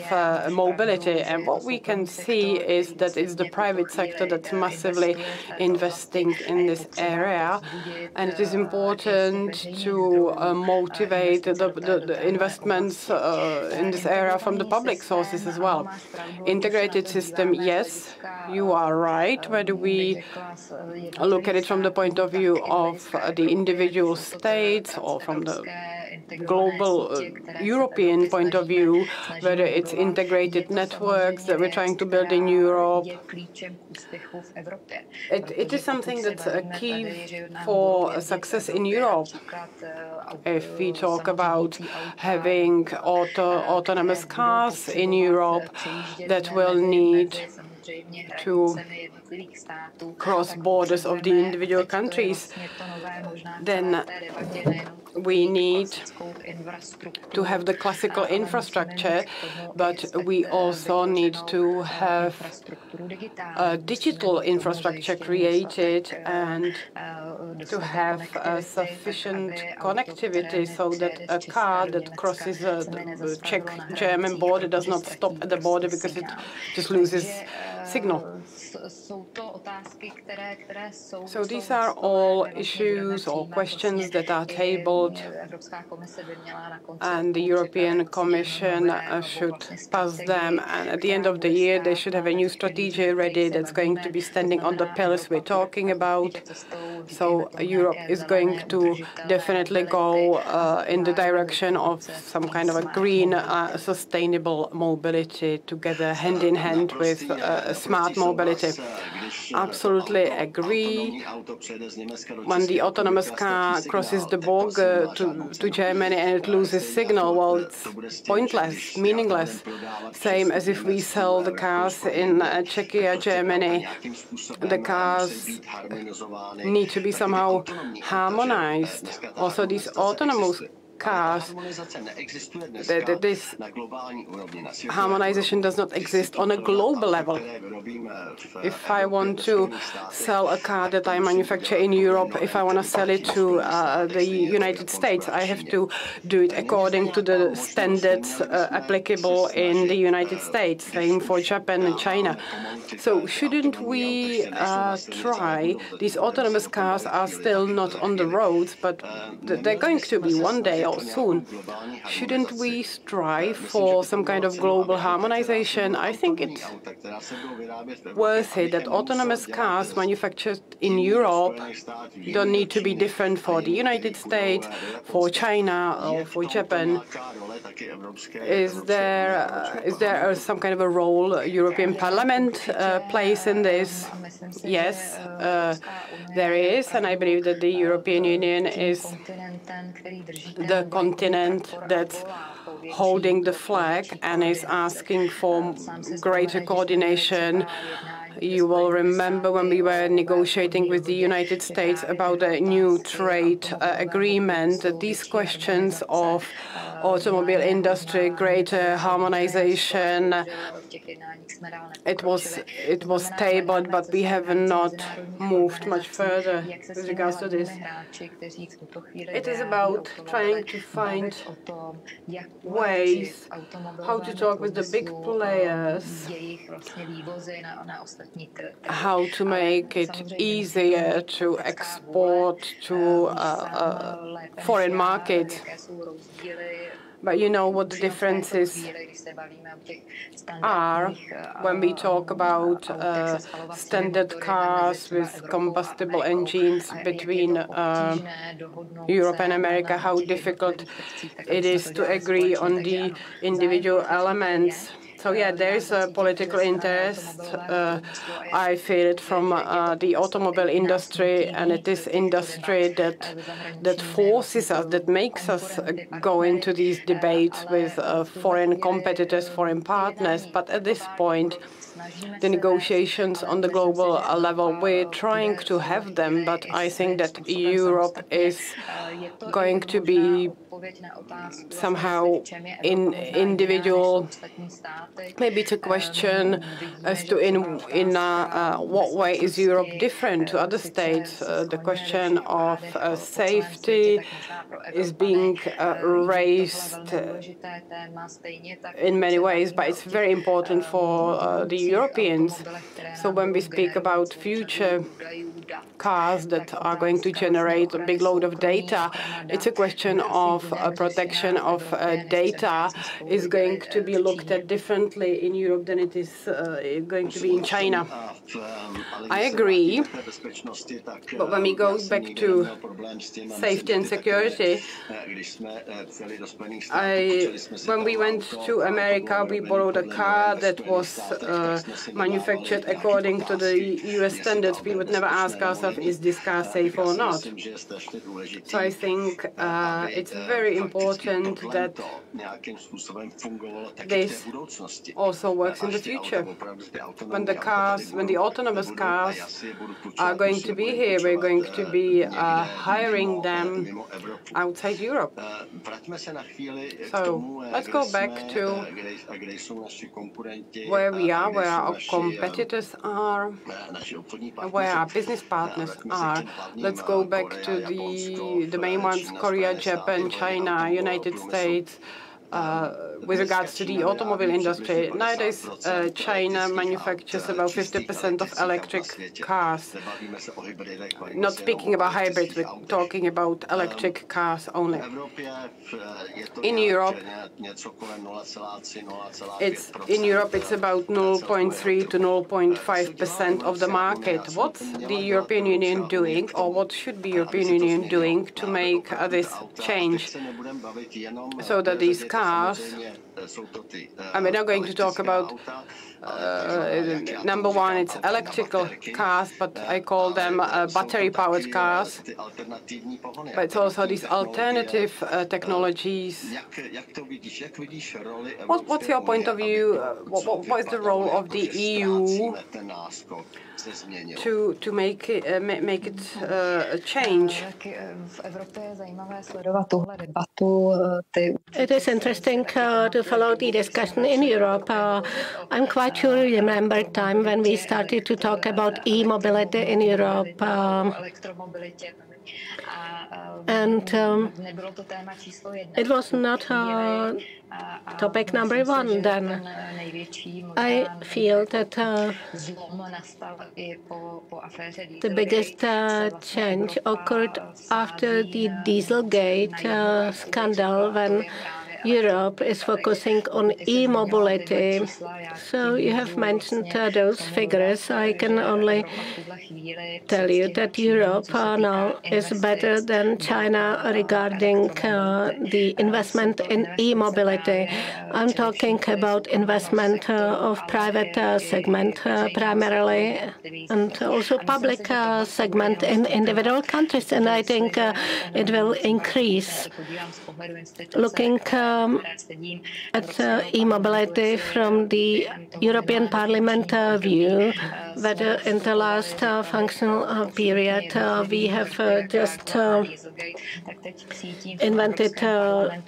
B: mobility. And what we can see is that it's the private sector that's massively investing in this area. And it is important to motivate the investments in this area from the public sources as well. Integrated system, yes, you are right. Whether we look at it from the point of view of the individual states or from the global European point of view, whether it's integrated networks that we're trying to build in Europe, it is something that's a key for success in Europe. If we talk about having autonomous cars in Europe that will need to cross borders of the individual countries, then we need to have the classical infrastructure, but we also need to have a digital infrastructure created and to have sufficient connectivity so that a car that crosses the Czech-German border does not stop at the border because it just loses signal. So these are all issues or questions that are tabled, and the European Commission should pass them, and at the end of the year they should have a new strategy ready that's going to be standing on the pillars we're talking about. So Europe is going to definitely go in the direction of some kind of a green, sustainable mobility together, hand in hand with smart mobility. Absolutely agree. When the autonomous car crosses the border to Germany and it loses signal, well, it's pointless, meaningless. Same as if we sell the cars in Czechia, Germany. The cars need to be somehow harmonized. Also, these autonomous cars, this harmonization does not exist on a global level. If I want to sell a car that I manufacture in Europe, if I want to sell it to the United States, I have to do it according to the standards applicable in the United States, same for Japan and China. So shouldn't we try? These autonomous cars are still not on the roads, but they're going to be one day or soon. Shouldn't we strive for some kind of global harmonization? I think it's worth it that autonomous cars manufactured in Europe don't need to be different for the United States, for China, or for Japan. Is there some kind of a role European Parliament plays in this? Yes, there is, and I believe that the European Union is the continent that's holding the flag and is asking for greater coordination. You will remember when we were negotiating with the United States about a new trade agreement, that these questions of automobile industry, greater harmonization, it was tabled, but we have not moved much further with regards to this. It is about trying to find ways how to talk with the big players, how to make it easier to export to foreign markets. But you know what the differences are when we talk about standard cars with combustible engines between Europe and America, how difficult it is to agree on the individual elements. So yeah, there is a political interest. I feel it from the automobile industry, and it is industry that forces us, that makes us go into these debates with foreign competitors, foreign partners. But at this point, the negotiations on the global level, we're trying to have them, but I think that Europe is going to be somehow individual. Maybe it's a question as to in what way is Europe different to other states. The question of safety is being raised in many ways, but it's very important for the Europeans. So when we speak about future cars that are going to generate a big load of data, it's a question of protection of data is going to be looked at differently in Europe than it is going to be in China. I agree, but when we go back to safety and security, when we went to America, we borrowed a car that was manufactured according to the US standards. We would never ask ourselves, is this car safe or not? So I think it's very important that this also works in the future. When the autonomous cars are going to be here, we're going to be hiring them outside Europe. So let's go back to where we are, where our competitors are, where our business partners are. Let's go back to the main ones: Korea, Japan, China, United States. With regards to the automobile industry, nowadays China manufactures about 50% of electric cars. Not speaking about hybrids, we're talking about electric cars only. In Europe, it's about 0.3 to 0.5% of the market. What's the European Union doing, or what should the European Union doing to make this change so that these cars, and we're not going to talk about number one, it's electrical cars, but I call them battery-powered cars. But it's also these alternative technologies. What's your point of view? What is the role of the EU to make it change?
C: It is interesting to follow the discussion in Europe. I'm quite sure you remember time when we started to talk about e-mobility in Europe. And it was not topic number one then. I feel that the biggest change occurred after the Dieselgate scandal, when Europe is focusing on e-mobility. So you have mentioned those figures. I can only tell you that Europe now is better than China regarding the investment in e-mobility. I'm talking about investment of private segment primarily, and also public segment in individual countries, and I think it will increase. Looking at e-mobility from the European Parliament view, whether in the last functional period we have just invented a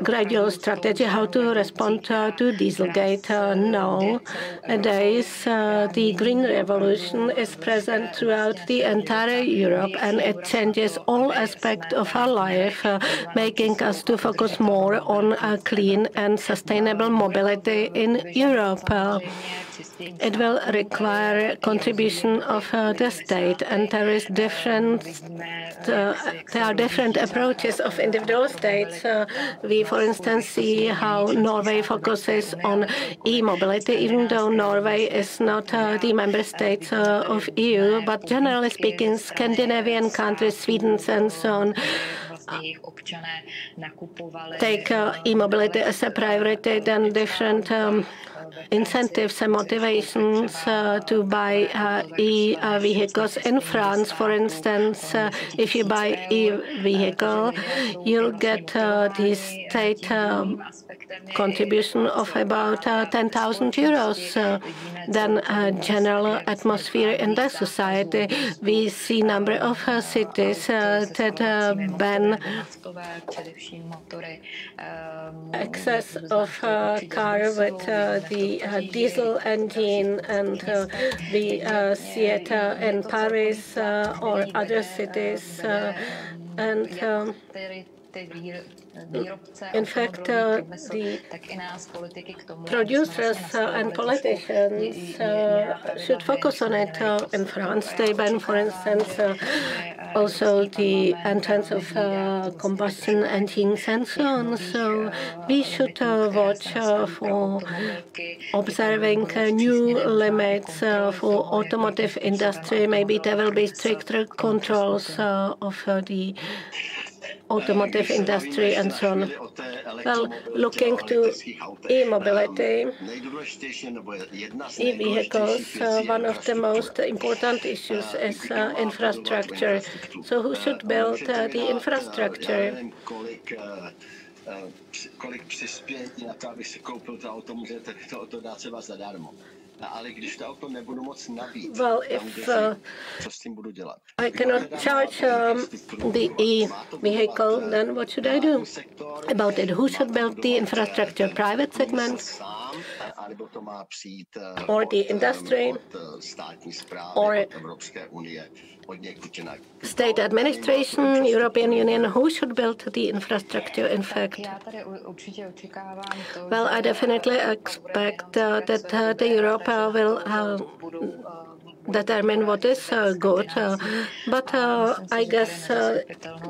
C: gradual strategy how to respond to Dieselgate. Nowadays, the green revolution is present throughout the entire Europe, and it changes all aspects of our life, making us to focus more on clean and sustainable mobility in Europe. It will require contribution of the state, and there are different approaches of individual states. We, for instance, see how Norway focuses on e-mobility, even though Norway is not the member state of EU. But generally speaking, Scandinavian countries, Sweden and so on, take e-mobility as a priority than different incentives and motivations to buy e-vehicles. In France, for instance, if you buy e-vehicle, you'll get the state contribution of about 10,000 euros. Then general atmosphere in the society, we see number of cities that ban excess of car with the diesel engine, and we see it in Paris or other cities, and in fact, the producers and politicians should focus on it. In France, they ban, for instance, also the entrance of combustion engines and so on. So we should watch for observing new limits for automotive industry. Maybe there will be stricter controls of the automotive industry and so on. Well, looking to e-mobility, e-vehicles, one of the most important issues is infrastructure. So who should build the infrastructure?
I: Kolik přispět na to, abych si koupil to auto, můžete to auto dát třeba zadarmo. Ale když to auto nebudu moc nabít,
C: well, if
I: co s tím budu dělat?
C: I cannot charge the e-vehicle, then what should I do about it? Who should build the infrastructure? Private segment, or the industry, or state administration, European Union? Who should build the infrastructure, in fact? Well, I definitely expect that the Europe will determine what is good, but I guess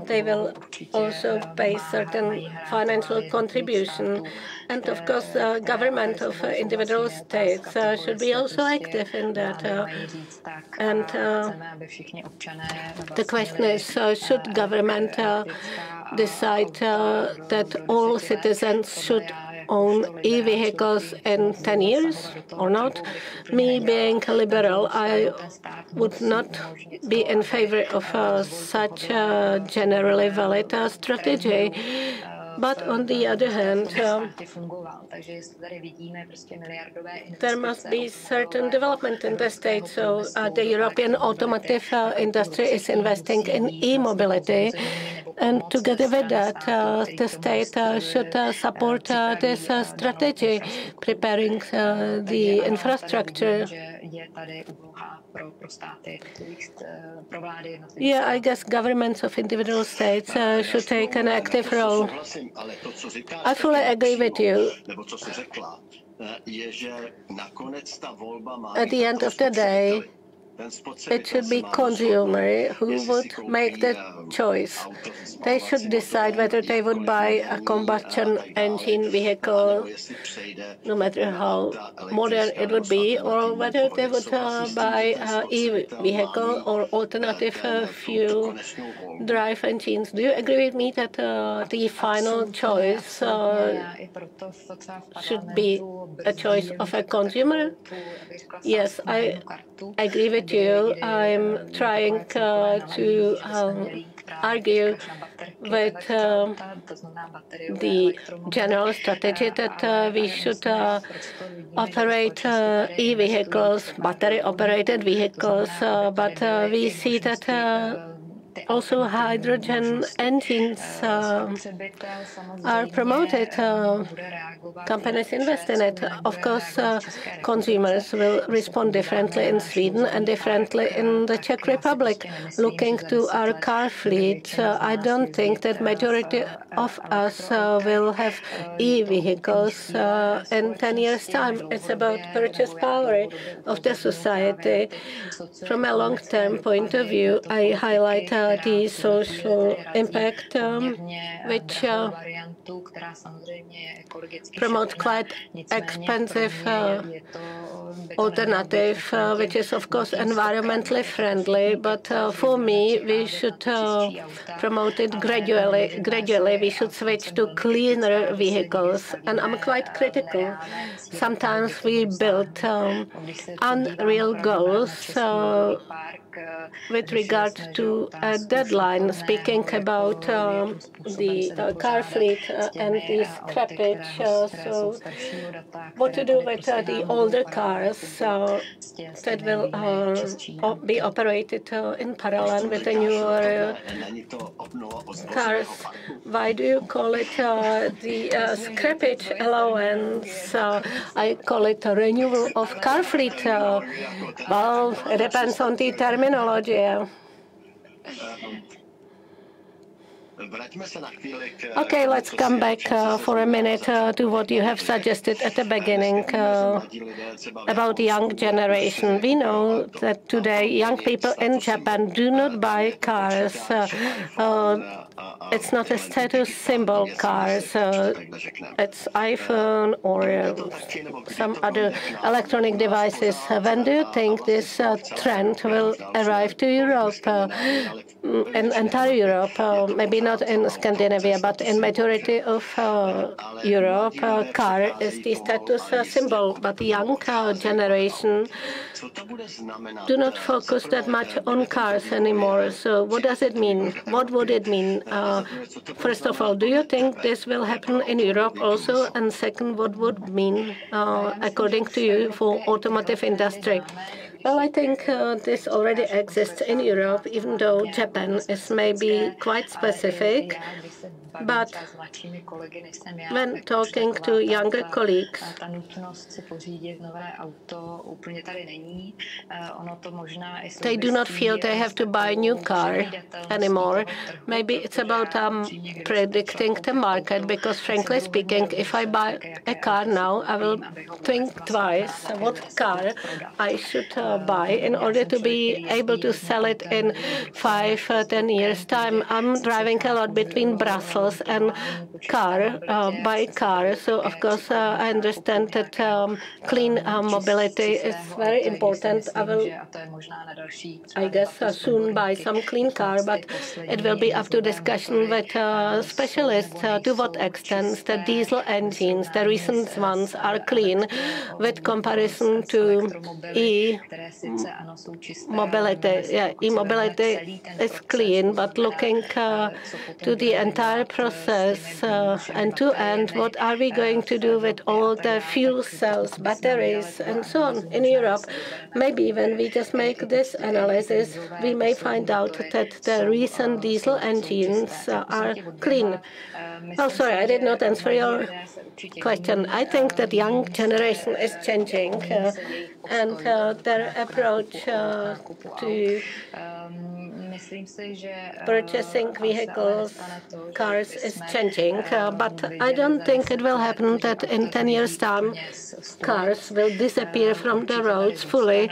C: they will also pay certain financial contribution. And of course, the government of individual states should be also active in that. And the question is, should government decide that all citizens should own e-vehicles in 10 years or not? Me being a liberal, I would not be in favor of such a generally valid strategy. But on the other hand, there must be certain development in the state. So the European automotive industry is investing in e-mobility. And together with that, the state should support this strategy, preparing the infrastructure. Yeah, I guess governments of individual states should take an active role. I fully agree with you. At the end of the day, it should be consumer who would make the choice. They should decide whether they would buy a combustion engine vehicle, no matter how modern it would be, or whether they would buy an e-vehicle or alternative fuel drive engines. Do you agree with me that the final choice should be a choice of a consumer? Yes, I agree with you. I'm trying to argue with the general strategy that we should operate e-vehicles, battery-operated vehicles, but we see that also hydrogen engines are promoted. Companies invest in it. Of course, consumers will respond differently in Sweden and differently in the Czech Republic. Looking to our car fleet, I don't think that majority of us will have e-vehicles in 10 years' time. It's about purchase power of the society. From a long-term point of view, I highlight the social impact, which promotes quite expensive alternative, which is of course environmentally friendly, but for me we should promote it gradually. We should switch to cleaner vehicles, and I'm quite critical. Sometimes we build unreal goals with regard to a deadline, speaking about the car fleet and the scrappage. So what to do with the older cars that will be operated in parallel with the newer cars? Why do you call it the scrappage allowance? I call it a renewal of car fleet. Well, it depends on the terminology. Okay, let's come back for a minute to what you have suggested at the beginning about the young generation. We know that today young people in Japan do not buy cars. It's not a status symbol cars. It's iPhone or some other electronic devices. When do you think this trend will arrive to Europe, in entire Europe? Maybe not in Scandinavia, but in majority of Europe, car is the status symbol. But the young generation do not focus that much on cars anymore. So what does it mean? What would it mean? First of all, do you think this will happen in Europe also? And second, what would it mean, according to you, for automotive industry? Well, I think this already exists in Europe, even though Japan is maybe quite specific. But when talking to younger colleagues, they do not feel they have to buy a new car anymore. Maybe it's about predicting the market, because frankly speaking, if I buy a car now, I will think twice what car I should buy in order to be able to sell it in 5-10 years' time. I'm driving a lot between Brussels and by car. So of course I understand that clean mobility is very important. I will, I guess, soon buy some clean car, but it will be up to discussion with specialists to what extent the diesel engines, the recent ones, are clean with comparison to e-mobility. Yeah, e-mobility is clean, but looking to the entire process end to end, what are we going to do with all the fuel cells, batteries, and so on in Europe? Maybe when we just make this analysis, we may find out that the recent diesel engines are clean. Oh, sorry, I did not answer your question. I think that young generation is changing, and their approach to purchasing vehicles, cars, is changing. But I don't think it will happen that in 10 years' time cars will disappear from the roads fully.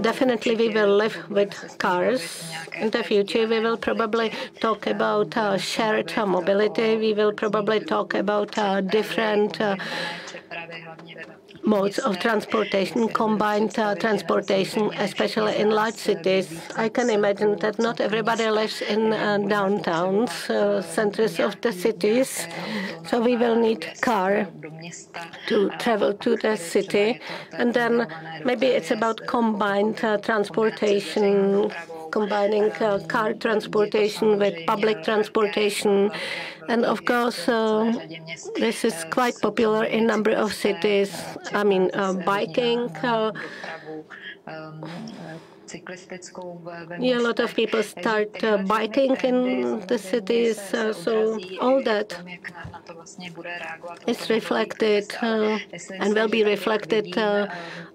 C: Definitely we will live with cars. In the future we will probably talk about shared mobility. We will probably talk about different modes of transportation, combined transportation, especially in large cities. I can imagine that not everybody lives in downtowns, centers of the cities, so we will need car to travel to the city. And then maybe it's about combined transportation, combining car transportation with public transportation. And of course, this is quite popular in a number of cities. I mean, biking. Yeah, a lot of people start biking in the cities, so all that is reflected and will be reflected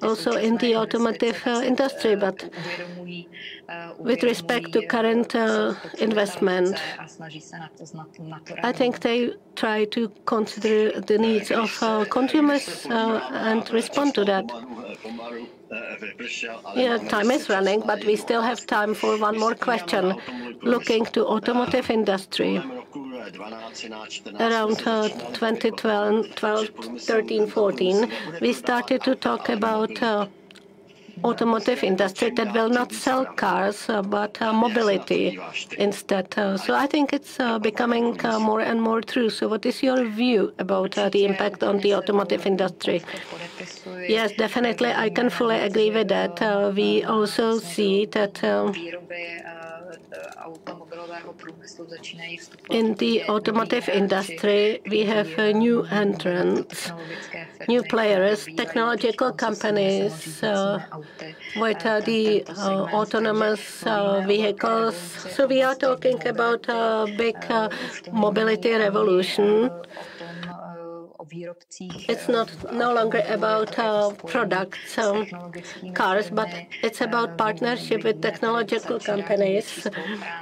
C: also in the automotive industry. But with respect to current investment, I think they try to consider the needs of consumers and respond to that. Yeah, time is running, but we still have time for one more question. Looking to automotive industry. Around 2012, 13, 14, we started to talk about automotive industry that will not sell cars, but mobility instead. So I think it's becoming more and more true. So what is your view about the impact on the automotive industry? Yes, definitely, I can fully agree with that. We also see that in the automotive industry, we have new entrants, new players, technological companies with the autonomous vehicles. So we are talking about a big mobility revolution. It's no longer about products, cars, but it's about partnership with technological companies.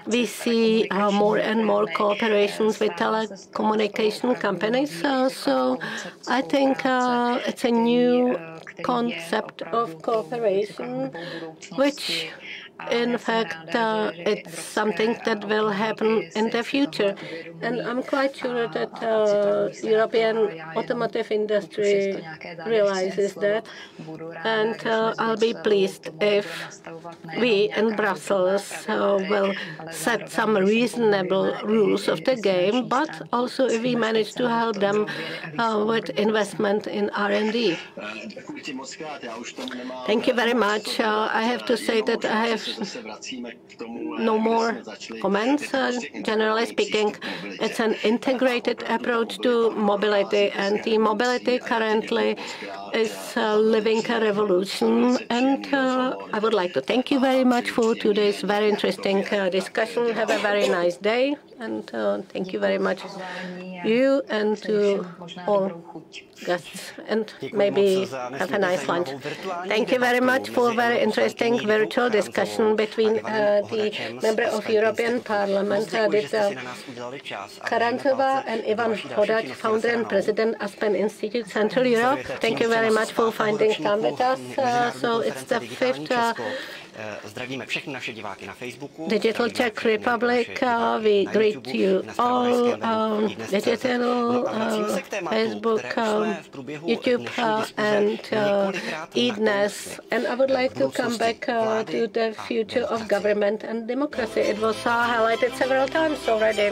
C: We see more and more cooperations with telecommunication companies. So I think it's a new concept of cooperation, which in fact, it's something that will happen in the future. And I'm quite sure that European automotive industry realizes that. And I'll be pleased if we in Brussels will set some reasonable rules of the game, but also if we manage to help them with investment in R&D. Thank you very much. I have to say that I have no more comments. Generally speaking, it's an integrated approach to mobility, and the mobility currently is living a revolution. And I would like to thank you very much for today's very interesting discussion. Have a very nice day, and thank you very much, you and to all guests, and maybe have a nice lunch. Thank you very much for a very interesting virtual discussion between the member of European Parliament, Dita Karantsova, and Ivan Hodač, founder and president Aspen Institute Central Europe. Thank you very much for finding time with us. So it's the fifth
A: Zdravíme všechny naše diváky na Facebooku.
C: Digital Czech Republic, we greet you all, digital, Facebook, YouTube, and e-dnes. And I would like to come back to the future of government and democracy. It was highlighted several times already.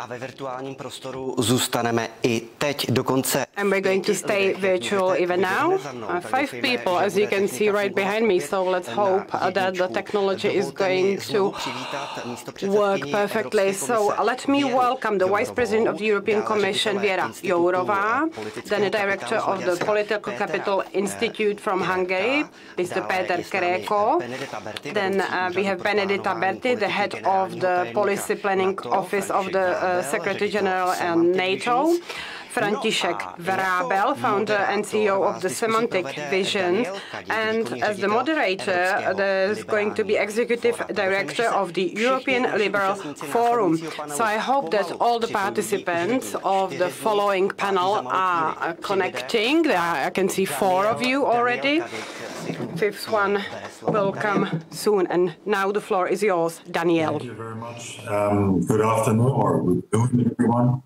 A: A ve virtuálním prostoru zůstaneme i teď do konce.
B: And we're going to stay virtual even now. 5 people, as you can see right behind me, so let's hope that the technology is going to work perfectly. So let me welcome the Vice President of the European Commission, Věra Jourová, then the Director of the Political Capital Institute from Hungary, Mr. Péter Kereko. Then we have Benedita Berti, the Head of the Policy Planning Office of the Secretary General and NATO. František Vrabel, founder and CEO of the Semantic Vision, and as the moderator, there's going to be Executive Director of the European Liberal Forum. So I hope that all the participants of the following panel are connecting. I can see 4 of you already. 5th one will come soon. And now the floor is yours, Daniel.
J: Thank you very much. Good afternoon or good evening, everyone.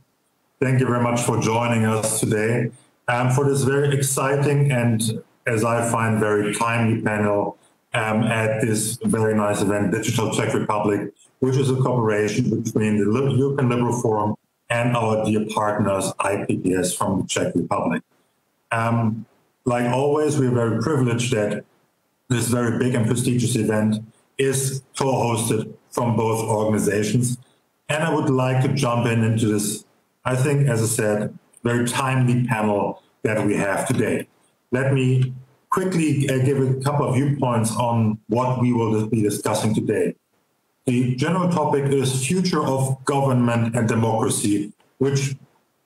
J: Thank you very much for joining us today for this very exciting and, as I find, very timely panel at this very nice event, Digital Czech Republic, which is a cooperation between the European Liberal Forum and our dear partners, IPPS from the Czech Republic. Like always, we're very privileged that this very big and prestigious event is co-hosted from both organizations. And I would like to jump into this, I think, as I said, very timely panel that we have today. Let me quickly give a couple of viewpoints on what we will be discussing today. The general topic is future of government and democracy, which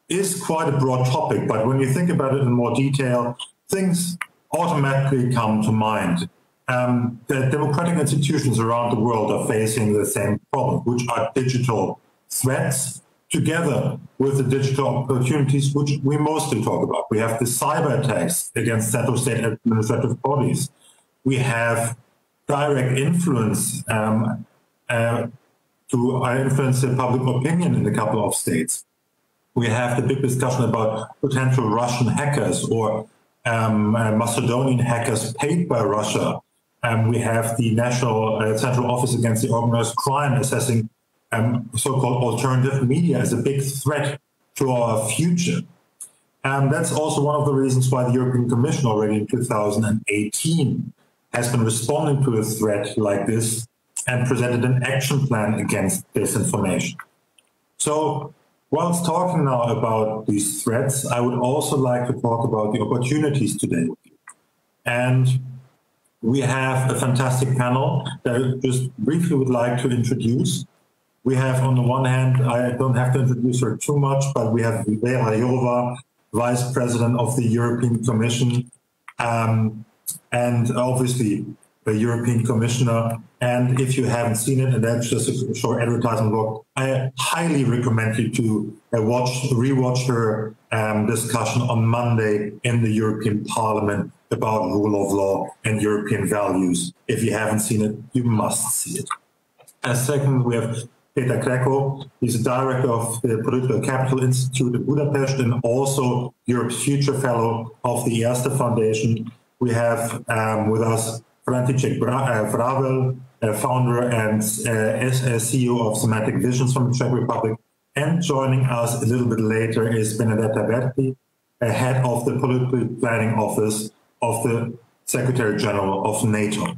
J: is quite a broad topic, but when you think about it in more detail, things automatically come to mind. The democratic institutions around the world are facing the same problem, which are digital threats together with the digital opportunities, which we mostly talk about. We have the cyber attacks against central state administrative bodies. We have direct influence to influence the public opinion in a couple of states. We have the big discussion about potential Russian hackers or Macedonian hackers paid by Russia. We have the National Central Office Against the Organized Crime assessing so-called alternative media as a big threat to our future. And that's also one of the reasons why the European Commission already in 2018 has been responding to a threat like this and presented an action plan against disinformation. So whilst talking now about these threats, I would also like to talk about the opportunities today with you. And we have a fantastic panel that I just briefly would like to introduce. We have, on the one hand, I don't have to introduce her too much, but we have Vera Jourova, Vice President of the European Commission, and obviously the European Commissioner. And if you haven't seen it, and that's just a short advertisement block, I highly recommend you to rewatch her discussion on Monday in the European Parliament about rule of law and European values. If you haven't seen it, you must see it. As second, we have Peter Kreko. He's the director of the Political Capital Institute in Budapest and also Europe's Future Fellow of the Erste Foundation. We have with us František Vravel, founder and CEO of Semantic Visions from the Czech Republic. And joining us a little bit later is Benedetta Berti, head of the Political Planning Office of the Secretary General of NATO.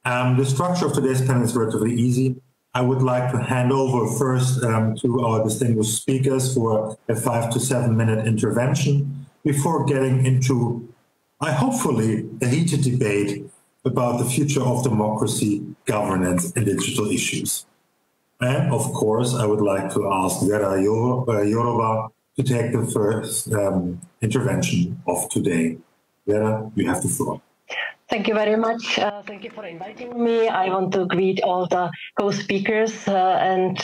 J: The structure of today's panel is relatively easy. I would like to hand over first to our distinguished speakers for a 5 to 7 minute intervention before getting into, hopefully, a heated debate about the future of democracy, governance, and digital issues. And of course, I would like to ask Vera Jourova to take the first intervention of today. Vera, you have the floor.
K: Thank you very much. Thank you for inviting me. I want to greet all the co-speakers and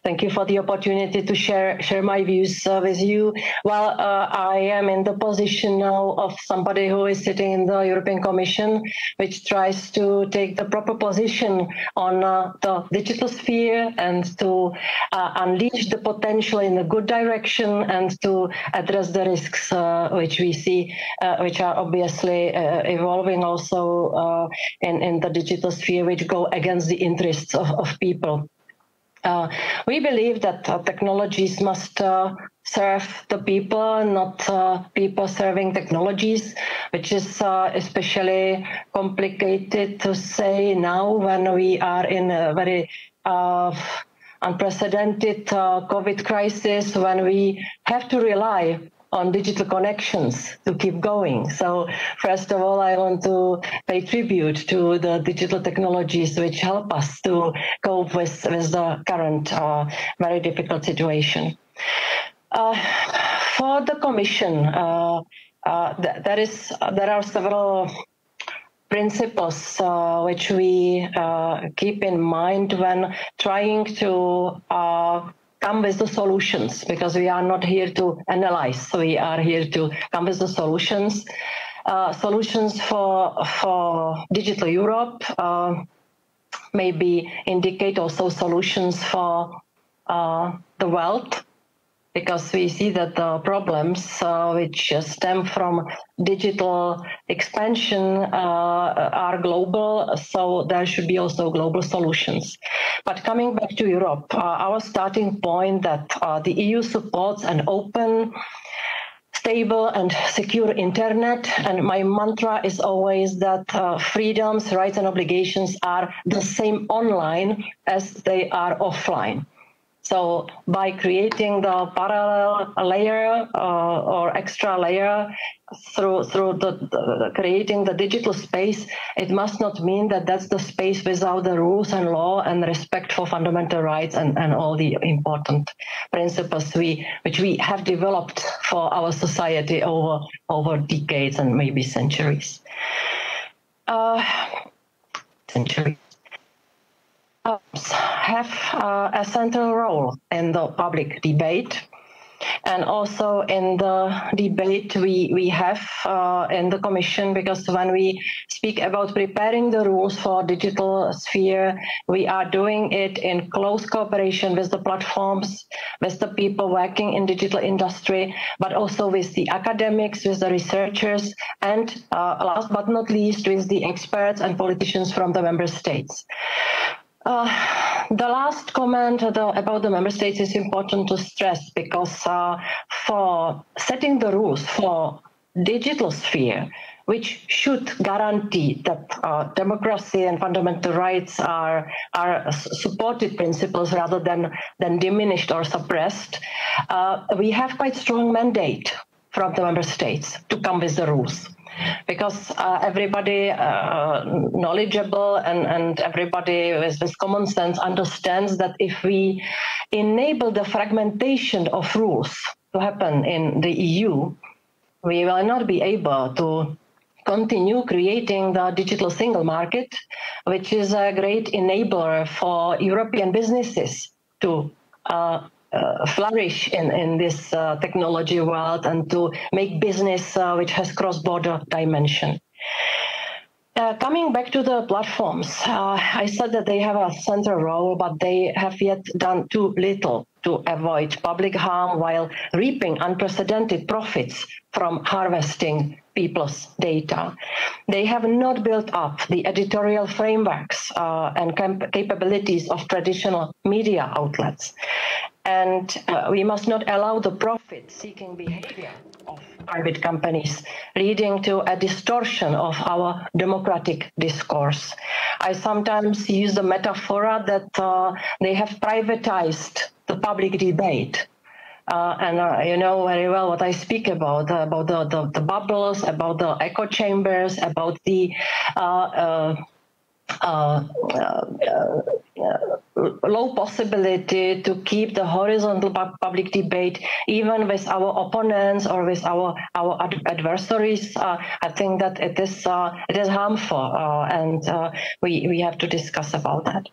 K: thank you for the opportunity to share my views with you. Well, I am in the position now of somebody who is sitting in the European Commission, which tries to take the proper position on the digital sphere and to unleash the potential in a good direction and to address the risks which we see, which are obviously evolving also in the digital sphere, which go against the interests of people. We believe that technologies must serve the people, not people serving technologies, which is especially complicated to say now when we are in a very unprecedented COVID crisis, when we have to rely on digital connections to keep going. So first of all, I want to pay tribute to the digital technologies which help us to cope with the current very difficult situation. For the Commission, there are several principles which we keep in mind when trying to come with the solutions, because we are not here to analyze, we are here to come with the solutions. Solutions for digital Europe, maybe indicate also solutions for the world, because we see that the problems which stem from digital expansion are global, so there should be also global solutions. But coming back to Europe, our starting point that the EU supports an open, stable and secure internet, and my mantra is always that freedoms, rights and obligations are the same online as they are offline. So by creating the parallel layer or extra layer through creating the digital space, it must not mean that that's the space without the rules and law and respect for fundamental rights and all the important principles which we have developed for our society over decades and maybe centuries. have a central role in the public debate, and also in the debate we have in the Commission, because when we speak about preparing the rules for digital sphere, we are doing it in close cooperation with the platforms, with the people working in digital industry, but also with the academics, with the researchers, and last but not least, with the experts and politicians from the member states. The last comment about the member states is important to stress, because for setting the rules for digital sphere, which should guarantee that democracy and fundamental rights are supported principles rather than diminished or suppressed, we have quite strong mandate from the member states to come with the rules. Because everybody knowledgeable and everybody with common sense understands that if we enable the fragmentation of rules to happen in the EU, we will not be able to continue creating the digital single market, which is a great enabler for European businesses to flourish in this technology world and to make business which has cross-border dimension. Coming back to the platforms, I said that they have a central role, but they have yet done too little to avoid public harm while reaping unprecedented profits from harvesting people's data. They have not built up the editorial frameworks and capabilities of traditional media outlets. And we must not allow the profit-seeking behavior of private companies leading to a distortion of our democratic discourse. I sometimes use the metaphor that they have privatized the public debate. And you know very well what I speak about the bubbles, about the echo chambers, about the low possibility to keep the horizontal public debate even with our opponents or with our adversaries. I think that it is harmful, and we have to discuss about that.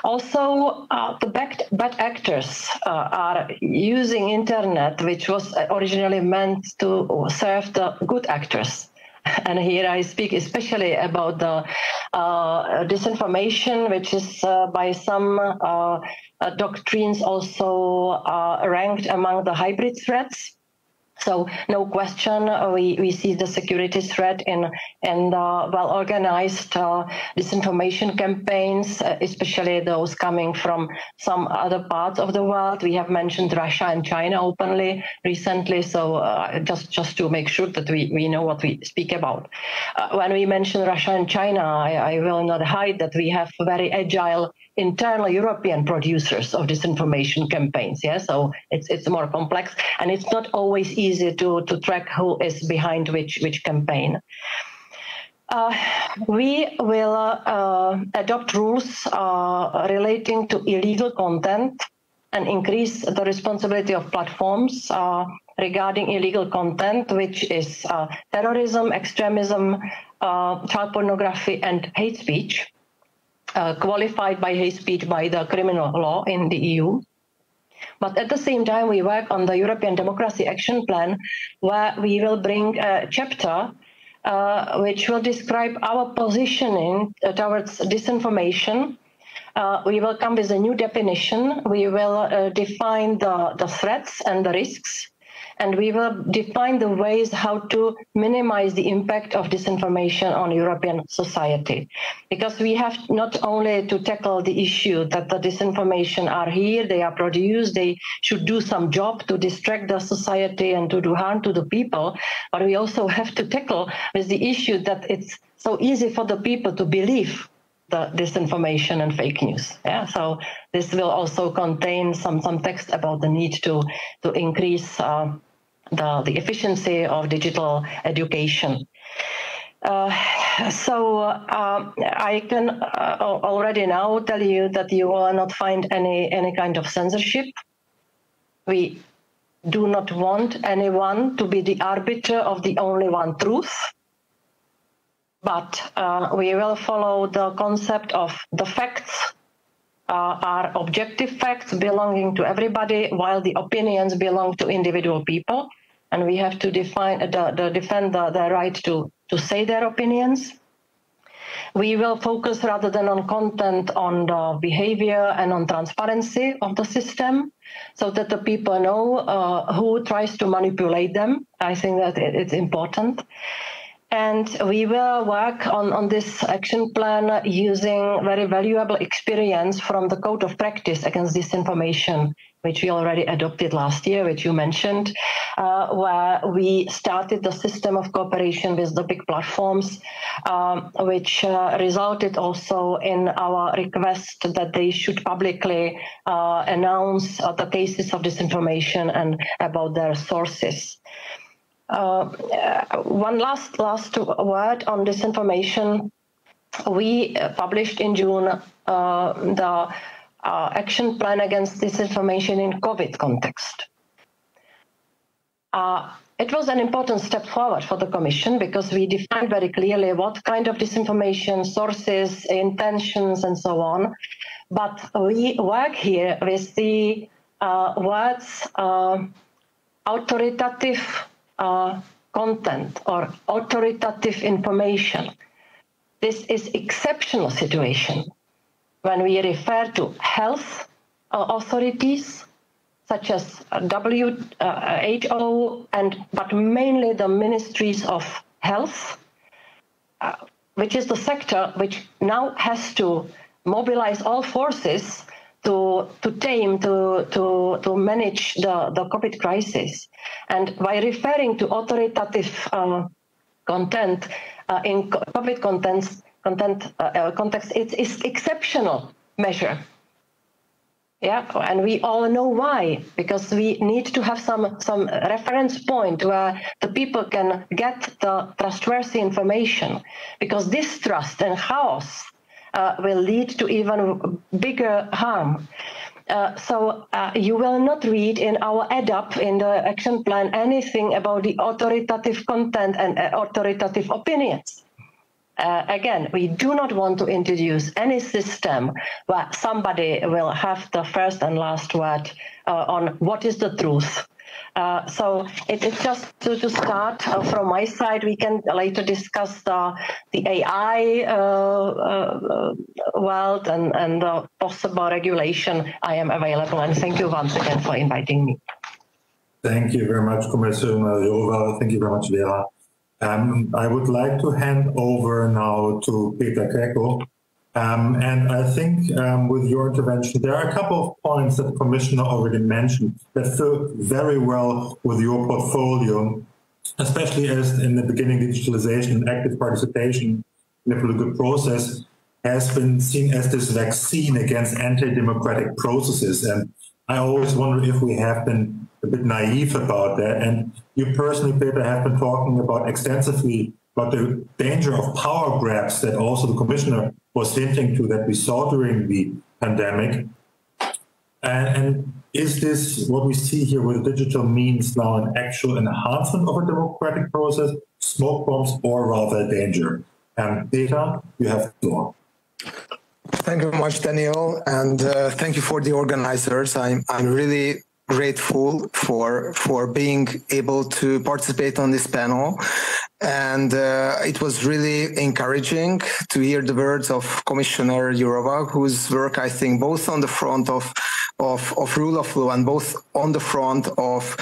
K: Also, the bad actors are using internet, which was originally meant to serve the good actors. And here I speak especially about the disinformation, which is by some doctrines also ranked among the hybrid threats. So no question, we see the security threat in well-organized disinformation campaigns, especially those coming from some other parts of the world. We have mentioned Russia and China openly recently, so just to make sure that we know what we speak about. When we mention Russia and China, I will not hide that we have very agile internal European producers of disinformation campaigns. Yeah, so it's more complex, and it's not always easy to track who is behind which campaign. We will adopt rules relating to illegal content and increase the responsibility of platforms regarding illegal content, which is terrorism, extremism, child pornography, and hate speech. Qualified by hate speech by the criminal law in the EU. But at the same time, we work on the European Democracy Action Plan, where we will bring a chapter which will describe our positioning towards disinformation. We will come with a new definition. We will define the threats and the risks, and we will define the ways how to minimize the impact of disinformation on European society. Because we have not only to tackle the issue that the disinformation are here, they are produced, they should do some job to distract the society and to do harm to the people, but we also have to tackle with the issue that it's so easy for the people to believe the disinformation and fake news. Yeah, so this will also contain some text about the need to increase the efficiency of digital education. So I can already now tell you that you will not find any kind of censorship. We do not want anyone to be the arbiter of the only one truth. But we will follow the concept of the facts are objective facts belonging to everybody, while the opinions belong to individual people. And we have to defend the right to say their opinions. We will focus rather than on content on the behavior and on transparency of the system so that the people know who tries to manipulate them. I think that it's important. And we will work on this action plan using very valuable experience from the Code of Practice Against Disinformation, which we already adopted last year, which you mentioned, where we started the system of cooperation with the big platforms, which resulted also in our request that they should publicly announce the cases of disinformation and about their sources. One last word on disinformation. We published in June the action plan against disinformation in COVID context. It was an important step forward for the Commission because we defined very clearly what kind of disinformation, sources, intentions, and so on. But we work here with the words authoritative content or authoritative information. This is exceptional situation when we refer to health authorities such as WHO but mainly the ministries of health, which is the sector which now has to mobilize all forces to manage the COVID crisis. And by referring to authoritative content in COVID context, it's exceptional measure. Yeah, and we all know why, because we need to have some reference point where the people can get the trustworthy information, because distrust and chaos will lead to even bigger harm. So you will not read in our ADAP, in the action plan, anything about the authoritative content and authoritative opinions. Again, we do not want to introduce any system where somebody will have the first and last word on what is the truth. So it's just to start from my side. We can later discuss the AI world and the possible regulation. I am available, and thank you once again for inviting me.
J: Thank you very much, Commissioner Jourova. Thank you very much, Vera. I would like to hand over now to Peter Greco. And I think with your intervention, there are a couple of points that the Commissioner already mentioned that fit very well with your portfolio, especially as in the beginning, digitalization and active participation in the political process has been seen as this vaccine against anti-democratic processes. And I always wonder if we have been a bit naive about that. And you personally, Peter, have been talking about extensively about the danger of power grabs that also the Commissioner was hinting to that we saw during the pandemic. And is this what we see here with digital means now an actual enhancement of a democratic process, smoke bombs, or rather a danger? Peter, you have the floor.
L: Thank you very much, Daniel, and thank you for the organizers. I'm really grateful for being able to participate on this panel, and it was really encouraging to hear the words of Commissioner Jourova, whose work I think both on the front of rule of law and both on the front of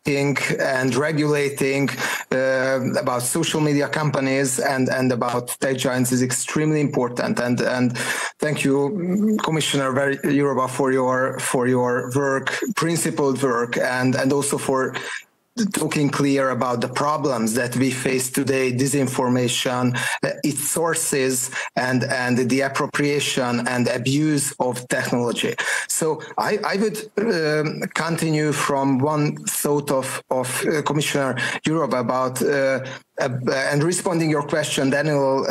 L: and regulating about social media companies and about tech giants is extremely important. And thank you, Commissioner Jourova, for your work, principled work, and also for talking clear about the problems that we face today, disinformation, its sources, and the appropriation and abuse of technology. So I would continue from one thought of Commissioner Jourova about and responding your question, Daniel,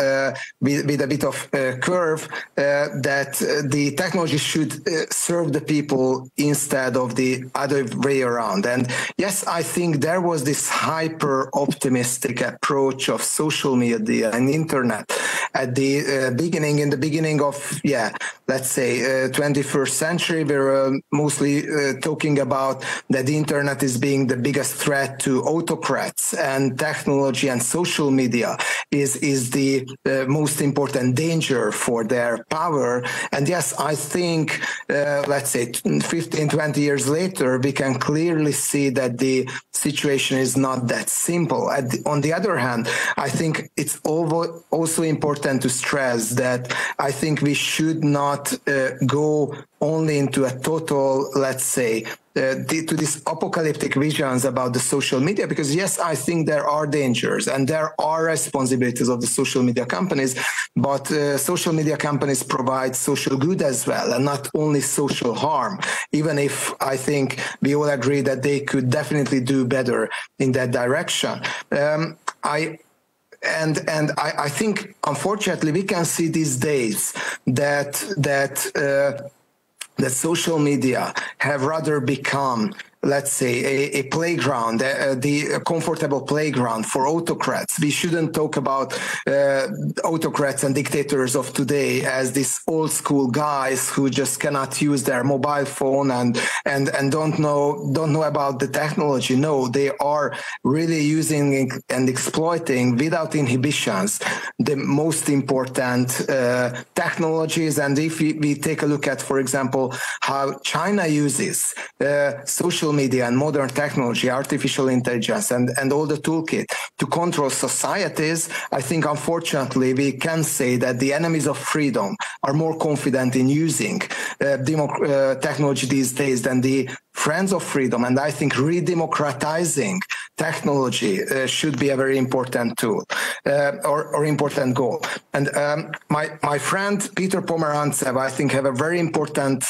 L: with a bit of curve, that the technology should serve the people instead of the other way around. And yes, I think think there was this hyper optimistic approach of social media and internet at the beginning. In the beginning of, let's say 21st century, we were mostly talking about that the internet is being the biggest threat to autocrats, and technology and social media is the most important danger for their power. And yes, I think, let's say 15, 20 years later, we can clearly see that the situation is not that simple. On the other hand, I think it's also important to stress that I think we should not go only into a total, let's say, to these apocalyptic visions about the social media, because yes, I think there are dangers and there are responsibilities of the social media companies, but social media companies provide social good as well, and not only social harm, even if I think we all agree that they could definitely do better in that direction. I think, unfortunately, we can see these days that social media have rather become, let's say, a playground, a comfortable playground for autocrats. We shouldn't talk about autocrats and dictators of today as these old school guys who just cannot use their mobile phone and don't know about the technology. No, they are really using and exploiting without inhibitions the most important technologies. And if we take a look at, for example, how China uses social media and modern technology, artificial intelligence, and all the toolkit to control societies, I think, unfortunately, we can say that the enemies of freedom are more confident in using technology these days than the friends of freedom. And I think redemocratizing technology should be a very important tool or important goal. And my friend Peter Pomerantsev, I think, have a very important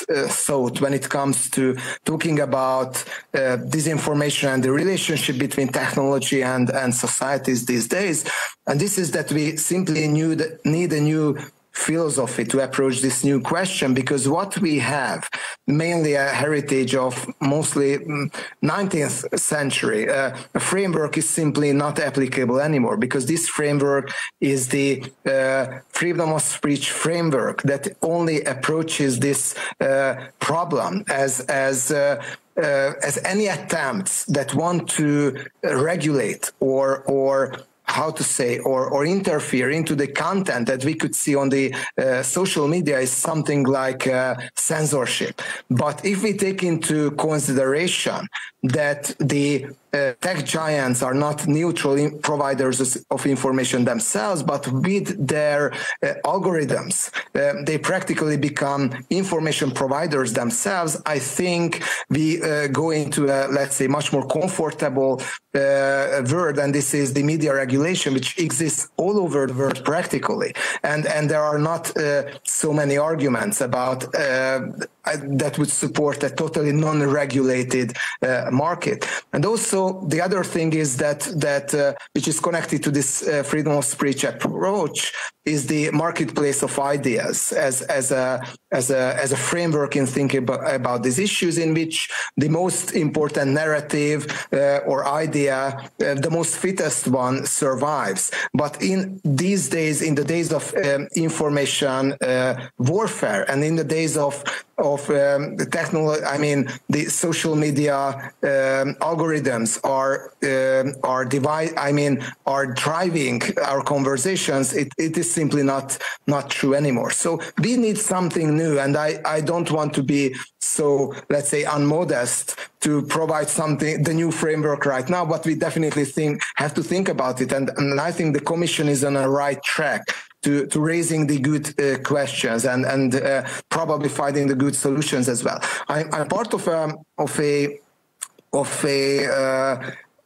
L: thought when it comes to talking about disinformation and the relationship between technology and societies these days. And this is that we simply need a new philosophy to approach this new question, because what we have, mainly a heritage of mostly 19th century, a framework is simply not applicable anymore, because this framework is the freedom of speech framework that only approaches this problem as any attempts that want to regulate or how to say, or interfere into the content that we could see on the social media is something like censorship. But if we take into consideration that the tech giants are not neutral providers of information themselves, but with their algorithms, they practically become information providers themselves, I think we go into a, let's say, much more comfortable world, and this is the media regulation, which exists all over the world practically. And there are not so many arguments about that would support a totally non-regulated market. And also the other thing is that which is connected to this freedom of speech approach is the marketplace of ideas as a framework in thinking about these issues, in which the most important narrative or idea, the most fittest one, survives. But in these days, in the days of information warfare, and in the days of the technology, I mean, the social media algorithms are driving our conversations. It is simply not true anymore. So we need something new, and I don't want to be so, let's say, unmodest to provide something, the new framework right now, but we definitely have to think about it. And I think the Commission is on a right track to raising the good questions and probably finding the good solutions as well. I'm part of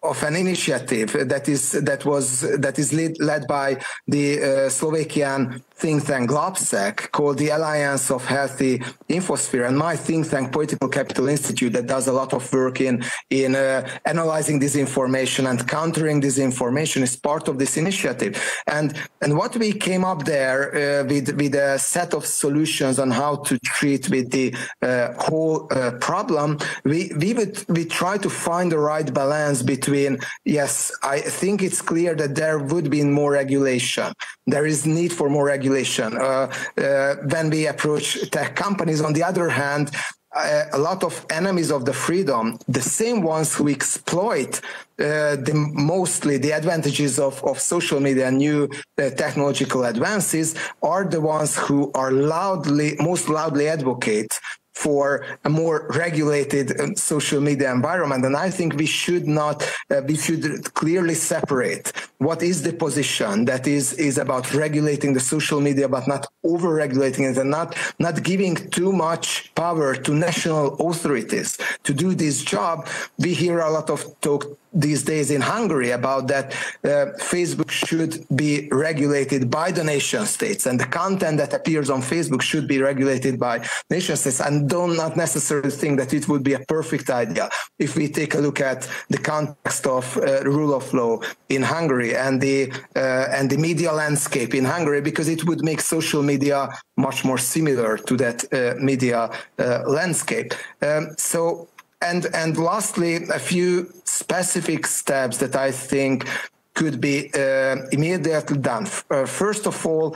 L: an initiative that is led by the Slovakian think tank GLABSEC, called the Alliance of Healthy Infosphere, and my think tank Political Capital Institute, that does a lot of work in analyzing disinformation and countering disinformation, is part of this initiative. And what we came up there with a set of solutions on how to treat with the whole problem, we try to find the right balance between, yes, I think it's clear that there would be more regulation. There is need for more regulation. When we approach tech companies, on the other hand, a lot of enemies of the freedom, the same ones who exploit mostly the advantages of social media and new technological advances, are the ones who are most loudly advocate for a more regulated social media environment. And I think we should clearly separate what is the position that is about regulating the social media, but not over-regulating it, and not giving too much power to national authorities to do this job. We hear a lot of talk these days in Hungary about that Facebook should be regulated by the nation states, and the content that appears on Facebook should be regulated by nation states. And do not necessarily think that it would be a perfect idea if we take a look at the context of rule of law in Hungary and the media landscape in Hungary, because it would make social media much more similar to that media landscape. And lastly, a few specific steps that I think could be immediately done. First of all,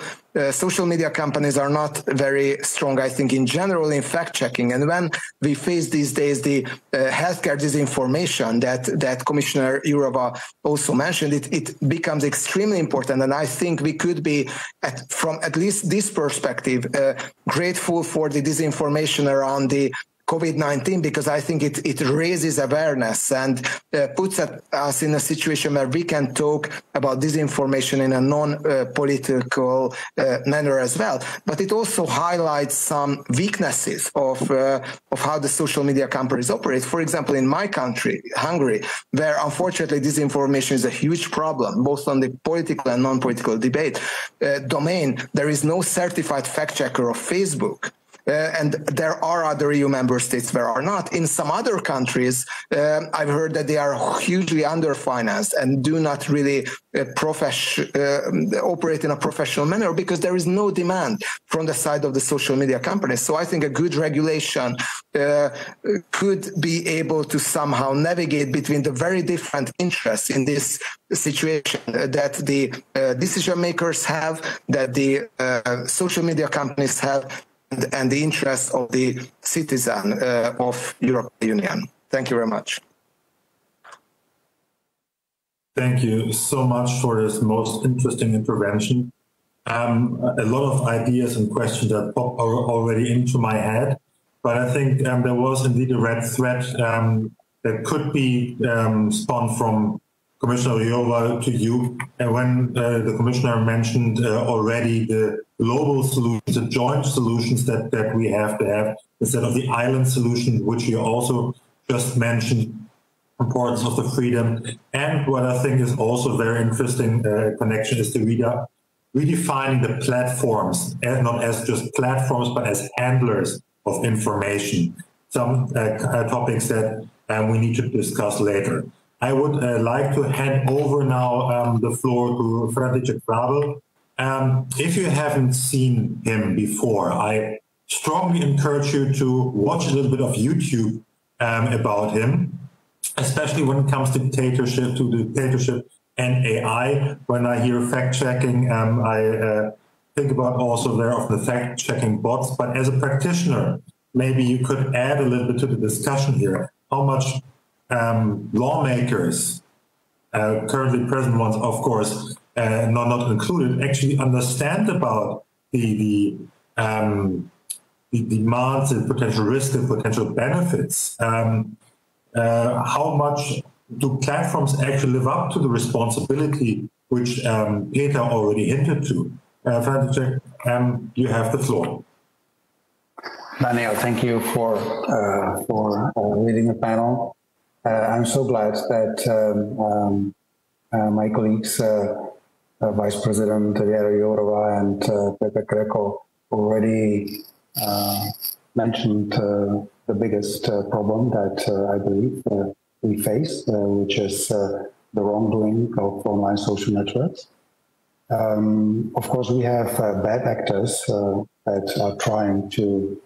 L: social media companies are not very strong, I think, in general in fact-checking. And when we face these days the healthcare disinformation that Commissioner Jourova also mentioned, it becomes extremely important. And I think we could be, from at least this perspective, grateful for the disinformation around the COVID-19, because I think it raises awareness and puts us in a situation where we can talk about disinformation in a non-political manner as well. But it also highlights some weaknesses of how the social media companies operate. For example, in my country, Hungary, where unfortunately disinformation is a huge problem, both on the political and non-political debate domain, there is no certified fact-checker of Facebook. And there are other EU member states where are not. In some other countries, I've heard that they are hugely underfinanced and do not really operate in a professional manner because there is no demand from the side of the social media companies. So I think a good regulation could be able to somehow navigate between the very different interests in this situation that the decision makers have, that the social media companies have, and the interests of the citizen of European Union. Thank you very much.
J: Thank you so much for this most interesting intervention. A lot of ideas and questions that pop already into my head, but I think there was indeed a red thread that could be spun from Commissioner Jourova to you. And when the Commissioner mentioned already the global solutions, the joint solutions that we have to have instead of the island solution, which you also just mentioned, importance of the freedom. And what I think is also very interesting connection is the redefining the platforms, not as just platforms, but as handlers of information. Some topics that we need to discuss later. I would like to hand over now the floor to František Vrabel. If you haven't seen him before, I strongly encourage you to watch a little bit of YouTube about him, especially when it comes to dictatorship and AI. When I hear fact-checking, I think about also very often the fact-checking bots. But as a practitioner, maybe you could add a little bit to the discussion here. How much lawmakers, currently present ones, of course, not included, actually understand about the demands and potential risks and potential benefits. How much do platforms actually live up to the responsibility which Peter already hinted to? František, you have the floor.
M: Daniel, thank you for leading the panel. I'm so glad that my colleagues, Vice President Věra Jourová and Petr Kreko, already mentioned the biggest problem that I believe we face, which is the wrongdoing of online social networks. Of course, we have bad actors that are trying to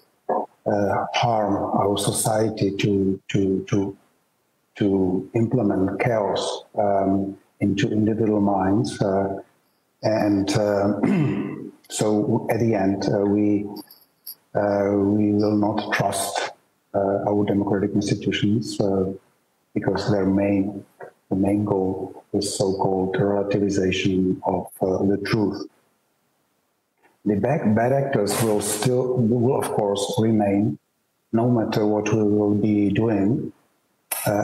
M: harm our society, to implement chaos into individual minds, so at the end we will not trust our democratic institutions because the main goal is so-called relativization of the truth. The bad actors will of course remain, no matter what we will be doing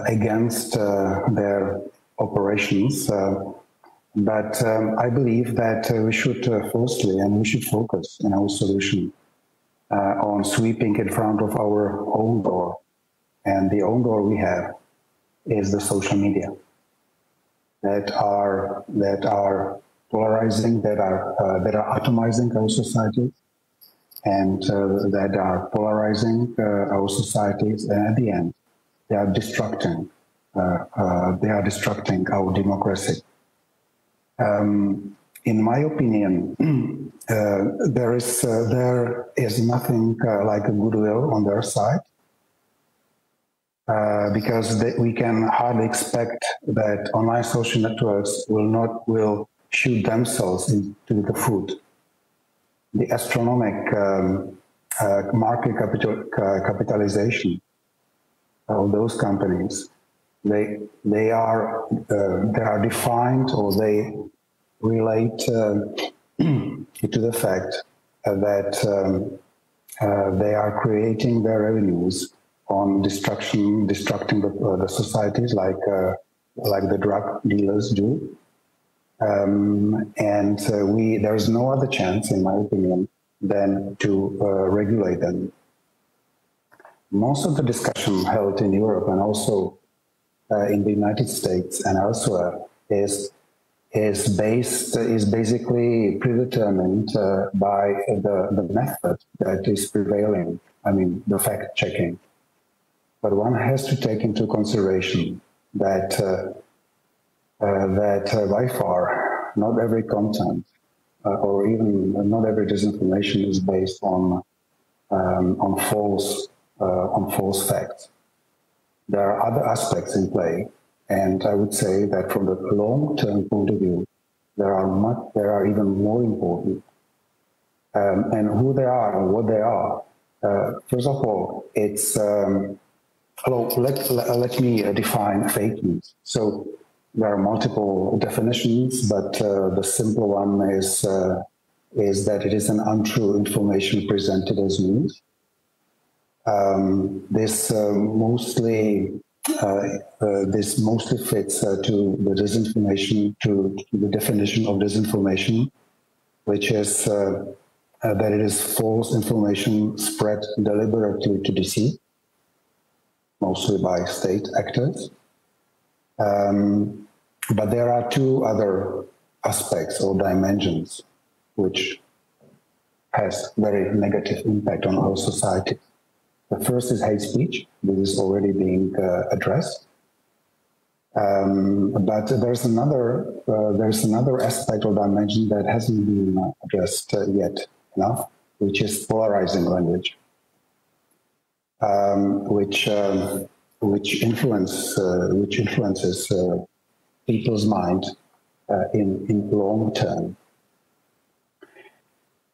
M: against their operations. But I believe that we should firstly, and we should focus in our solution on sweeping in front of our own door. And the own door we have is the social media that are polarizing, that are atomizing our societies, and that are polarizing our societies, and at the end they are destructing our democracy. In my opinion, there is nothing like a goodwill on their side, because we can hardly expect that online social networks will shoot themselves into the foot. The astronomical market capitalization of those companies, they are defined, or they relate to the fact that they are creating their revenues on destructing the societies, like the drug dealers do, and there is no other chance, in my opinion, than to regulate them. Most of the discussion held in Europe and also in the United States and elsewhere is basically predetermined by the method that is prevailing. I mean, the fact checking. But one has to take into consideration that by far not every content or even not every disinformation is based on false facts. There are other aspects in play, and I would say that from the long-term point of view, there are even more important. And who they are and what they are. First of all, it's let me define fake news. So there are multiple definitions, but the simple one is that it is an untrue information presented as news. This mostly fits to the disinformation, to the definition of disinformation, which is that it is false information spread deliberately to deceive, mostly by state actors. But there are two other aspects or dimensions which has very negative impact on our society. The first is hate speech. This is already being addressed. But there's another aspect or dimension that hasn't been addressed yet enough, which is polarizing language, which influences people's mind in long term.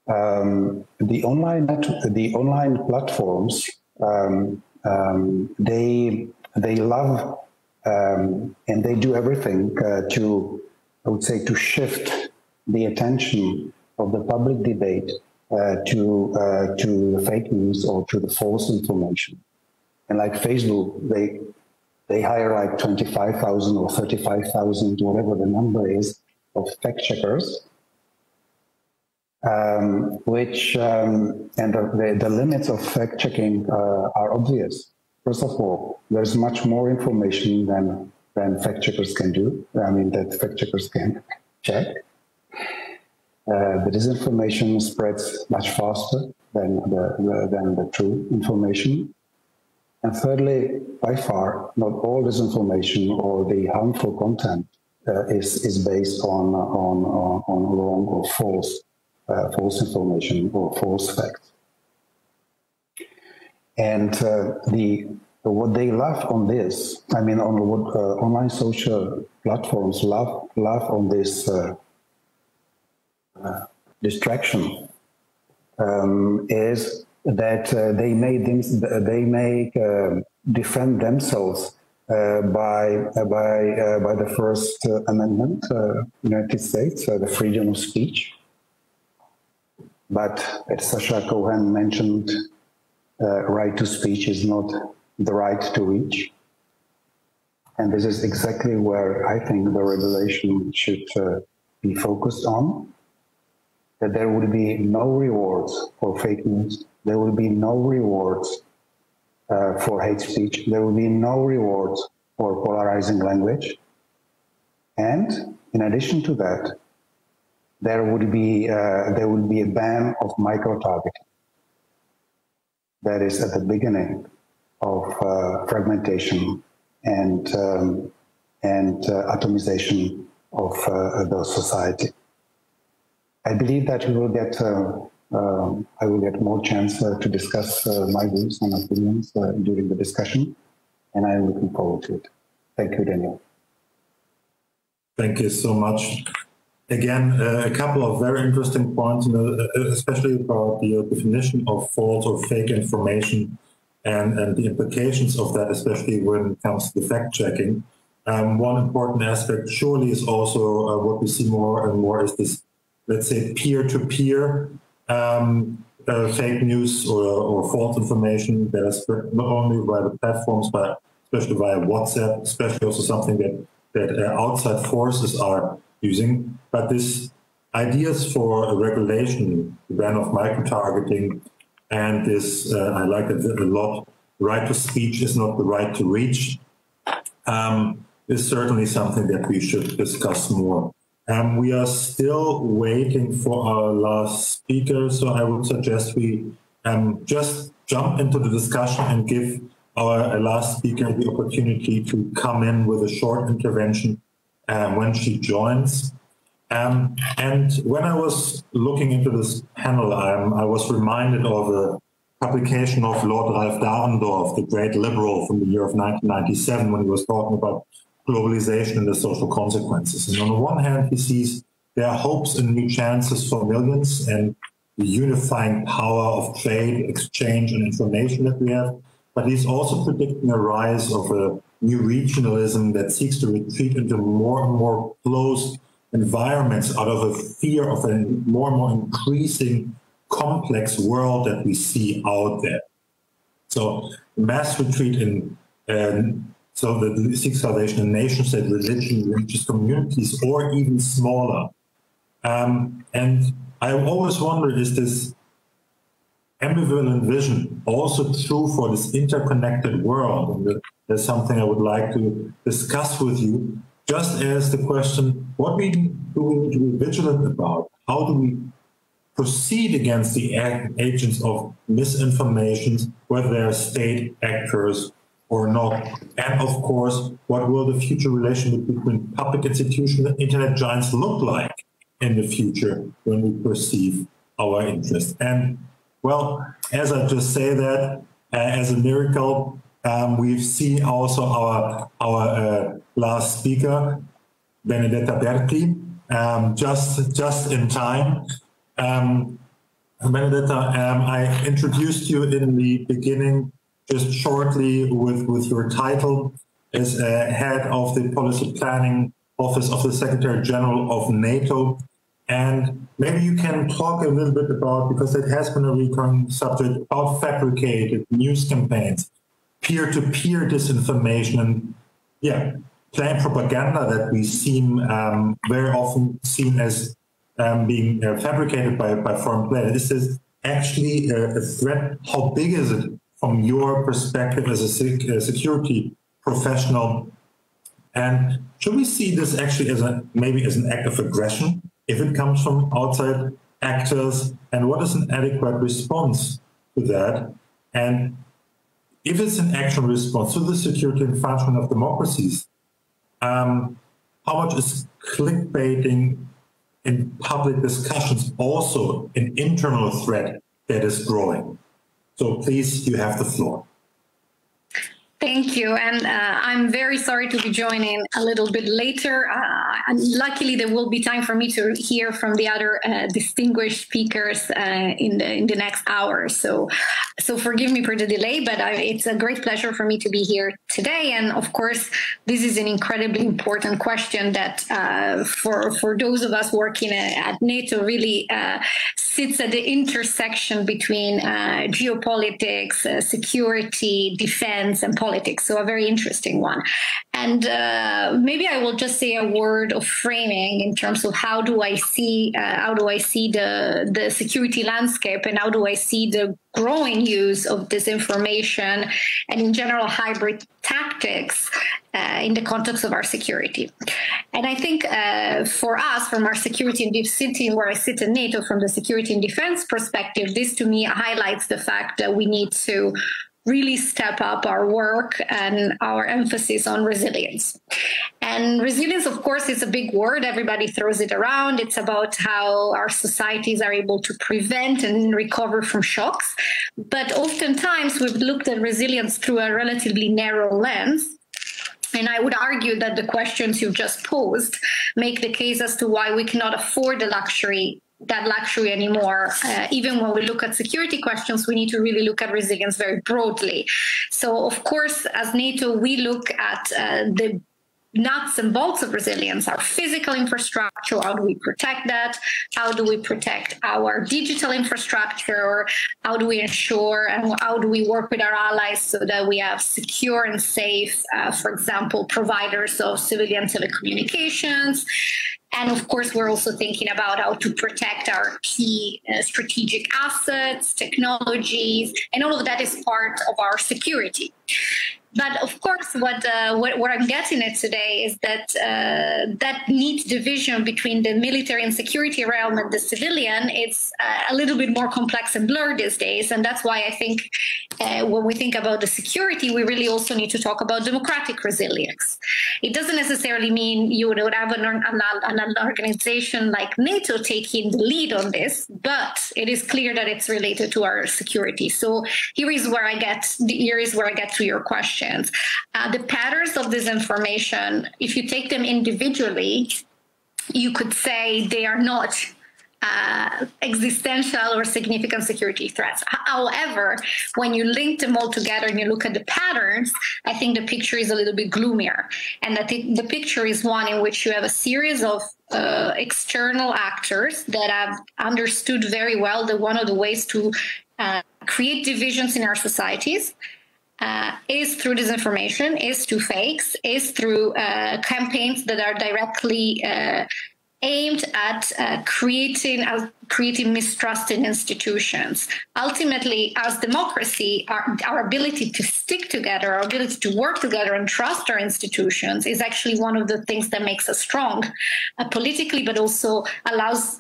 M: The online platforms, they love and they do everything to shift the attention of the public debate to fake news or to the false information. And like Facebook, they hire like 25,000 or 35,000, whatever the number is, of fact checkers. And the limits of fact checking are obvious. first of all, there's much more information than fact checkers can do. I mean, that fact checkers can check. The disinformation spreads much faster than the true information. And thirdly, by far, not all disinformation or the harmful content is based on wrong or false information or false facts. And what they love on this, I mean, on what online social platforms love on this distraction is that they may defend themselves by the First Amendment, United States, the freedom of speech. But as Sasha Cohen mentioned, right to speech is not the right to reach. And this is exactly where I think the regulation should be focused on, that there will be no rewards for fake news, there will be no rewards for hate speech, there will be no rewards for polarizing language. And in addition to that, there will be a ban of micro-targeting. That is at the beginning of fragmentation and atomization of the society. I believe that we will get, I will get more chance to discuss my views and opinions during the discussion, and I'm looking forward to it. Thank you, Daniel.
J: Thank you so much. Again, a couple of very interesting points, especially about the definition of false or fake information and the implications of that, especially when it comes to fact-checking. One important aspect surely is also what we see more and more is this, let's say, peer-to-peer fake news or false information that is not only via the platforms, but especially via WhatsApp, especially also something that outside forces are using. But this ideas for a regulation, the ban of micro-targeting, and this, I like it a lot, right to speech is not the right to reach, is certainly something that we should discuss more. We are still waiting for our last speaker, so I would suggest we just jump into the discussion and give our last speaker the opportunity to come in with a short intervention when she joins. And when I was looking into this panel, I was reminded of a publication of Lord Ralph Dahrendorf, the great liberal from the year of 1997, when he was talking about globalization and the social consequences. And on the one hand, he sees there are hopes and new chances for millions and the unifying power of trade, exchange, and information that we have. But he's also predicting a rise of a new regionalism that seeks to retreat into more and more closed environments out of a fear of a more and more increasing complex world that we see out there. So mass retreat in so that seeks salvation in nations that religion reaches communities or even smaller. And I always wonder, is this ambivalent vision also true for this interconnected world? And that's something I would like to discuss with you, just as the question, what do we need to be vigilant about? How do we proceed against the agents of misinformation, whether they are state actors or not? And of course, what will the future relationship between public institutions and internet giants look like in the future when we perceive our interest? And well, as I just say that, as a miracle, we've seen also our last speaker, Benedetta Berti, just in time. Benedetta, I introduced you in the beginning just shortly with your title as head of the policy planning office of the Secretary General of NATO. And maybe you can talk a little bit about, because it has been a recurring subject, about fabricated news campaigns, peer-to-peer disinformation, and yeah, plain propaganda that we seem very often seen as being fabricated by foreign players. This is actually a threat. How big is it from your perspective as a security professional? And should we see this actually as maybe as an act of aggression if it comes from outside actors? And what is an adequate response to that? And if it's an actual response to the security and function of democracies, how much is clickbaiting in public discussions also an internal threat that is growing? So please, you have the floor.
N: Thank you, and I'm very sorry to be joining a little bit later. And luckily, there will be time for me to hear from the other distinguished speakers in the next hour. So forgive me for the delay, but it's a great pleasure for me to be here today. And of course, this is an incredibly important question that for those of us working at NATO really sits at the intersection between geopolitics, security, defense, and politics. So a very interesting one. And maybe I will just say a word of framing in terms of how do I see the security landscape, and how do I see the growing use of disinformation and in general hybrid tactics in the context of our security. And I think for us, from our security and sitting where I sit in NATO, from the security and defense perspective, this to me highlights the fact that we need to really step up our work and our emphasis on resilience. And resilience, of course, is a big word. Everybody throws it around. It's about how our societies are able to prevent and recover from shocks. But oftentimes we've looked at resilience through a relatively narrow lens. And I would argue that the questions you've just posed make the case as to why we cannot afford that luxury anymore. Even when we look at security questions, we need to really look at resilience very broadly. So, of course, as NATO, we look at the nuts and bolts of resilience, our physical infrastructure. How do we protect that? How do we protect our digital infrastructure? How do we ensure and how do we work with our allies so that we have secure and safe, for example, providers of civilian telecommunications? And of course, we're also thinking about how to protect our key strategic assets, technologies, and all of that is part of our security. But of course, what I'm getting at today is that that neat division between the military and security realm and the civilian, it's a little bit more complex and blurred these days. And that's why I think when we think about the security, we really also need to talk about democratic resilience. It doesn't necessarily mean you would have an organization like NATO taking the lead on this, but it is clear that it's related to our security. So here is where I get to your question. The patterns of disinformation, if you take them individually, you could say they are not existential or significant security threats. However, when you link them all together and you look at the patterns, I think the picture is a little bit gloomier. And that the picture is one in which you have a series of external actors that have understood very well that one of the ways to create divisions in our societies is through disinformation, is through fakes, is through campaigns that are directly aimed at creating mistrust in institutions. Ultimately, as democracy, our ability to stick together, our ability to work together and trust our institutions is actually one of the things that makes us strong politically, but also allows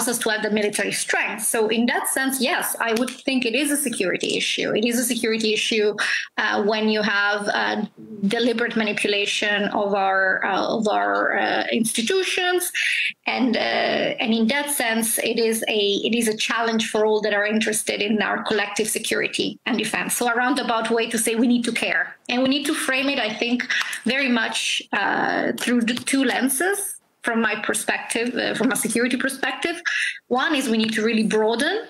N: us to have the military strength. So in that sense, yes, I would think it is a security issue. It is a security issue when you have deliberate manipulation of our institutions, and in that sense, it is a challenge for all that are interested in our collective security and defense. So a roundabout way to say we need to care, and we need to frame it, I think, very much through the two lenses. From my perspective, from a security perspective, one is we need to really broaden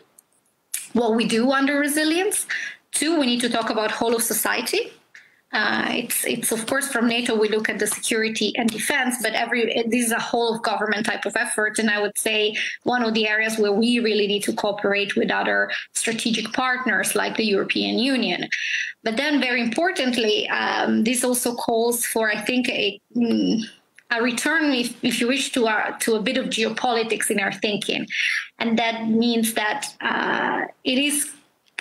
N: what we do under resilience. Two, we need to talk about whole of society. It's of course from NATO we look at the security and defense, but this is a whole of government type of effort, and I would say one of the areas where we really need to cooperate with other strategic partners like the European Union. But then, very importantly, this also calls for, I think, a return, if you wish, to a bit of geopolitics in our thinking, and that means that it is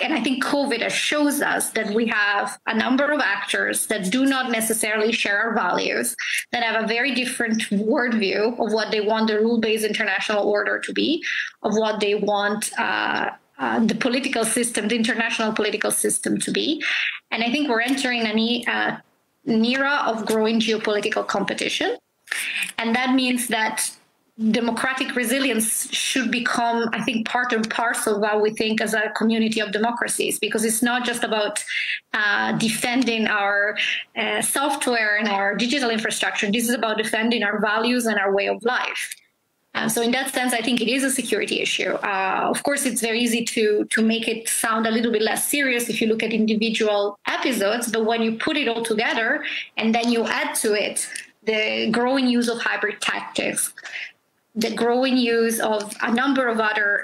N: And I think COVID shows us that we have a number of actors that do not necessarily share our values, that have a very different worldview of what they want the rule-based international order to be, of what they want the political system, the international political system to be. And I think we're entering an era of growing geopolitical competition. And that means that democratic resilience should become, I think, part and parcel of how we think as a community of democracies, because it's not just about defending our software and our digital infrastructure. This is about defending our values and our way of life. So in that sense, I think it is a security issue. Of course, it's very easy to make it sound a little bit less serious if you look at individual episodes, but when you put it all together and then you add to it the growing use of hybrid tactics, the growing use of a number of other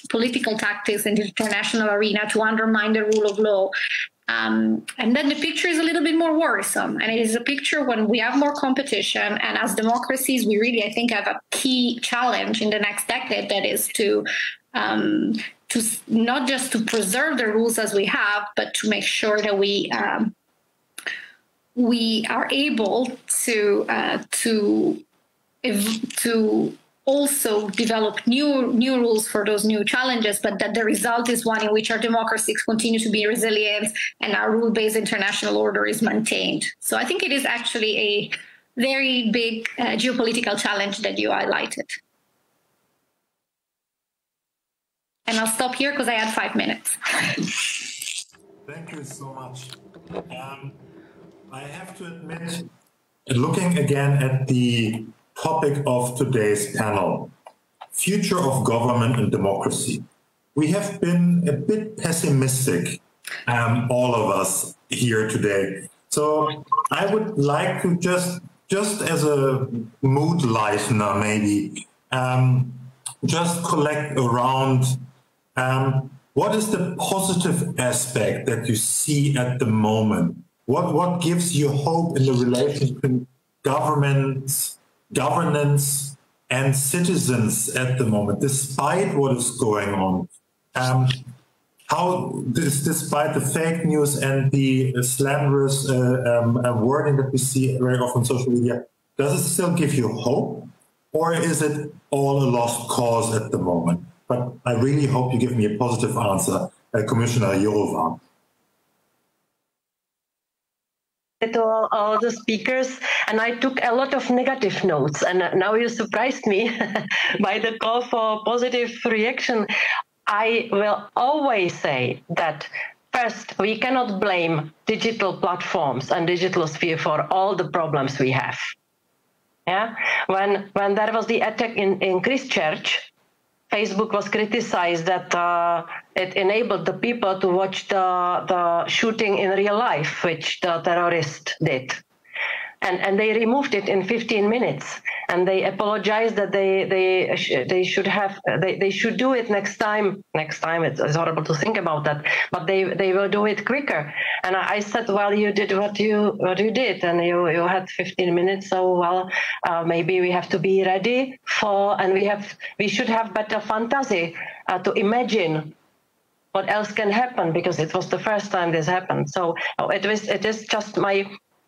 N: political tactics in the international arena to undermine the rule of law, and then the picture is a little bit more worrisome. And it is a picture when we have more competition, and as democracies, we really, I think, have a key challenge in the next decade, that is to not just to preserve the rules as we have, but to make sure that we are able to also develop new rules for those new challenges, but that the result is one in which our democracies continue to be resilient and our rule-based international order is maintained. So I think it is actually a very big geopolitical challenge that you highlighted. And I'll stop here because I had 5 minutes.
J: Thank you so much. I have to admit, looking again at the topic of today's panel, future of government and democracy, we have been a bit pessimistic, all of us here today. So I would like to just as a mood lightener, maybe, just collect around what is the positive aspect that you see at the moment? What gives you hope in the relation to governance and citizens at the moment, despite what is going on? Despite the fake news and the slanderous wording that we see very often on social media, does it still give you hope, or is it all a lost cause at the moment? But I really hope you give me a positive answer, Commissioner Jourova.
K: To all the speakers, and I took a lot of negative notes, and now you surprised me by the call for positive reaction. I will always say that first, we cannot blame digital platforms and digital sphere for all the problems we have. Yeah, when there was the attack in Christchurch, Facebook was criticized that it enabled the people to watch the shooting in real life, which the terrorist did. And they removed it in 15 minutes, and they apologized that they should do it next time. Next time, it's horrible to think about that, but they will do it quicker. And I said, well, you did what you did, and you had 15 minutes. So well, maybe we have to be ready for, and we should have better fantasy to imagine what else can happen, because it was the first time this happened. So it is just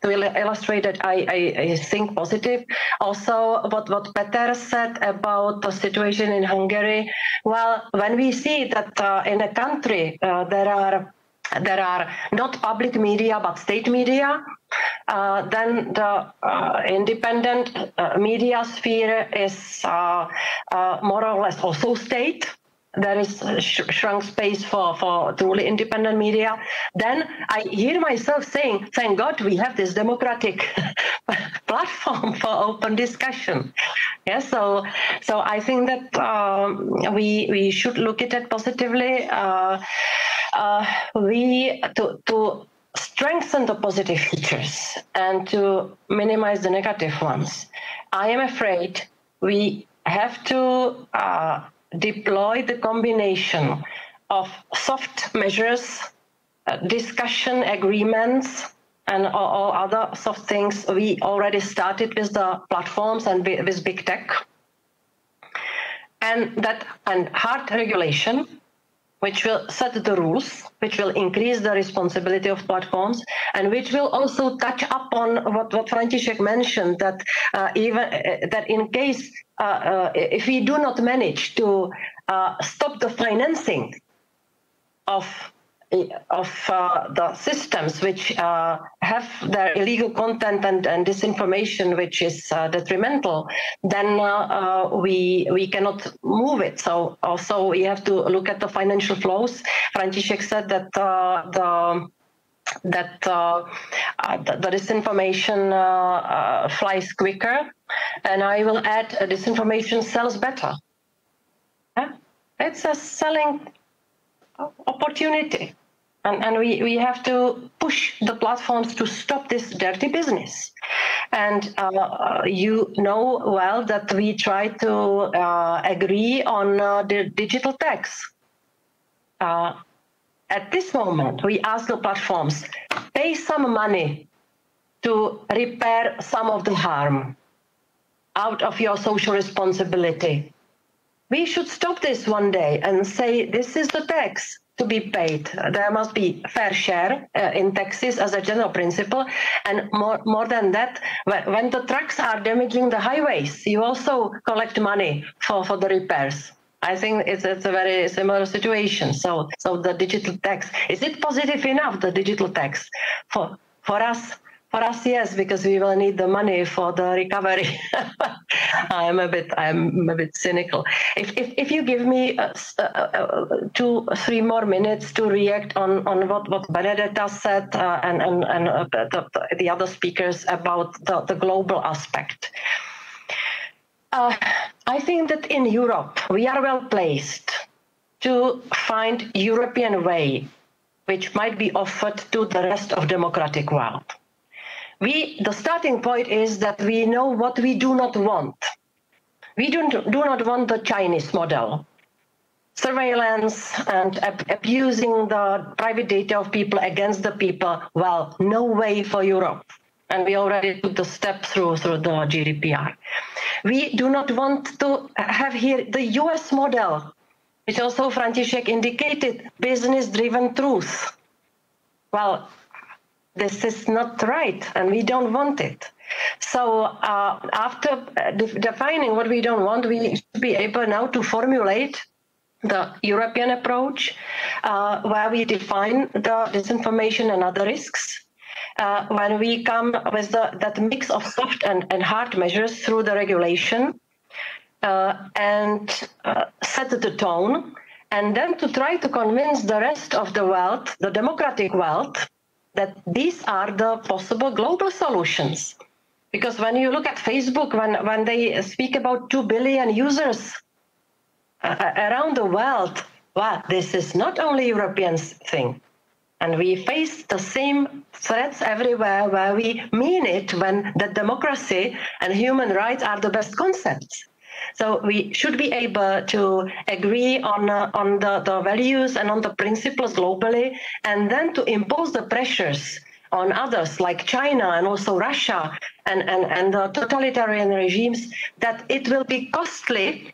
K: to illustrate that I think positive. Also, what Peter said about the situation in Hungary. Well, when we see that in a country there are not public media but state media, then the independent media sphere is more or less also state. There is shrunk space for truly independent media. Then I hear myself saying, thank God we have this democratic platform for open discussion. Yeah, so I think that we should look at it positively. To strengthen the positive features and to minimize the negative ones, I am afraid we have to deploy the combination of soft measures, discussion agreements, and all other soft things. We already started with the platforms and with big tech, and hard regulation, which will set the rules, which will increase the responsibility of platforms, and which will also touch upon what František mentioned, that that in case if we do not manage to stop the financing of the systems which have their illegal content and disinformation which is detrimental, then we cannot move it. So also we have to look at the financial flows. František said that the disinformation flies quicker, and I will add disinformation sells better. It's a selling opportunity. And we have to push the platforms to stop this dirty business. And you know well that we try to agree on the digital tax. At this moment, we ask the platforms, pay some money to repair some of the harm out of your social responsibility. We should stop this one day and say, this is the tax to be paid. There must be fair share in taxes as a general principle. And more than that, when the trucks are damaging the highways, you also collect money for the repairs. I think it's a very similar situation. So the digital tax, is it positive enough, the digital tax? For us, yes, because we will need the money for the recovery. I'm a bit cynical. If you give me 2-3 more minutes to react on what Benedetta said and the other speakers about the global aspect. I think that in Europe we are well placed to find European way which might be offered to the rest of democratic world. The starting point is that we know what we do not want. We do not want the Chinese model. Surveillance and abusing the private data of people against the people. Well, no way for Europe. And we already took the step through the GDPR. We do not want to have here the US model, which also František indicated, business-driven truth. Well, this is not right, and we don't want it. So after defining what we don't want, we should be able now to formulate the European approach, where we define the disinformation and other risks, when we come with that mix of soft and hard measures through the regulation, and set the tone, and then to try to convince the rest of the world, the democratic world, that these are the possible global solutions. Because when you look at Facebook, when they speak about 2 billion users around the world, well, this is not only European thing. And we face the same threats everywhere where we mean it when the democracy and human rights are the best concepts. So we should be able to agree on the values and on the principles globally, and then to impose the pressures on others like China and also Russia and the totalitarian regimes, that it will be costly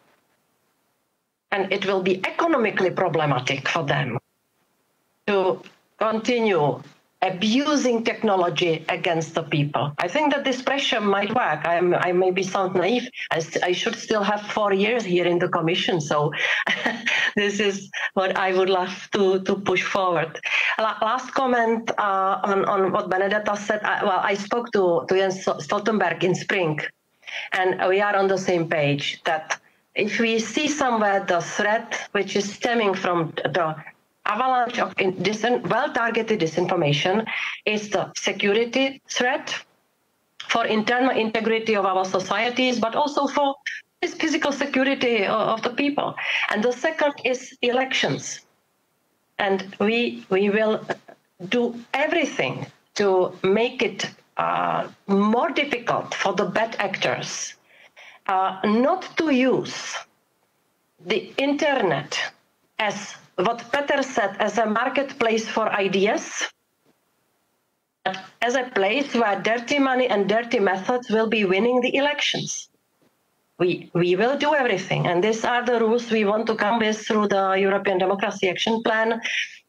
K: and it will be economically problematic for them to continue abusing technology against the people. I think that this pressure might work. I maybe sound naive. I should still have 4 years here in the Commission, so this is what I would love to push forward. Last comment on what Benedetta said. I spoke to Jens Stoltenberg in spring, and we are on the same page that if we see somewhere the threat which is stemming from the avalanche of well-targeted disinformation, is the security threat for internal integrity of our societies, but also for physical security of the people. And the second is elections. And we will do everything to make it more difficult for the bad actors not to use the internet as what Peter said, as a marketplace for ideas, but as a place where dirty money and dirty methods will be winning the elections. we will do everything. And these are the rules we want to come with through the European Democracy Action Plan.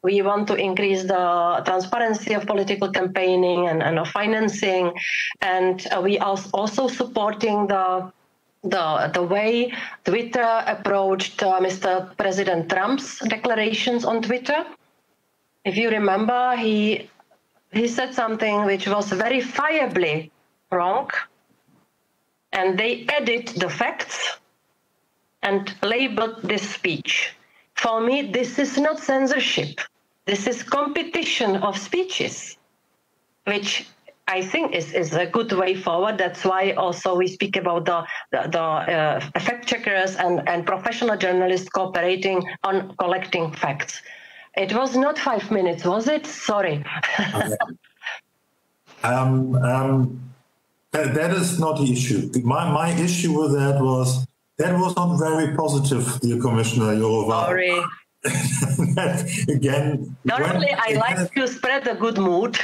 K: We want to increase the transparency of political campaigning and of financing. And we are also supporting the way Twitter approached Mr. President Trump's declarations on Twitter. If you remember, he said something which was verifiably wrong, and they added the facts and labeled this speech. For me, this is not censorship. This is competition of speeches, which I think is a good way forward. That's why also we speak about the fact checkers and professional journalists cooperating on collecting facts. It was not 5 minutes, was it? Sorry.
J: That is not the issue. My issue with that was not very positive, dear Commissioner Jourova.
K: Sorry.
J: Again,
K: normally I like to spread a good mood.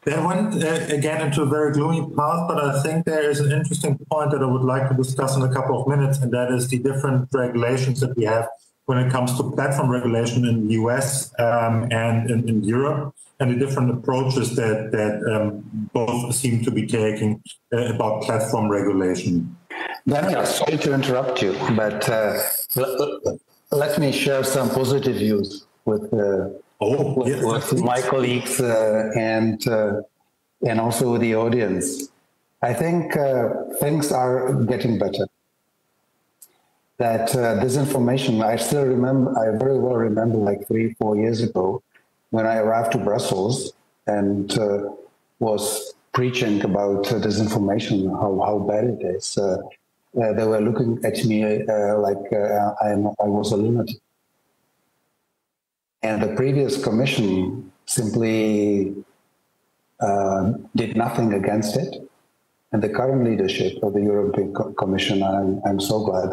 J: That went again into a very gloomy path, but I think there is an interesting point that I would like to discuss in a couple of minutes, and that is the different regulations that we have when it comes to platform regulation in the US and in Europe, and the different approaches that both seem to be taking about platform regulation.
M: Daniel, sorry to interrupt you, but let me share some positive views with my colleagues and also the audience. I think things are getting better. That disinformation, I very well remember like 3-4 years ago when I arrived to Brussels and was preaching about disinformation, how bad it is. They were looking at me like I was a lunatic. And the previous commission simply did nothing against it. And the current leadership of the European Commission, I'm so glad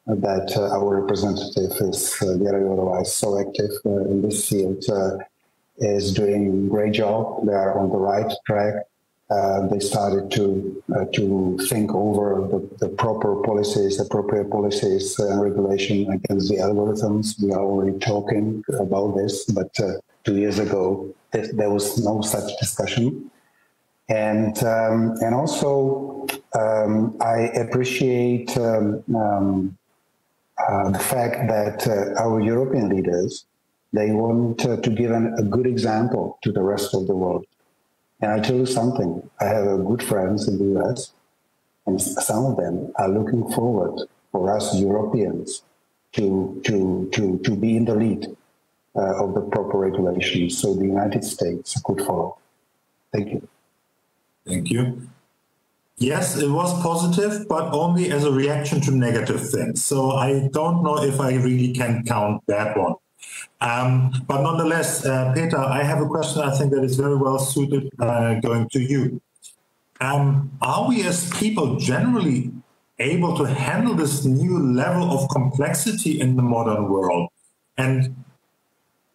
M: that our representative is Věra Jourová is so active in this field, is doing a great job. They are on the right track. They started to think over the proper policies, appropriate policies and regulation against the algorithms. We are already talking about this, but 2 years ago there was no such discussion. And also I appreciate the fact that our European leaders, they want to give a good example to the rest of the world. And I'll tell you something, I have good friends in the US, and some of them are looking forward for us Europeans to be in the lead of the proper regulations so the United States could follow. Thank you.
J: Thank you. Yes, it was positive, but only as a reaction to negative things. So I don't know if I really can count that one. But nonetheless, Peter, I have a question I think that is very well suited going to you. Are we as people generally able to handle this new level of complexity in the modern world and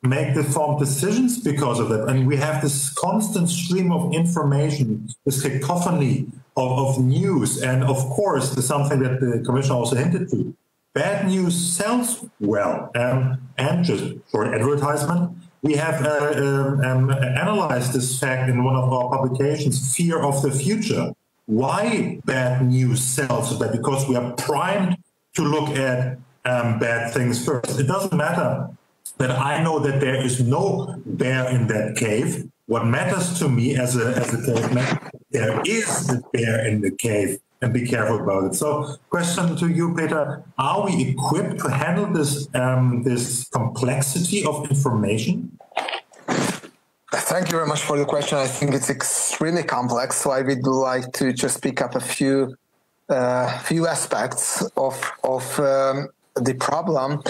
J: make informed decisions because of that? And we have this constant stream of information, this cacophony of news. And of course, there's something that the Commissioner also hinted to. Bad news sells well, and just for advertisement, we have analyzed this fact in one of our publications, Fear of the Future. Why bad news sells so bad? Because we are primed to look at bad things first. It doesn't matter that I know that there is no bear in that cave. What matters to me as a caveman, there is a bear in the cave. And be careful about it. So, question to you, Peter: are we equipped to handle this this complexity of information?
L: Thank you very much for the question. I think it's extremely complex. So I would like to just pick up a few aspects of the problem.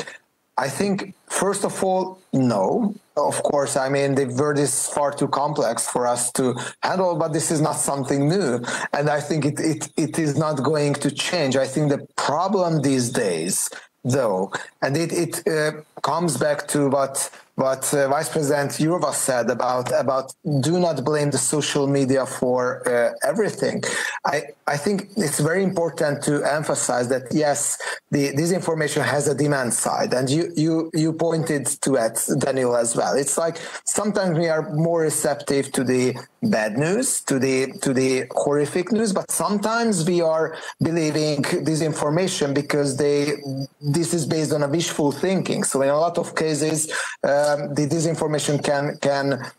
L: I think, first of all, no. Of course, I mean, the word is far too complex for us to handle, but this is not something new. And I think it is not going to change. I think the problem these days, though, and it comes back to what Vice President Jourova said about do not blame the social media for everything. I think it's very important to emphasize that yes, this information has a demand side, and you pointed to it, Daniel, as well. It's like sometimes we are more receptive to the bad news, to the horrific news, but sometimes we are believing this information because this is based on a wishful thinking. So in a lot of cases, the disinformation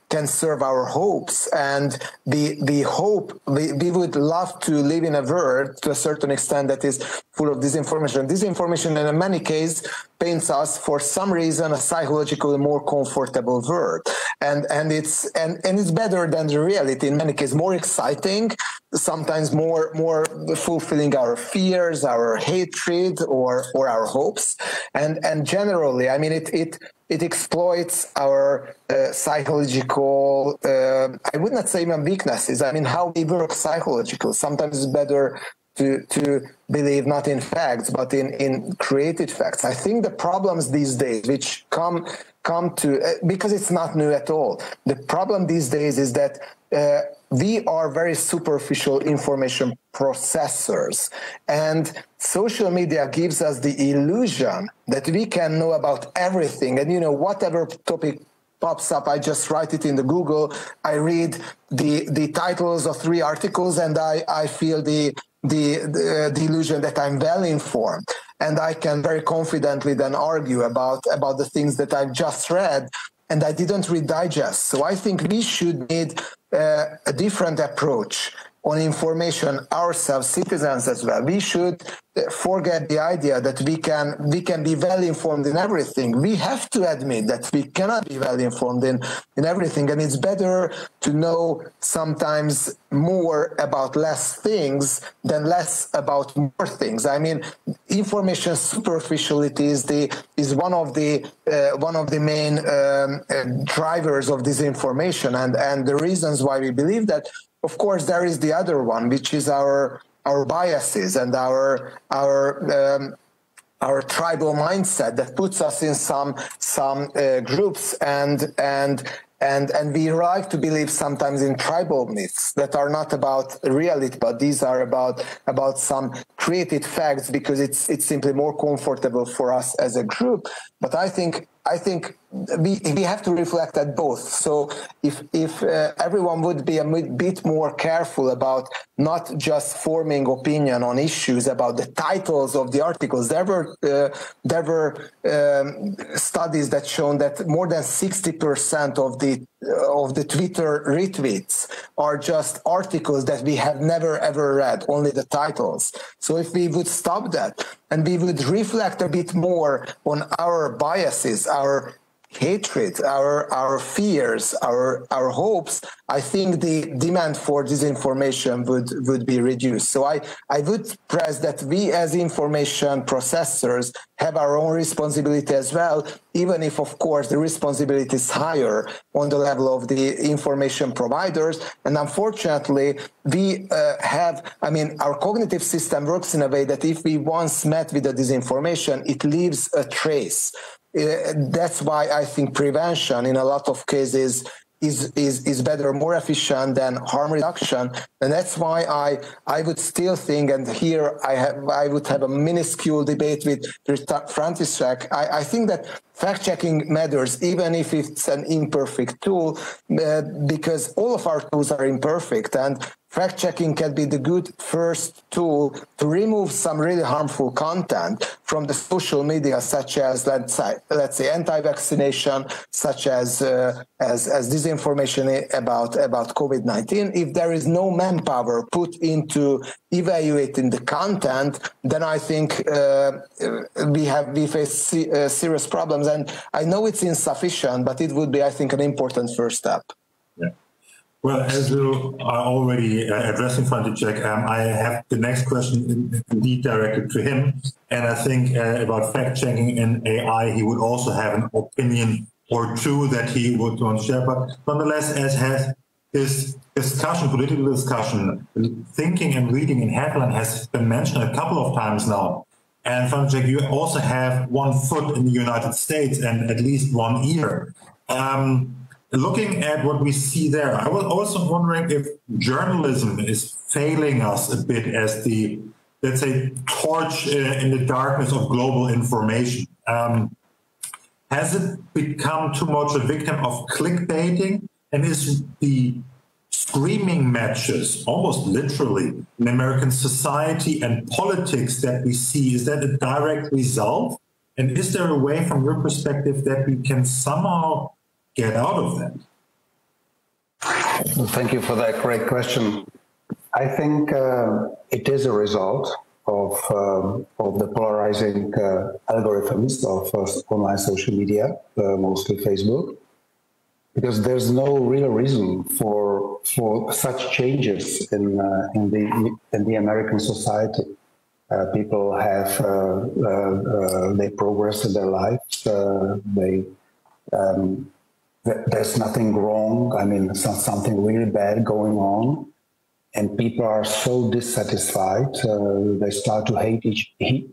L: can serve our hopes, and we hope we would love to live in a world to a certain extent that is full of disinformation. Disinformation in many cases paints us for some reason a psychologically more comfortable world, and it's better than the reality in many cases, more exciting, sometimes more fulfilling our fears, our hatred, or our hopes, and generally, I mean, it exploits our psychological, I would not say even weaknesses. I mean, how we work psychologically. Sometimes it's better to believe not in facts, but in created facts. I think the problems these days, which come to, because it's not new at all, the problem these days is that we are very superficial information processors, and social media gives us the illusion that we can know about everything, and whatever topic pops up, I just write it in the Google, I read the titles of 3 articles, and I feel the illusion that I'm well informed, and I can very confidently then argue about the things that I've just read and I didn't read digest. So I think we should need a different approach on information ourselves, citizens as well. We should forget the idea that we can be well informed in everything. We have to admit that we cannot be well informed in everything, and it's better to know sometimes more about less things than less about more things. I mean, information superficiality is one of the main drivers of disinformation, and the reasons why we believe that. Of course, there is the other one, which is our biases and our tribal mindset that puts us in some groups, and we like to believe sometimes in tribal myths that are not about reality, but these are about some created facts because it's simply more comfortable for us as a group. But I think we have to reflect at both. So if everyone would be a bit more careful about not just forming opinion on issues about the titles of the articles, there were studies that shown that more than 60% of the Twitter retweets are just articles that we have never ever read, only the titles. So if we would stop that and we would reflect a bit more on our biases, our hatred, our fears, our hopes, I think the demand for disinformation would be reduced. So I would press that we as information processors have our own responsibility as well, even if, of course, the responsibility is higher on the level of the information providers. And unfortunately, we our cognitive system works in a way that if we once met with the disinformation, it leaves a trace. That's why I think prevention in a lot of cases is better, more efficient than harm reduction. And that's why I would still think, and here I would have a minuscule debate with František. I think that fact-checking matters, even if it's an imperfect tool, because all of our tools are imperfect, and fact-checking can be the good first tool to remove some really harmful content from the social media, such as let's say anti-vaccination, such as disinformation about COVID-19. If there is no manpower put into evaluating the content, then I think we face serious problems. And I know it's insufficient, but it would be, I think, an important first step.
J: Yeah. Well, as you are already addressing František, I have the next question indeed directed to him. And I think about fact-checking in AI, he would also have an opinion or two that he would want to share. But nonetheless, as has this discussion, political discussion, thinking and reading in headline has been mentioned a couple of times now. And František, you also have one foot in the United States and at least one ear. Looking at what we see there, I was also wondering if journalism is failing us a bit as the, let's say, torch in the darkness of global information. Has it become too much a victim of clickbaiting? And is the screaming matches, almost literally, in American society and politics that we see, is that a direct result? And is there a way, from your perspective, that we can somehow get out of that?
M: Thank you for that great question. I think it is a result of the polarizing algorithms of online social media, mostly Facebook, because there's no real reason for such changes in the American society. People have they progress in their lives. There's nothing wrong. I mean, something really bad going on, and people are so dissatisfied. They start to hate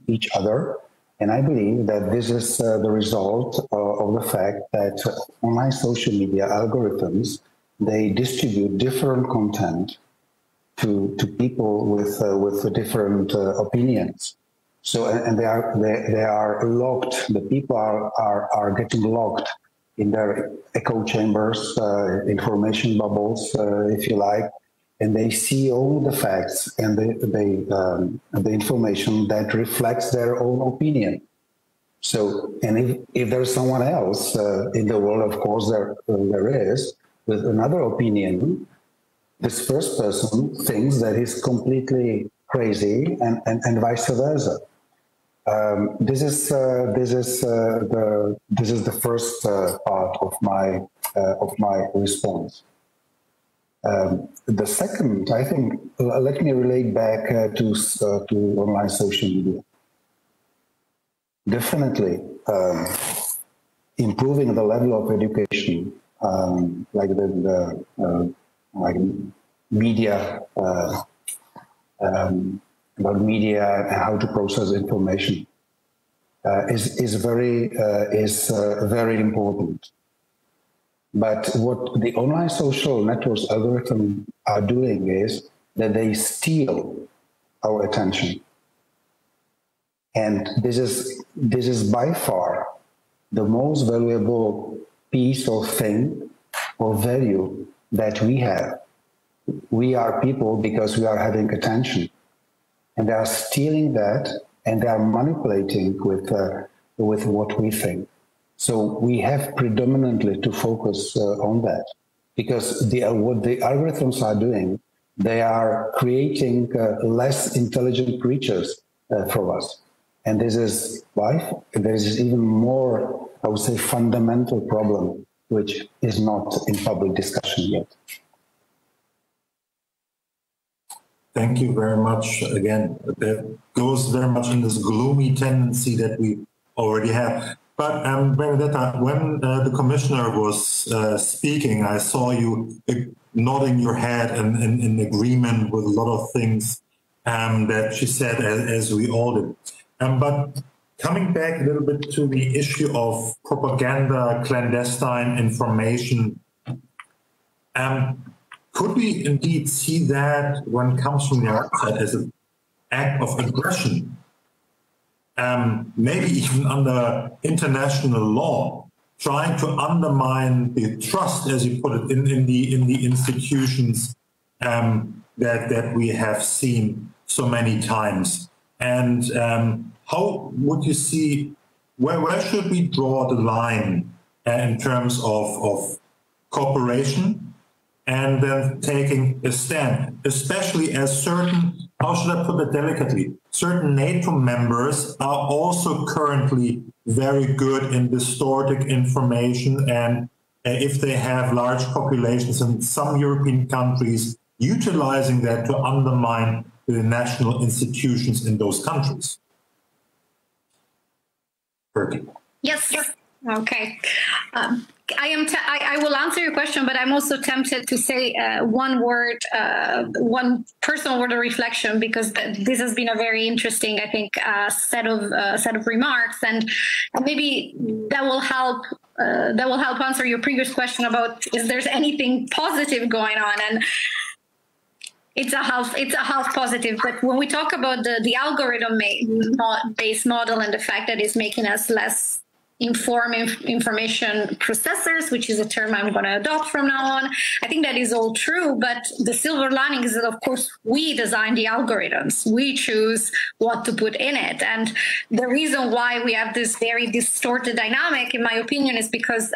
M: each other. And I believe that this is the result of the fact that online social media algorithms, they distribute different content to people with different opinions. So, and they are locked. The people are getting locked in their echo chambers, information bubbles, if you like, and they see all the facts and the information that reflects their own opinion. So, and if there's someone else in the world, of course there is, with another opinion, this first person thinks that he's completely crazy, and vice versa. This is the first part of my response. The second, I think, let me relate back to online social media. Definitely, improving the level of education, like like media, about media and how to process information, is very important. But what the online social networks algorithm are doing is that they steal our attention. And this is by far the most valuable piece or thing or value that we have. We are people because we are having attention. And they are stealing that, and they are manipulating with what we think. So we have predominantly to focus on that, because what the algorithms are doing, they are creating less intelligent creatures for us. And this is why there is even more, I would say, fundamental problem, which is not in public discussion yet.
J: Thank you very much. Again, that goes very much in this gloomy tendency that we already have. But Benedetta, when the commissioner was speaking, I saw you nodding your head and in agreement with a lot of things that she said, as we all did. But coming back a little bit to the issue of propaganda, clandestine information, could we indeed see that when it comes from the outside as an act of aggression? Maybe even under international law, trying to undermine the trust, as you put it, in the institutions that we have seen so many times. And how would you see, where should we draw the line in terms of cooperation and then taking a stand, especially as certain, how should I put it delicately, certain NATO members are also currently very good in distorting information, and if they have large populations in some European countries, utilizing that to undermine the national institutions in those countries.
N: Yes. Okay. I will answer your question, but I'm also tempted to say one one personal word of reflection, because this has been a very interesting, I think, set of remarks, and maybe that will help. That will help answer your previous question about if there's anything positive going on, and it's a half positive. But when we talk about the algorithm-based model and the fact that it's making us less information processors, which is a term I'm going to adopt from now on, I think that is all true. But the silver lining is that, of course, we design the algorithms. We choose what to put in it. And the reason why we have this very distorted dynamic, in my opinion, is because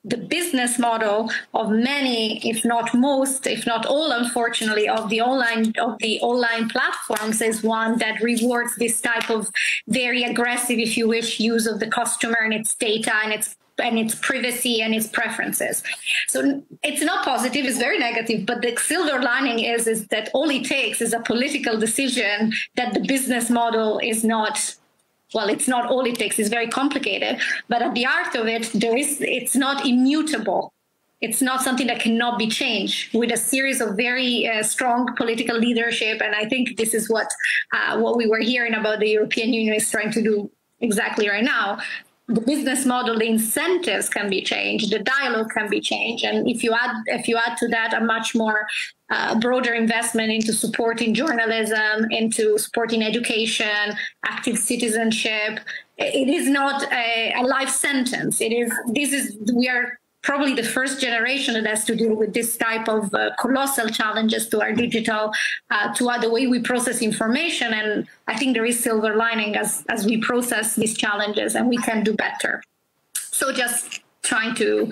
N: the business model of many, if not most, if not all, unfortunately, of the online platforms is one that rewards this type of very aggressive, if you wish, use of the customer and its data and its privacy and its preferences. So it's not positive, it's very negative, but the silver lining is that all it takes is a political decision that the business model is not. Well, it's not all it takes. It's very complicated. But at the heart of it, it's not immutable. It's not something that cannot be changed with a series of very strong political leadership. And I think this is what we were hearing about the European Union is trying to do exactly right now. The business model, the incentives can be changed, the dialogue can be changed. And if you add to that a much more broader investment into supporting journalism, into supporting education, active citizenship, it is not a life sentence. We are probably the first generation that has to deal with this type of colossal challenges to our digital, to the way we process information. And I think there is silver lining as we process these challenges, and we can do better. So just trying to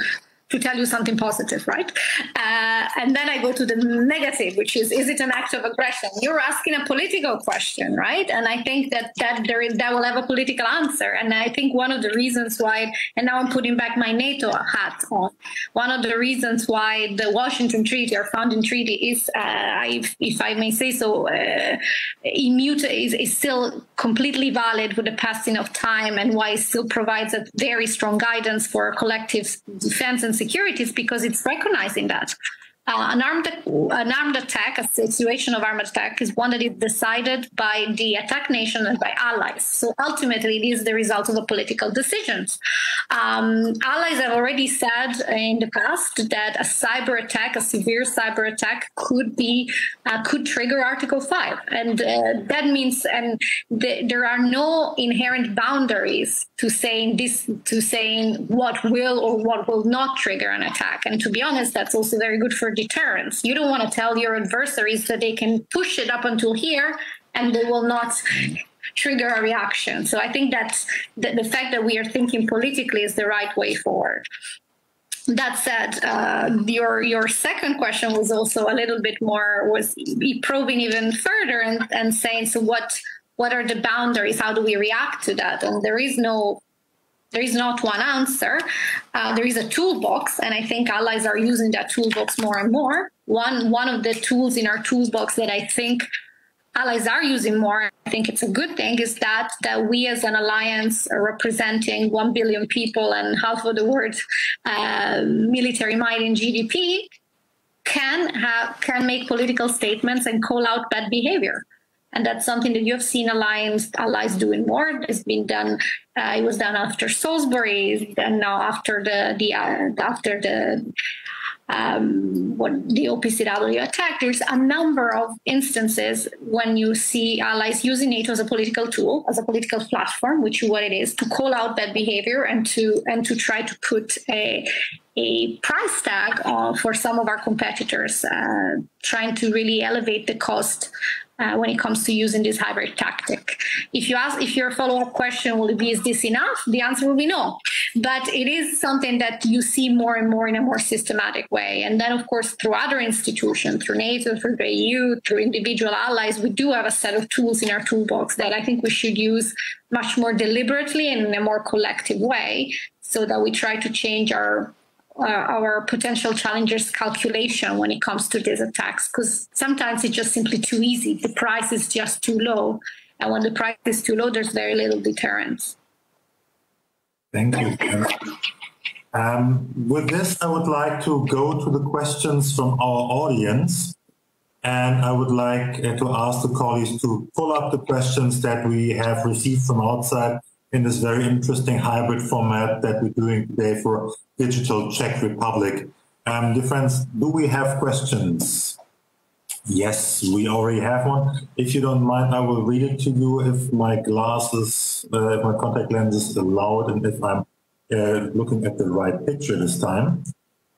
N: tell you something positive, right? And then I go to the negative, which is it an act of aggression? You're asking a political question, right? And I think that will have a political answer. And I think one of the reasons why, and now I'm putting back my NATO hat on, one of the reasons why the Washington Treaty, our founding treaty, is, if I may say so, is still completely valid with the passing of time, and why it still provides a very strong guidance for collective defense and security, is because it's recognizing that an armed attack, a situation of armed attack, is one that is decided by the attacked nation and by allies. So ultimately, it is the result of a political decisions. Allies have already said in the past that a cyber attack, a severe cyber attack, could trigger Article 5, and that means there are no inherent boundaries to saying what will or what will not trigger an attack. And to be honest, that's also very good for deterrence. You don't want to tell your adversaries that they can push it up until here and they will not trigger a reaction. So I think that the fact that we are thinking politically is the right way forward. That said, your second question was also a little bit more, was probing even further and saying, so what are the boundaries? How do we react to that? And there is not one answer. There is a toolbox, and I think allies are using that toolbox more and more. One of the tools in our toolbox that I think allies are using more, I think it's a good thing, is that we as an alliance representing 1 billion people and half of the world's military might in GDP can make political statements and call out bad behavior. And that's something that you have seen allies doing more. It's been done. It was done after Salisbury, and now after the OPCW attack. There's a number of instances when you see allies using NATO as a political tool, as a political platform, which is what it is, to call out bad behavior and to try to put a price tag for some of our competitors, trying to really elevate the cost when it comes to using this hybrid tactic. If your follow-up question will be, is this enough? The answer will be no. But it is something that you see more and more in a more systematic way. And then, of course, through other institutions, through NATO, through the EU, through individual allies, we do have a set of tools in our toolbox that I think we should use much more deliberately and in a more collective way, so that we try to change our potential challengers' calculation when it comes to these attacks, because sometimes it's just simply too easy. The price is just too low. And when the price is too low, there's very little deterrence.
J: Thank you. With this, I would like to go to the questions from our audience. And I would like to ask the colleagues to pull up the questions that we have received from outside in this very interesting hybrid format that we're doing today for Digital Czech Republic. Dear friends, do we have questions? Yes, we already have one. If you don't mind, I will read it to you if my glasses, if my contact lenses allow it, and if I'm looking at the right picture this time.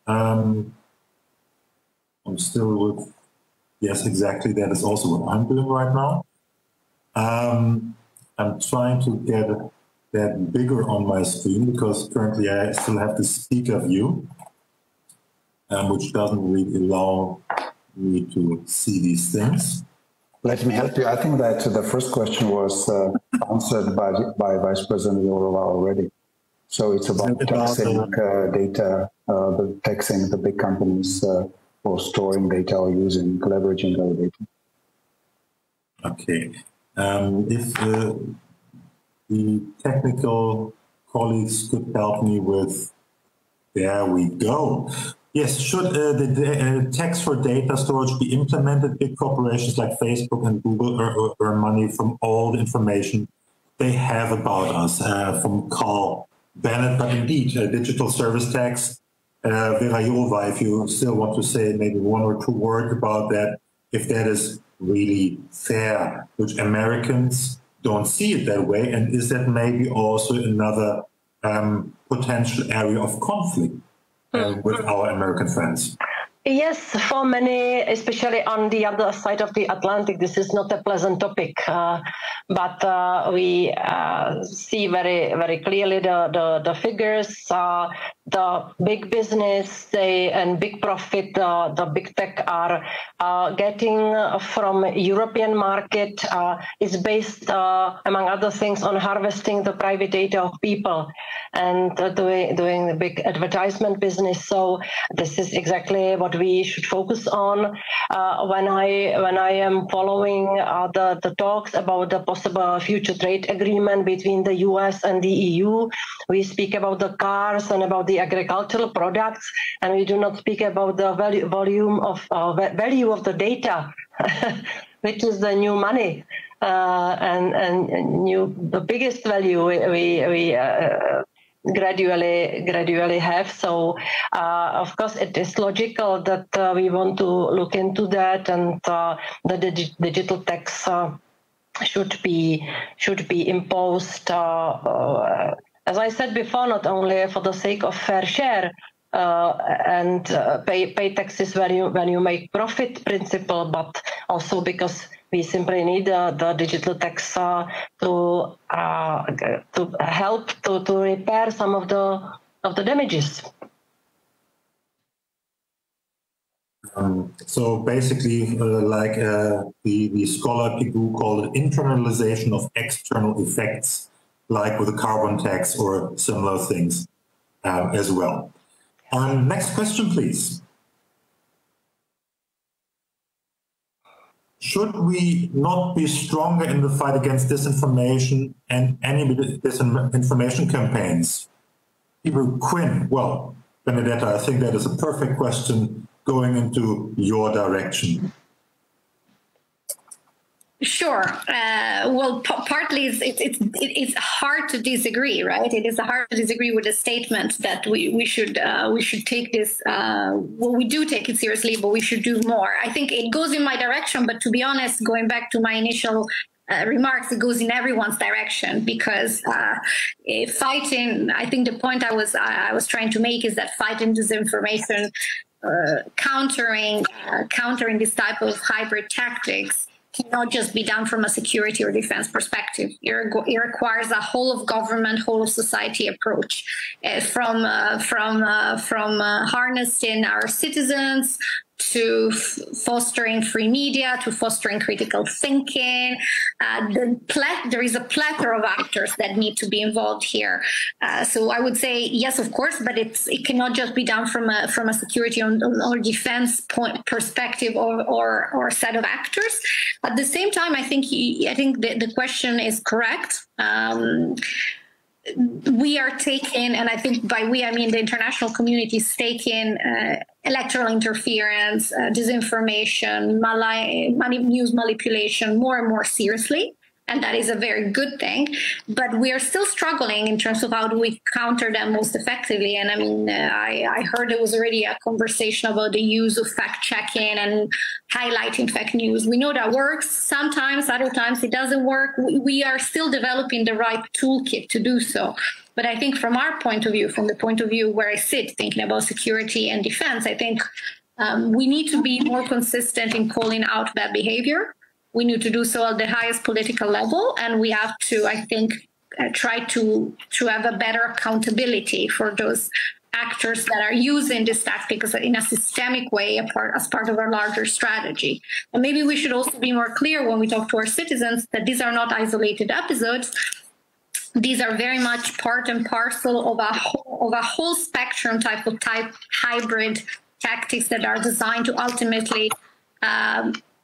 J: I'm still with... Yes, exactly. That is also what I'm doing right now. I'm trying to get that bigger on my screen because currently I still have the speaker view, which doesn't really allow me to see these things.
M: Let me help you. I think that the first question was answered by Vice President Jourova already. So it's about taxing data, taxing the big companies for storing data or using, leveraging our data.
J: Okay. If the technical colleagues could help me with, there we go. Yes, should the tax for data storage be implemented? Big corporations like Facebook and Google earn money from all the information they have about us, from Carl Bennett, but indeed, digital service tax. Vera Jourova, if you still want to say maybe one or two words about that, if that is really fair, which Americans don't see it that way, and is that maybe also another potential area of conflict with our American friends?
K: Yes, for many, especially on the other side of the Atlantic, this is not a pleasant topic, but we see very clearly the figures. The big business and big profit, the big tech are getting from European market is based, among other things, on harvesting the private data of people and doing the big advertisement business. So this is exactly what we should focus on. When I am following the talks about the possible future trade agreement between the US and the EU, we speak about the cars and about the agricultural products, and we do not speak about the value of the data, which is the new money and the biggest value we gradually have. So of course it is logical that we want to look into that, and the digital tax should be imposed, as I said before, not only for the sake of fair share and pay taxes when you make profit principle, but also because we simply need the digital tax to help to repair some of the damages.
J: So basically, like the scholar Pigu called it, internalization of external effects, like with the carbon tax or similar things as well. Next question, please. Should we not be stronger in the fight against disinformation and any disinformation campaigns? People, Quinn, well, Benedetta, I think that is a perfect question going into your direction.
N: Sure. Well, partly it's hard to disagree, right? It is hard to disagree with the statement that we should take this. Well, we do take it seriously, but we should do more. I think it goes in my direction, but to be honest, going back to my initial remarks, it goes in everyone's direction, because fighting. I think the point I was trying to make is that fighting disinformation, countering this type of hybrid tactics, cannot just be done from a security or defense perspective. It requires a whole of government, whole of society approach, from harnessing our citizens to fostering free media, to fostering critical thinking. There is a plethora of actors that need to be involved here. So I would say yes, of course, but it cannot just be done from a security or defense perspective or set of actors. At the same time, I think the question is correct. we are taking, and I think by we, I mean the international community is taking electoral interference, disinformation, news manipulation more and more seriously. And that is a very good thing. But we are still struggling in terms of how do we counter them most effectively. And I mean, I heard there was already a conversation about the use of fact-checking and highlighting fake news. We know that works sometimes, other times it doesn't work. We are still developing the right toolkit to do so. But I think from our point of view, from the point of view where I sit, thinking about security and defense, I think we need to be more consistent in calling out that behavior. We need to do so at the highest political level, and we have to, I think, try to have a better accountability for those actors that are using this tactic in a systemic way as part of our larger strategy. And maybe we should also be more clear when we talk to our citizens that these are not isolated episodes. These are very much part and parcel of a whole spectrum type hybrid tactics that are designed to ultimately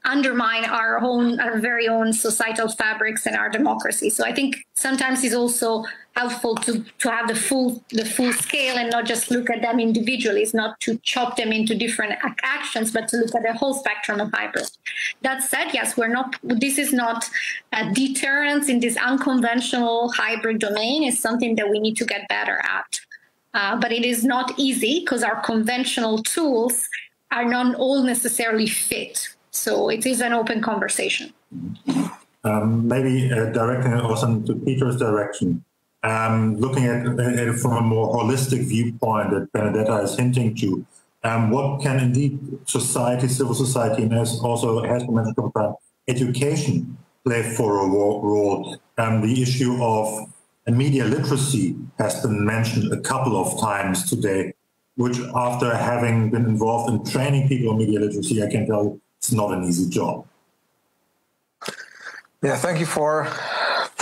N: undermine our very own societal fabrics and our democracy. So I think sometimes it's also helpful to have the full scale and not just look at them individually. It's not to chop them into different actions, but to look at the whole spectrum of hybrid. That said, yes, this is not a deterrence in this unconventional hybrid domain. It's something that we need to get better at. But it is not easy because our conventional tools are not all necessarily fit. So it is an open conversation.
J: Maybe directing it also to Peter's direction, looking at it from a more holistic viewpoint that Benedetta is hinting to, what can indeed society, civil society, and also has been mentioned, education play for a role? The issue of media literacy has been mentioned a couple of times today, which after having been involved in training people on media literacy, I can tell you, it's not an easy job.
L: Yeah, thank you for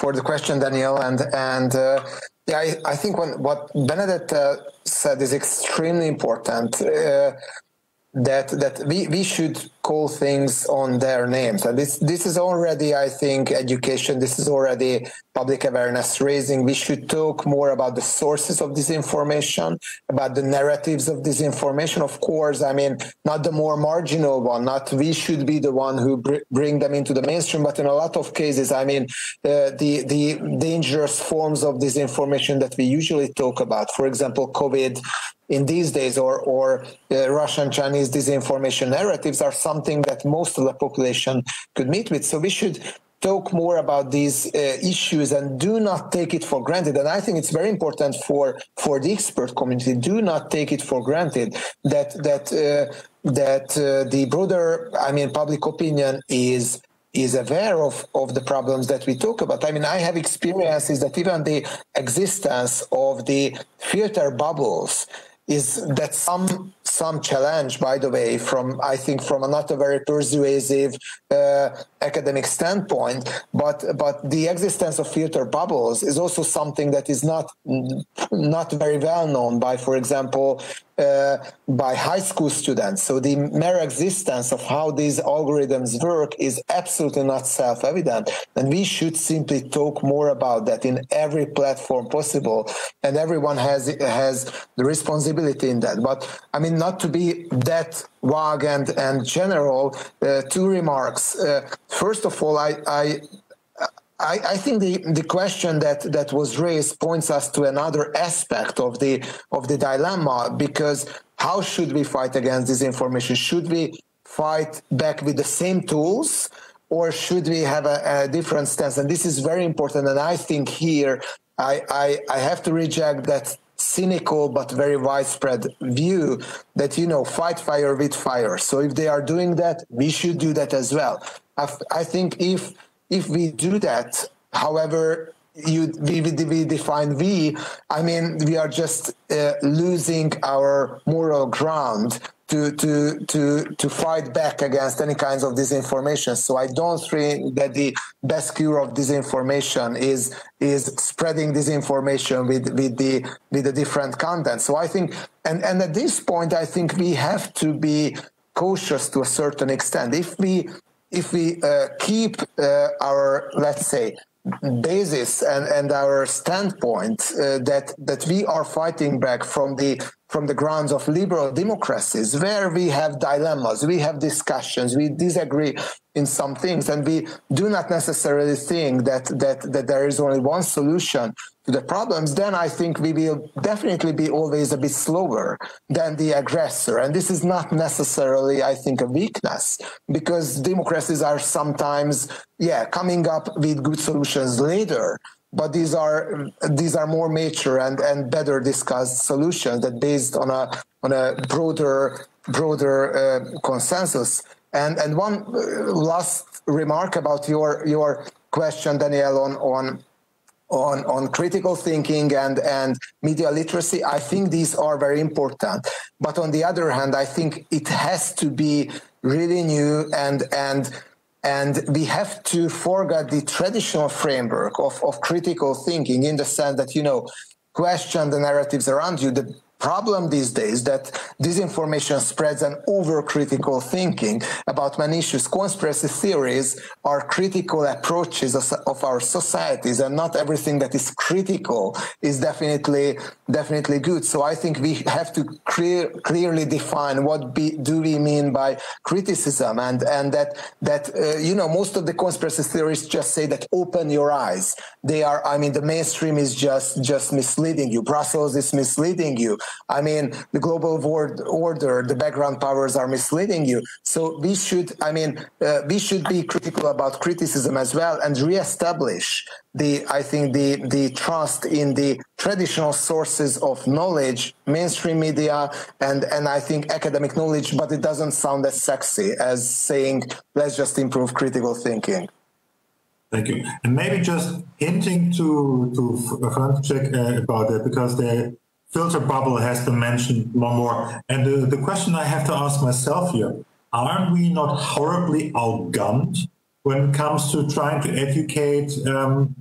L: the question, Daniel. And yeah, I think what Benedetta said is extremely important. That we should call things on their names. And this is already, I think, education. This is already public awareness raising. We should talk more about the sources of disinformation, about the narratives of disinformation. Of course, I mean, not the more marginal one. Not we should be the one who bring them into the mainstream, but in a lot of cases, I mean, the dangerous forms of disinformation that we usually talk about, for example, COVID in these days, or Russian, Chinese disinformation narratives are something that most of the population could meet with. So we should talk more about these issues and do not take it for granted. And I think it's very important for the expert community. Do not take it for granted that the broader, I mean, public opinion is aware of the problems that we talk about. I mean, I have experiences that even the existence of the filter bubbles is that some challenge, by the way, I think from a not a very persuasive academic standpoint, but the existence of filter bubbles is also something that is not very well known by, for example, by high school students. So the mere existence of how these algorithms work is absolutely not self-evident. And we should simply talk more about that in every platform possible. And everyone has the responsibility in that. But I mean, not to be that vague and general, two remarks. First of all, I think the question that was raised points us to another aspect of the dilemma, because how should we fight against disinformation? Should we fight back with the same tools, or should we have a different stance? And this is very important. And I think here I have to reject that cynical but very widespread view that, fight fire with fire. So if they are doing that, we should do that as well. I think if we do that, however we define I mean, we are just losing our moral ground to fight back against any kinds of disinformation. So I don't think that the best cure of disinformation is spreading disinformation with the different content. So I think, and at this point, I think we have to be cautious to a certain extent. If we keep our, let's say, basis and our standpoint that we are fighting back from the grounds of liberal democracies, where we have dilemmas, we have discussions, we disagree in some things, and we do not necessarily think that there is only one solution to the problems, then I think we will definitely be always a bit slower than the aggressor. And this is not necessarily, I think, a weakness, because democracies are sometimes, coming up with good solutions later. But these are more mature and better discussed solutions that based on a broader consensus. And one last remark about your question, Danielle, on critical thinking and media literacy. I think these are very important. But on the other hand, I think it has to be really new and we have to forget the traditional framework of critical thinking, in the sense that, question the narratives around you. The problem these days that disinformation spreads an over-critical thinking about many issues. Conspiracy theories are critical approaches of our societies, and not everything that is critical is definitely good. So I think we have to clearly define what do we mean by criticism, and that most of the conspiracy theories just say that open your eyes. The mainstream is just misleading you. Brussels is misleading you. The global order, the background powers are misleading you. So we should be critical about criticism as well, and reestablish the trust in the traditional sources of knowledge, mainstream media, and I think academic knowledge. But it doesn't sound as sexy as saying, let's just improve critical thinking.
J: Thank you. And maybe just hinting to František about that, because the filter bubble has been mentioned more. And the question I have to ask myself here, aren't we not horribly outgunned when it comes to trying to educate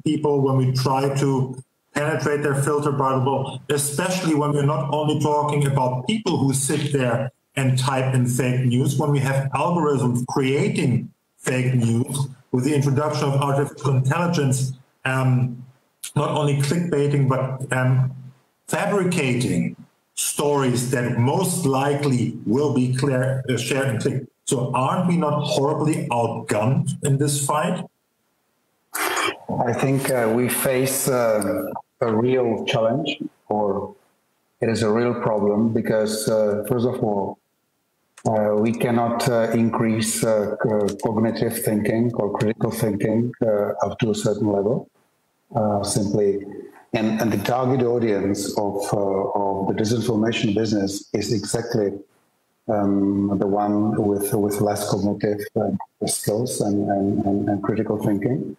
J: people, when we try to penetrate their filter bubble, especially when we're not only talking about people who sit there and type in fake news, when we have algorithms creating fake news with the introduction of artificial intelligence, not only clickbaiting, but fabricating stories that most likely will be shared and clicked. So aren't we not horribly outgunned in this fight?
M: I think we face a real challenge, or it is a real problem, because first of all, we cannot increase cognitive thinking or critical thinking up to a certain level, simply. And the target audience of the disinformation business is exactly the one with less cognitive skills and critical thinking.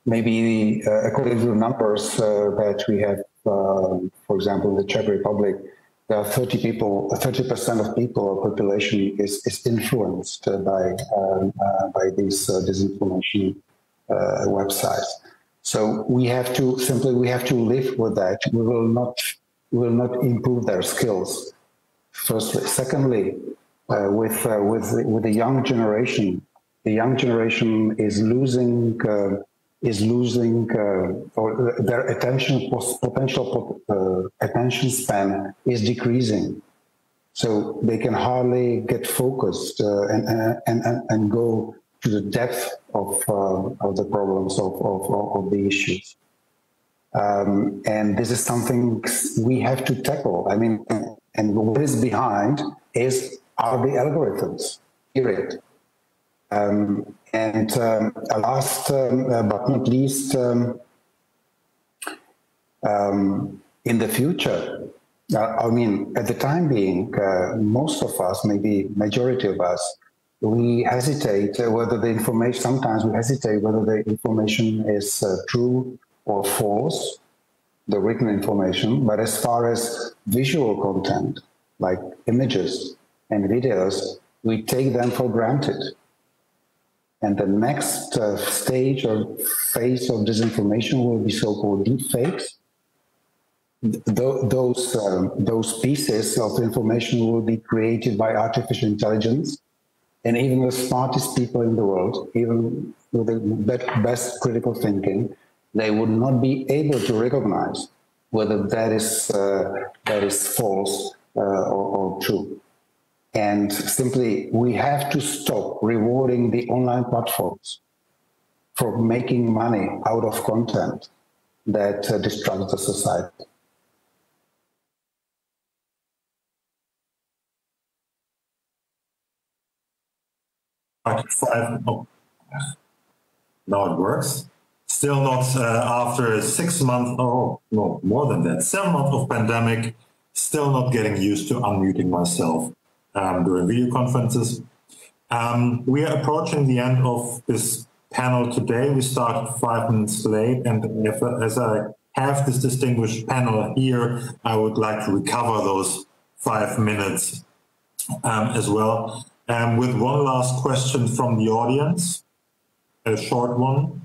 M: Maybe according to the numbers that we have, for example, in the Czech Republic, there are 30% of people or population is influenced by these disinformation websites. So we have to live with that. We will not improve their skills. Firstly, secondly, with the young generation is losing or their attention span is decreasing. So they can hardly get focused and go to the depth of the problems of the issues. And this is something we have to tackle. And what is behind are the algorithms, period. Last but not least, in the future, at the time being, most of us, maybe majority of us, we hesitate whether the information, sometimes we hesitate whether the information is true or false, the written information. But as far as visual content, like images and videos, we take them for granted. And the next stage or phase of disinformation will be so-called deepfakes. Those pieces of information will be created by artificial intelligence, And even the smartest people in the world, even with the best critical thinking, they would not be able to recognize whether that is false or true. And simply, we have to stop rewarding the online platforms for making money out of content that destructs the society.
J: Now it works. Still not after 6 months, oh, no, more than that, 7 months of pandemic, still not getting used to unmuting myself during video conferences. We are approaching the end of this panel today. We started 5 minutes late, and as I have this distinguished panel here, I would like to recover those 5 minutes as well. With one last question from the audience, a short one.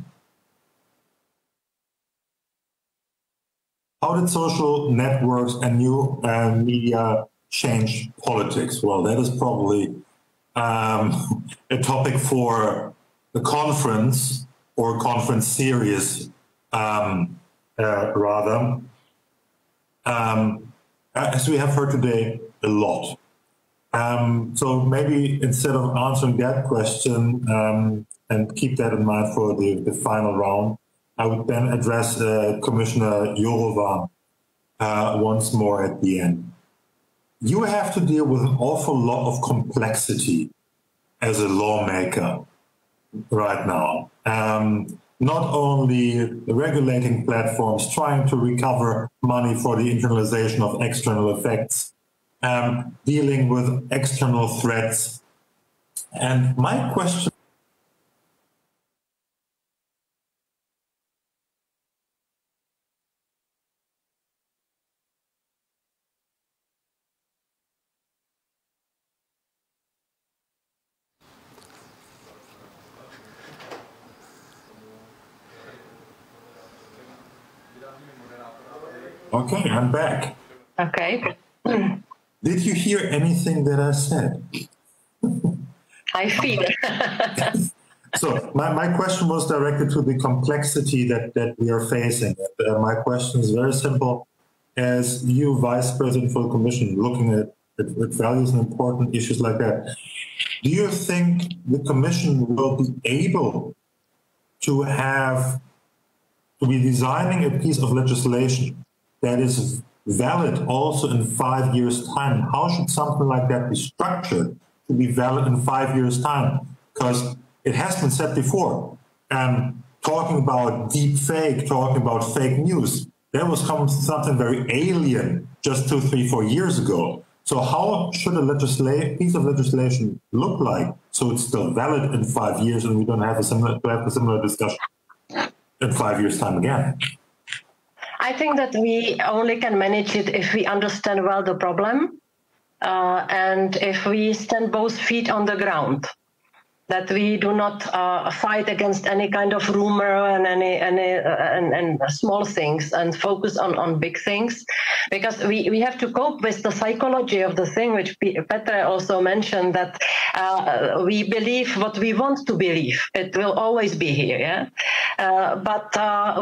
J: How did social networks and new media change politics? Well, that is probably a topic for the conference or conference series, rather. As we have heard today, a lot. So maybe instead of answering that question and keep that in mind for the final round, I would then address Commissioner Jourova once more at the end. You have to deal with an awful lot of complexity as a lawmaker right now. Not only regulating platforms, trying to recover money for the internalization of external effects, dealing with external threats. And my question Okay, I'm back.
K: Okay.
J: Did you hear anything that I said?
K: I feel.
J: So my question was directed to the complexity that we are facing. My question is very simple. As you, Vice President for the Commission, looking at values and important issues like that, do you think the Commission will be able to be designing a piece of legislation that is valid also in 5 years' time? How should something like that be structured to be valid in 5 years' time? Because it has been said before, talking about deep fake, talking about fake news, that was something very alien just 2, 3, 4 years ago. So how should a piece of legislation look like so it's still valid in 5 years and we don't have a similar discussion in 5 years' time again?
K: I think that we only can manage it if we understand well the problem and if we stand both feet on the ground, that we do not fight against any kind of rumor and and small things and focus on big things, because we have to cope with the psychology of the thing, which Petre also mentioned, that we believe what we want to believe. It will always be here, yeah? But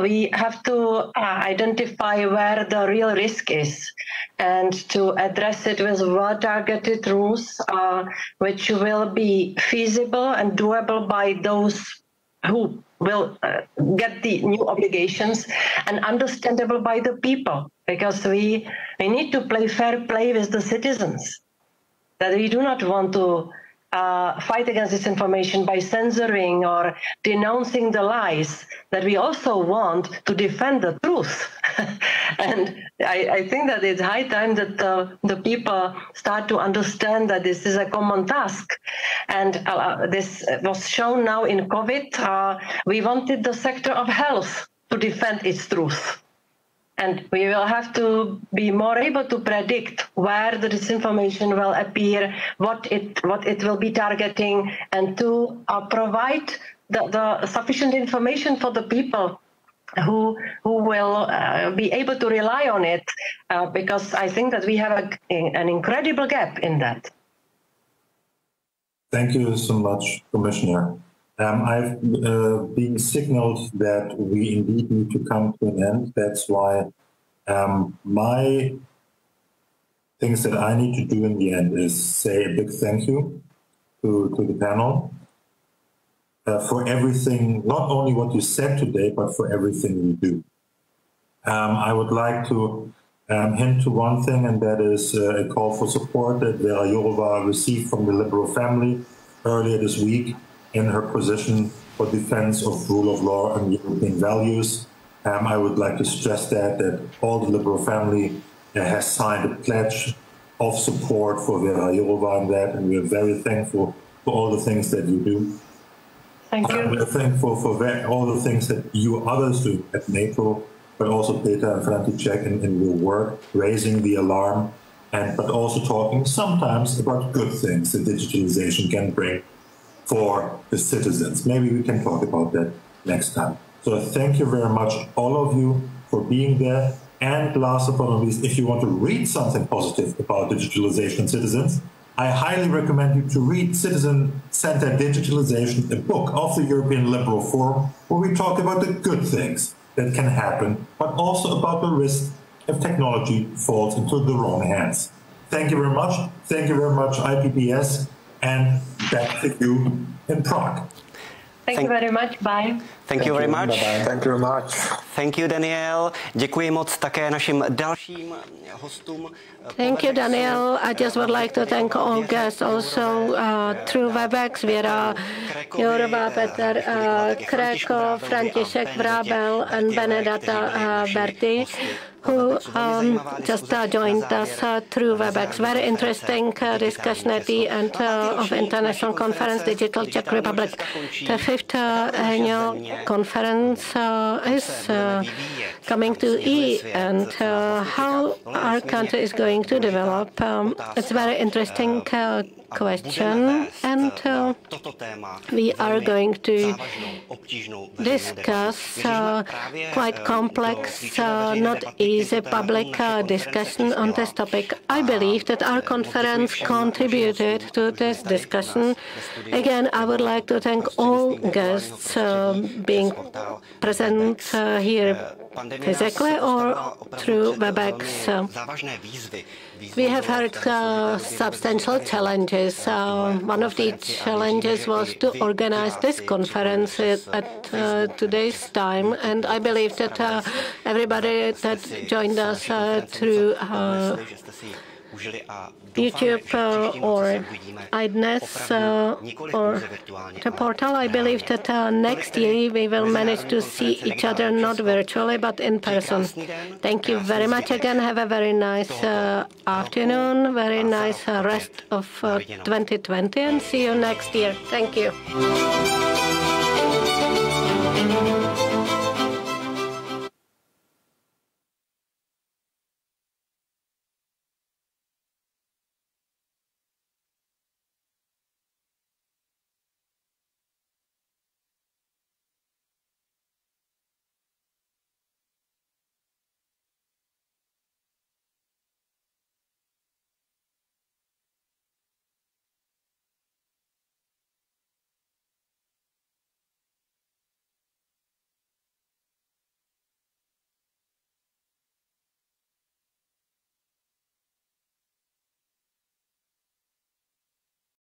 K: we have to identify where the real risk is and to address it with well-targeted rules, which will be feasible and doable by those who will get the new obligations, and understandable by the people, because we need to play fair play with the citizens, that we do not want to fight against disinformation by censoring or denouncing the lies, that we also want to defend the truth. And I think that it's high time that the people start to understand that this is a common task. And this was shown now in COVID. We wanted the sector of health to defend its truth. And we will have to be more able to predict where the disinformation will appear, what it will be targeting, and to provide the sufficient information for the people who will be able to rely on it, because I think that we have an incredible gap in that.
J: Thank you so much, Commissioner. I've been signaled that we indeed need to come to an end. That's why my things that I need to do in the end is say a big thank you to the panel for everything, not only what you said today, but for everything you do. I would like to hint to one thing, and that is a call for support that Vera Jourova received from the Liberal family earlier this week in her position for defense of rule of law and European values. I would like to stress that all the Liberal family has signed a pledge of support for Vera Jourova on that, and we are very thankful for all the things that you do.
K: Thank you.
J: We are thankful for all the things that you others do at NATO, but also Peter and František in your work, raising the alarm, but also talking sometimes about good things that digitalization can bring for the citizens. Maybe we can talk about that next time. So thank you very much, all of you, for being there. And last but not least, if you want to read something positive about digitalization and citizens, I highly recommend you to read Citizen-Centered Digitalization, a book of the European Liberal Forum, where we talk about the good things that can happen, but also about the risk if technology falls into the wrong hands. Thank you very much. Thank you very much, IPPS, and back to you in Prague.
K: Thank you very much. Bye.
A: Thank you very much.
L: Bye-bye. Thank you very much.
A: Thank you, Daniel. Děkuji moc také našim dalším hostům.
C: Thank you, Daniel. I just would like to thank all guests also through WebEx, Věra Jourová, Petr Kréko, František Vrábel, and Benedata Berti, who just joined us through WebEx. Very interesting discussion at the end of International Conference Digital Czech Republic. The 5th annual conference is coming to end. How our country is going to develop, it's a very interesting question, and we are going to discuss quite complex, not easy public discussion on this topic. I believe that our conference contributed to this discussion. Again, I would like to thank all guests being present here physically or through WebEx. We have heard substantial challenges. One of the challenges was to organize this conference at today's time, and I believe that everybody that joined us through YouTube or IDNES or the portal, I believe that next year we will manage to see each other not virtually but in person. Thank you very much again. Have a very nice afternoon, very nice rest of 2020, and see you next year. Thank you.